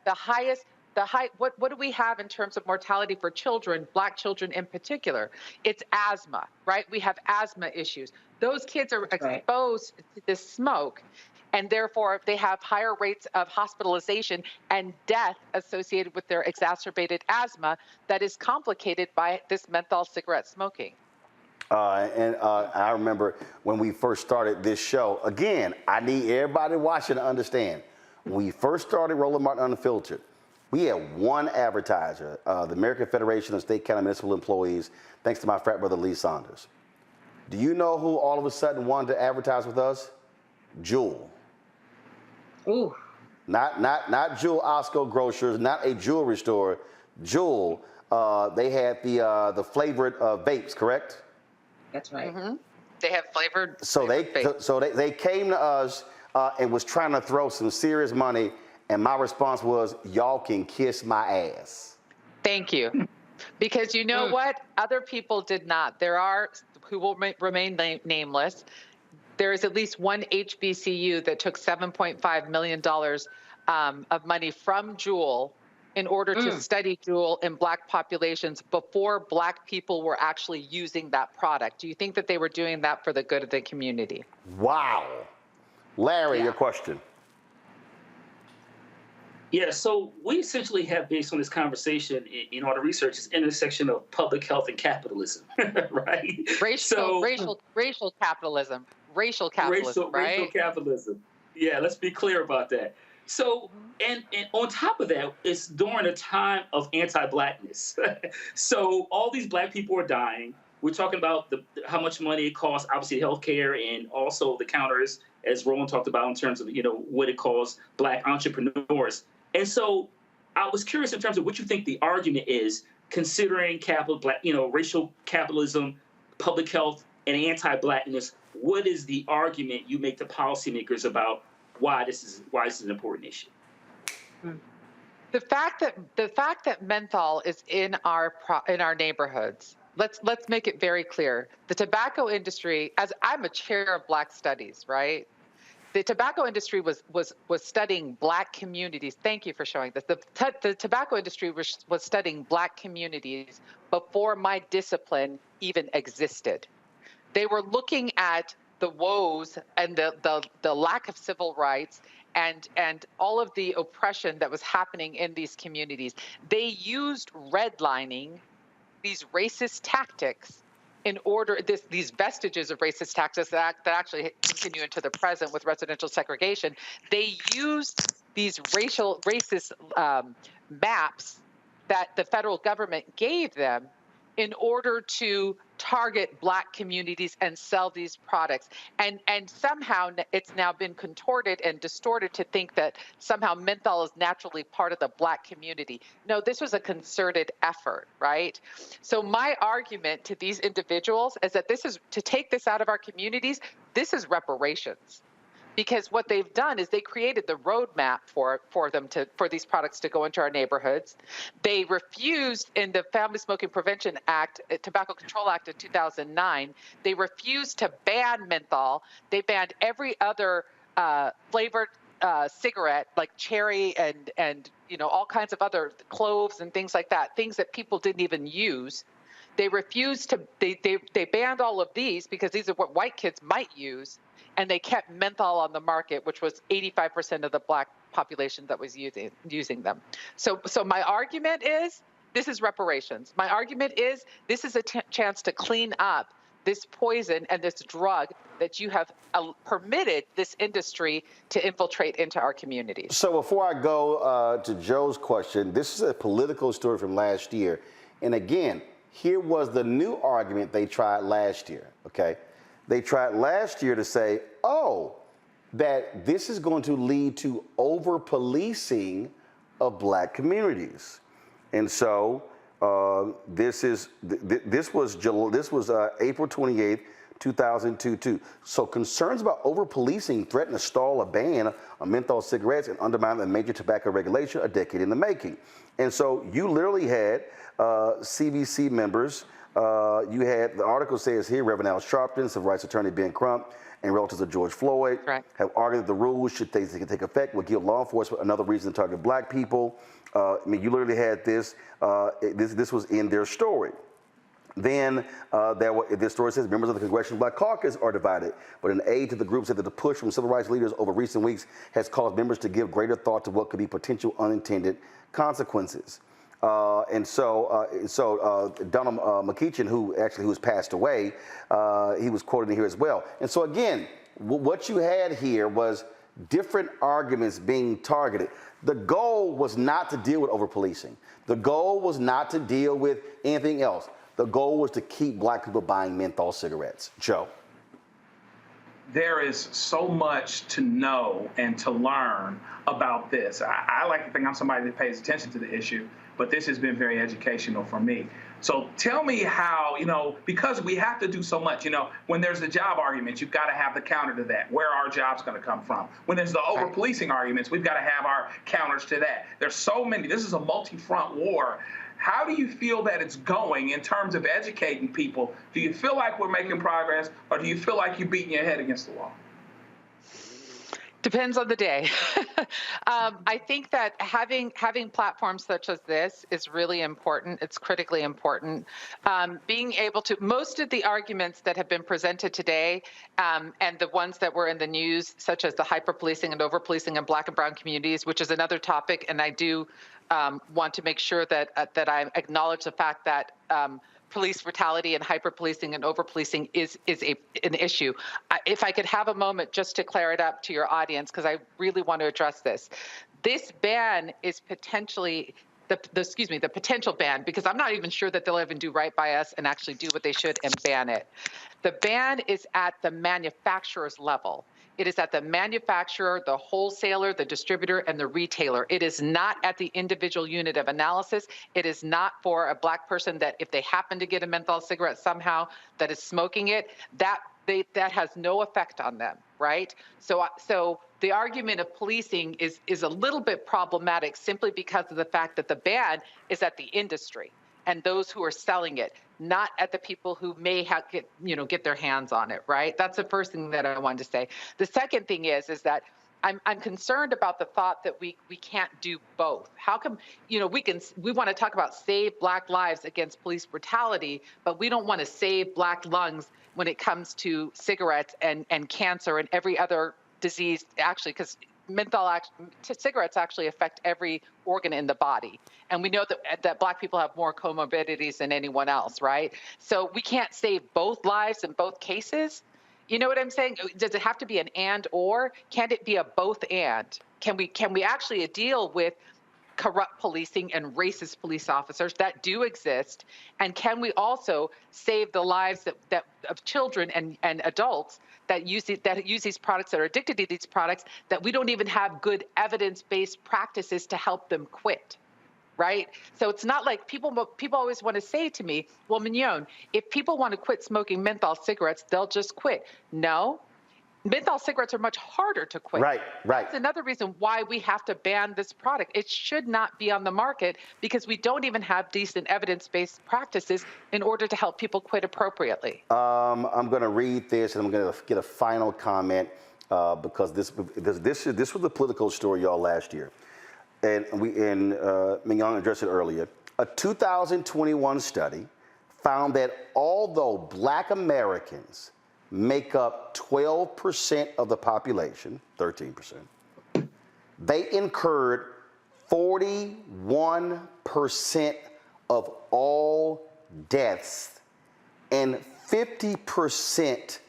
what do we have in terms of mortality for children, Black children in particular? It's asthma, right? We have asthma issues. Those kids are exposed to this smoke, and therefore they have higher rates of hospitalization and death associated with their exacerbated asthma that is complicated by this menthol cigarette smoking. I remember when we first started this show, again, I need everybody watching to understand, when we first started Roland Martin Unfiltered, we had one advertiser, the American Federation of State, County Municipal Employees, thanks to my frat brother, Lee Saunders. Do you know who all of a sudden wanted to advertise with us? Jewel. Ooh. Not Jewel Osco Grocers, not a jewelry store. Jewel, they had the flavored vapes, correct? That's right. Mm-hmm. They have flavored. So they came to us and was trying to throw some serious money, and my response was, y'all can kiss my ass. Thank you. Because you know what? Other people did not. There are, who will remain nameless, there is at least one HBCU that took $7.5 million of money from Juul in order to study Juul in Black populations before Black people were actually using that product. Do you think that they were doing that for the good of the community? Wow. Larry, your question. Yeah, so we essentially have, based on this conversation in all the research, this intersection of public health and capitalism, right? Racial capitalism. Racial capitalism, right? Racial capitalism. Yeah, let's be clear about that. So, and on top of that, it's during a time of anti-Blackness. So all these Black people are dying. We're talking about how much money it costs, obviously healthcare, and also the counters, as Roland talked about, in terms of what it costs Black entrepreneurs. And so I was curious in terms of what you think the argument is, considering racial capitalism, public health, and anti-Blackness. What is the argument you make to policymakers about why this is an important issue? The fact that menthol is in our neighborhoods. Let's make it very clear. The tobacco industry, as I'm a chair of Black studies, right? The tobacco industry was studying Black communities. Thank you for showing this. The tobacco industry was studying Black communities before my discipline even existed. They were looking at the woes and the lack of civil rights and all of the oppression that was happening in these communities. They used redlining, these racist tactics, in order, these vestiges of racist tactics that actually continue into the present with residential segregation. They used these racist maps that the federal government gave them in order to target Black communities and sell these products. And somehow it's now been contorted and distorted to think that somehow menthol is naturally part of the Black community. No, this was a concerted effort, right? So my argument to these individuals is that this is, to take this out of our communities, this is reparations. Because what they've done is they created the roadmap for these products to go into our neighborhoods. They refused in the Family Smoking Prevention Act, Tobacco Control Act of 2009, they refused to ban menthol. They banned every other flavored cigarette like cherry and all kinds of other cloves and things like that, things that people didn't even use. They refused to, they banned all of these because these are what white kids might use. And they kept menthol on the market, which was 85% of the Black population that was using them. So my argument is this is reparations. My argument is this is a chance to clean up this poison and this drug that you have permitted this industry to infiltrate into our communities. So before I go to Joe's question, this is a political story from last year. And again, here was the new argument they tried last year, okay? They tried last year to say, that this is going to lead to over-policing of Black communities. And so this was April 28th, 2002. So concerns about over-policing threaten to stall a ban on menthol cigarettes and undermine the major tobacco regulation a decade in the making. And so you literally had CBC members, you had, the article says here, Reverend Al Sharpton, civil rights attorney Ben Crump, and relatives of George Floyd have argued that the rules, should they take effect, would give law enforcement another reason to target black people. I mean, you literally had this, this was in their story. Then this story says members of the Congressional Black Caucus are divided, but an aide to the group said that the push from civil rights leaders over recent weeks has caused members to give greater thought to what could be potential unintended consequences. And so Donald McEachin, who has passed away, he was quoted in here as well. And so again, what you had here was different arguments being targeted. The goal was not to deal with over-policing. The goal was not to deal with anything else. The goal was to keep black people buying menthol cigarettes. Joe. There is so much to know and to learn about this. I like to think I'm somebody that pays attention to the issue, but this has been very educational for me. So tell me how, because we have to do so much, when there's the job argument, you've got to have the counter to that. Where are our jobs going to come from? When there's the over-policing arguments, we've got to have our counters to that. There's so many. This is a multi-front war. How do you feel that it's going in terms of educating people? Do you feel like we're making progress, or do you feel like you're beating your head against the wall? Depends on the day. I think that having platforms such as this is really important. It's critically important. Being able to, most of the arguments that have been presented today and the ones that were in the news, such as the hyper-policing and over-policing in black and brown communities, which is another topic, and I do want to make sure that I acknowledge the fact that police brutality and hyper-policing and over-policing is an issue. If I could have a moment just to clear it up to your audience, because I really want to address this. This ban is potentially the potential ban, because I'm not even sure that they'll even do right by us and actually do what they should and ban it. The ban is at the manufacturer's level. It is at the manufacturer, the wholesaler, the distributor, and the retailer. It is not at the individual unit of analysis. It is not for a black person that if they happen to get a menthol cigarette somehow that is smoking it, that has no effect on them, right? So the argument of policing is a little bit problematic simply because of the fact that the ban is at the industry and those who are selling it, not at the people who may get their hands on it, right? That's the first thing that I wanted to say. The second thing is that I'm concerned about the thought that we can't do both. How come, we want to talk about save black lives against police brutality, but we don't want to save black lungs when it comes to cigarettes and cancer and every other disease, actually, because cigarettes actually affect every organ in the body. And we know that black people have more comorbidities than anyone else, right? So we can't save both lives in both cases. You know what I'm saying? Does it have to be an and or? Can't it be a both and? Can we actually deal with corrupt policing and racist police officers that do exist? And can we also save the lives of children and adults that use these products, that are addicted to these products, that we don't even have good evidence-based practices to help them quit, right? So it's not like people always want to say to me, well, Mignon, if people want to quit smoking menthol cigarettes, they'll just quit. No. Menthol cigarettes are much harder to quit. Right. That's another reason why we have to ban this product. It should not be on the market because we don't even have decent evidence-based practices in order to help people quit appropriately. I'm going to read this, and I'm going to get a final comment because this was a political story, y'all, last year. And Mignon addressed it earlier. A 2021 study found that although black Americans make up 12% of the population, 13%, they incurred 41% of all deaths and 50%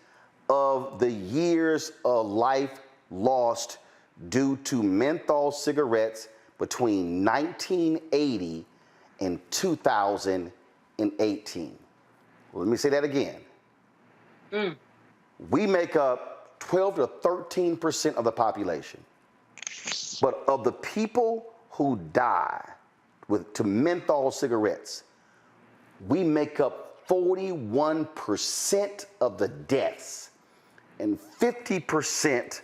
of the years of life lost due to menthol cigarettes between 1980 and 2018. Let me say that again. We make up 12 to 13% of the population. But of the people who die to menthol cigarettes, we make up 41% of the deaths and 50%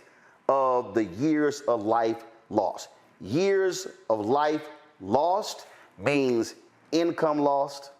of the years of life lost. Years of life lost means income lost,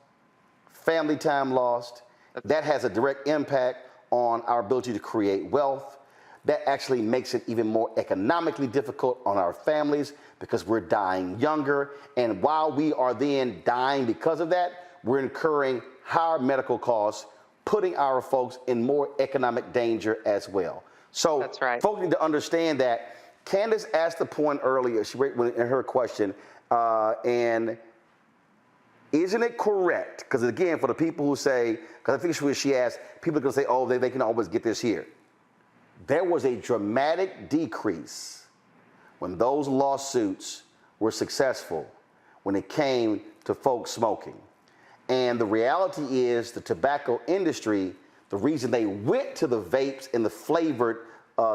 family time lost. That has a direct impact on our ability to create wealth. That actually makes it even more economically difficult on our families because we're dying younger. And while we are then dying because of that, we're incurring higher medical costs, putting our folks in more economic danger as well. So that's right. Folks need to understand that. Candace asked the point earlier, in her question, and isn't it correct? Because again, for the people who say, because I think she asked, people are going to say, oh, they can always get this here. There was a dramatic decrease when those lawsuits were successful when it came to folks smoking. And the reality is the tobacco industry, the reason they went to the vapes and the flavored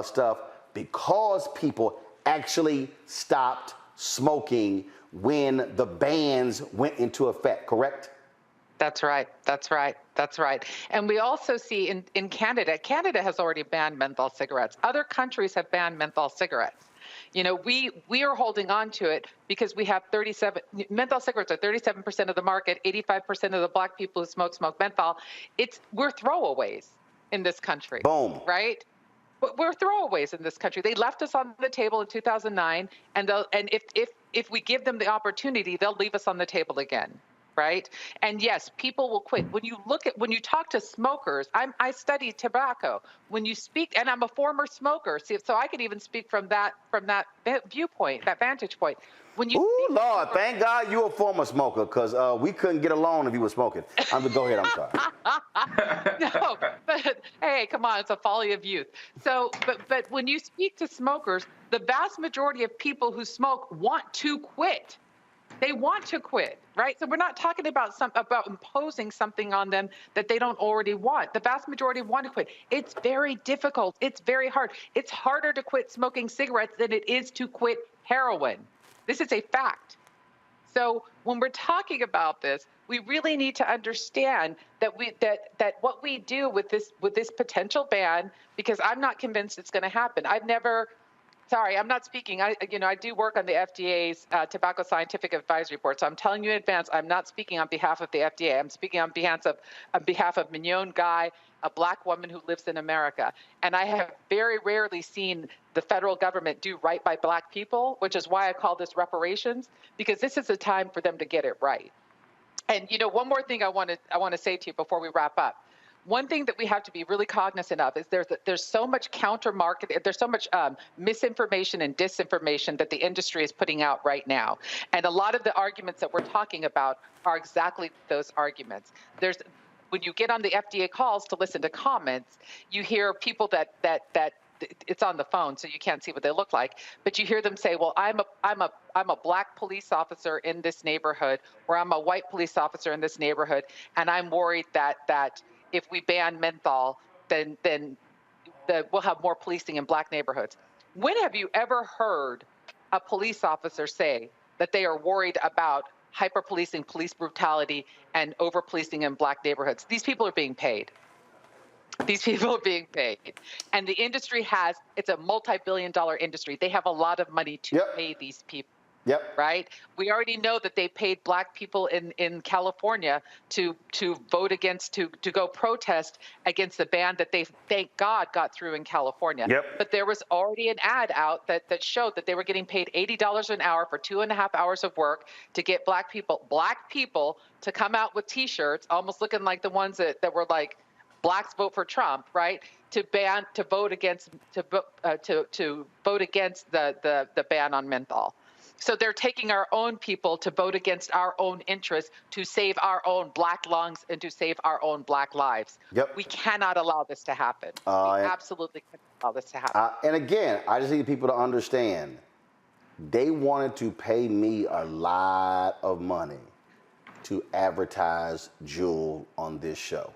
stuff, because people actually stopped smoking when the bans went into effect, correct? That's right. That's right. That's right. And we also see in Canada, Canada has already banned menthol cigarettes. Other countries have banned menthol cigarettes. You know, we are holding on to it because we have menthol cigarettes are 37% of the market, 85% of the black people who smoke menthol. We're throwaways in this country. Boom. Right? But we're throwaways in this country. They left us on the table in 2009, and if we give them the opportunity, they'll leave us on the table again. Right? And yes, people will quit. When you talk to smokers, I study tobacco. When you speak, and I'm a former smoker, so I can even speak from that viewpoint, that vantage point. When you Lord, thank God you a former smoker, because we couldn't get along if you were smoking. Go ahead, I'm sorry. No, but hey, come on, it's a folly of youth. So, but when you speak to smokers, the vast majority of people who smoke want to quit. They want to quit, right? So we're not talking about imposing something on them that they don't already want. The vast majority want to quit. It's very difficult. It's very hard. It's harder to quit smoking cigarettes than it is to quit heroin. This is a fact. So when we're talking about this, we really need to understand that what we do with this potential ban, because I'm not convinced it's going to happen. I'm not speaking. I do work on the FDA's Tobacco Scientific Advisory Board. So I'm telling you in advance, I'm not speaking on behalf of the FDA. I'm speaking on behalf of Mignon Guy, a black woman who lives in America. And I have very rarely seen the federal government do right by black people, which is why I call this reparations, because this is a time for them to get it right. And one more thing I want to say to you before we wrap up. One thing that we have to be really cognizant of is there's so much counter-market, there's so much misinformation and disinformation that the industry is putting out right now. And a lot of the arguments that we're talking about are exactly those arguments. When you get on the FDA calls to listen to comments, you hear people that it's on the phone, so you can't see what they look like, but you hear them say, well, I'm a black police officer in this neighborhood, or I'm a white police officer in this neighborhood, and I'm worried that if we ban menthol, then we'll have more policing in black neighborhoods. When have you ever heard a police officer say that they are worried about hyper-policing, police brutality, and over-policing in black neighborhoods? These people are being paid. These people are being paid. And the industry it's a multi-billion-dollar industry. They have a lot of money to pay these people. Yep. Right? We already know that they paid black people in California to vote against, to go protest against the ban that they, thank God, got through in California. Yep. But there was already an ad out that showed that they were getting paid $80 an hour for 2.5 hours of work to get black people to come out with T-shirts, almost looking like the ones that were like, blacks vote for Trump, right? To vote against the ban on menthol. So they're taking our own people to vote against our own interests, to save our own black lungs and to save our own black lives. Yep. We cannot allow this to happen. We absolutely cannot allow this to happen. And again, I just need people to understand, they wanted to pay me a lot of money to advertise Jewel on this show.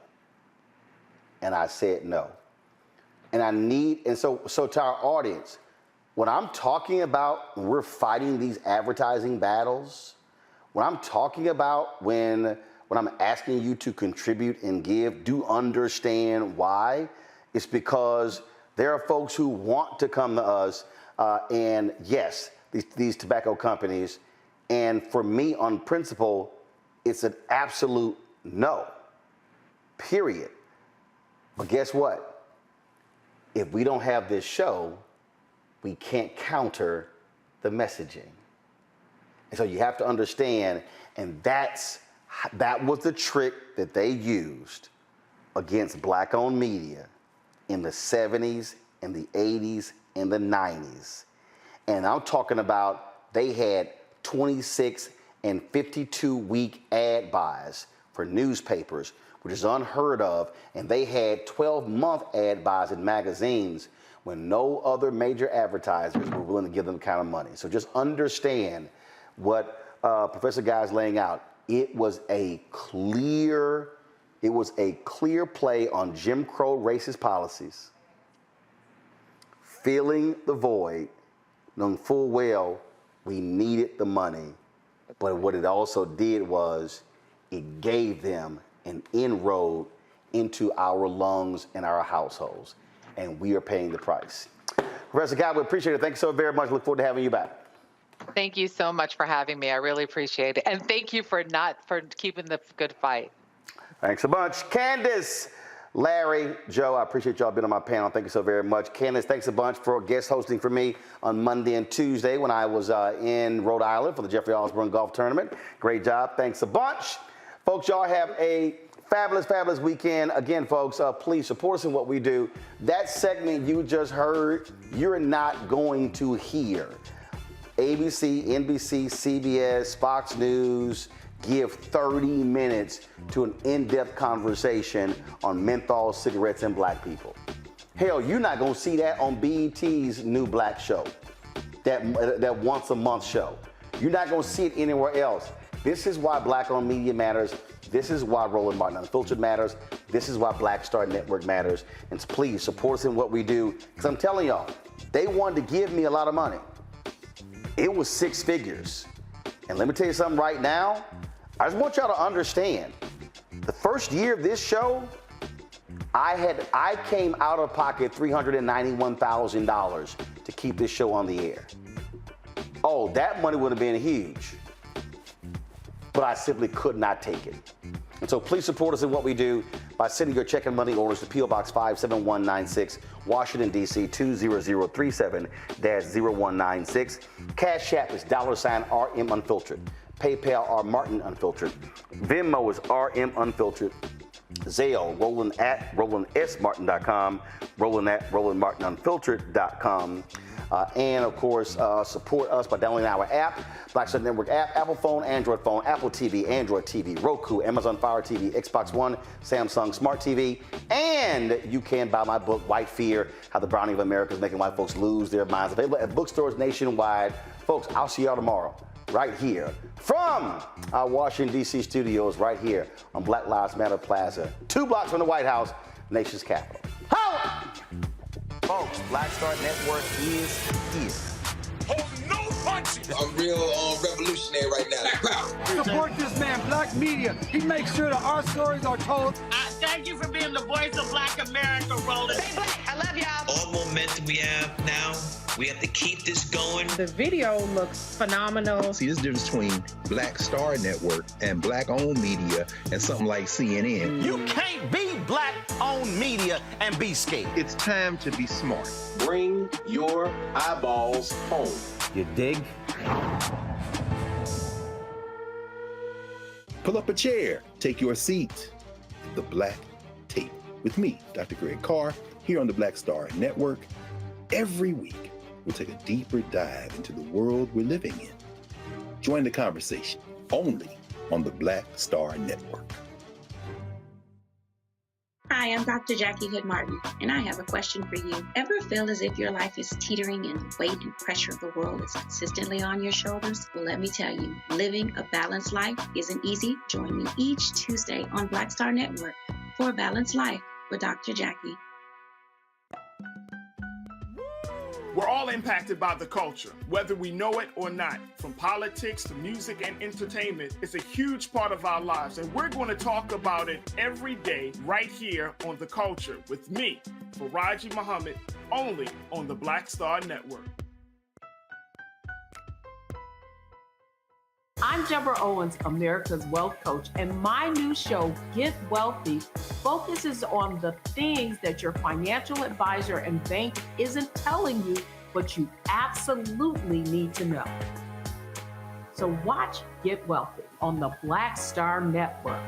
And I said no. And so to our audience, when I'm talking about we're fighting these advertising battles, when I'm talking about when when I'm asking you to contribute and give, do understand why. It's because there are folks who want to come to us, and yes, these tobacco companies, and for me, on principle, it's an absolute no, period. But guess what? If we don't have this show, we can't counter the messaging. And so you have to understand, and that was the trick that they used against black-owned media in the 70s and the 80s and the 90s. And I'm talking about they had 26 and 52-week ad buys for newspapers, which is unheard of, and they had 12-month ad buys in magazines when no other major advertisers were willing to give them the kind of money. So just understand what Professor Guy is laying out. It was a clear play on Jim Crow racist policies, filling the void, knowing full well we needed the money. But what it also did was it gave them an inroad into our lungs and our households. And we are paying the price. Professor Guy, we appreciate it. Thank you so very much. Look forward to having you back. Thank you so much for having me. I really appreciate it. And thank you for keeping the good fight. Thanks a bunch. Candace, Larry, Joe, I appreciate y'all being on my panel. Thank you so very much. Candace, thanks a bunch for guest hosting for me on Monday and Tuesday when I was in Rhode Island for the Jeffrey Osborne Golf Tournament. Great job. Thanks a bunch. Folks, y'all have a fabulous, fabulous weekend. Again, folks, please support us in what we do. That segment you just heard, you're not going to hear. ABC, NBC, CBS, Fox News give 30 minutes to an in-depth conversation on menthol cigarettes and black people. Hell, you're not going to see that on BET's new black show, that once a month show. You're not going to see it anywhere else. This is why black-owned media matters. This is why Roland Martin Unfiltered matters. This is why Black Star Network matters. And please support us in what we do. Because I'm telling y'all, they wanted to give me a lot of money. It was 6 figures. And let me tell you something right now. I just want y'all to understand. The first year of this show, I came out of pocket $391,000 to keep this show on the air. Oh, that money would have been huge. But I simply could not take it. And so please support us in what we do by sending your check and money orders to P.O. Box 57196, Washington, D.C. 20037-0196. Cash App is $RM Unfiltered. PayPal R Martin Unfiltered. Venmo is RM Unfiltered. Zelle, Roland at RolandSMartin.com, Roland at RolandMartinUnfiltered.com. And of course, support us by downloading our app, Black Star Network app, Apple phone, Android phone, Apple TV, Android TV, Roku, Amazon Fire TV, Xbox One, Samsung Smart TV. And you can buy my book, White Fear, How the Browning of America is Making White Folks Lose Their Minds. Available at bookstores nationwide. Folks, I'll see y'all tomorrow, right here, from our Washington, D.C. studios, right here on Black Lives Matter Plaza, 2 blocks from the White House, nation's capital. Holla! Folks, Black Star Network is here. Oh, no punches! I'm real revolutionary right now. Support this man, Black Media. He makes sure that our stories are told. Thank you for being the voice of Black America, Roland. Stay black. I love y'all. All momentum we have now, we have to keep this going. The video looks phenomenal. See, there's a difference between Black Star Network and black-owned media and something like CNN. You can't be black-owned media and be scared. It's time to be smart. Bring your eyeballs home. You dig? Pull up a chair. Take your seat. The Black Tape with me, Dr. Greg Carr, here on the Black Star Network. Every week, we'll take a deeper dive into the world we're living in. Join the conversation only on the Black Star Network. Hi, I'm Dr. Jackie Hood Martin, and I have a question for you. Ever feel as if your life is teetering and the weight and pressure of the world is consistently on your shoulders? Well, let me tell you, living a balanced life isn't easy. Join me each Tuesday on Black Star Network for A Balanced Life with Dr. Jackie. We're all impacted by the culture, whether we know it or not. From politics to music and entertainment, it's a huge part of our lives, and we're going to talk about it every day right here on The Culture with me, Faraji Muhammad, only on the Black Star Network. I'm Deborah Owens, America's Wealth Coach, and my new show, Get Wealthy, focuses on the things that your financial advisor and bank isn't telling you, but you absolutely need to know. So watch Get Wealthy on the Black Star Network.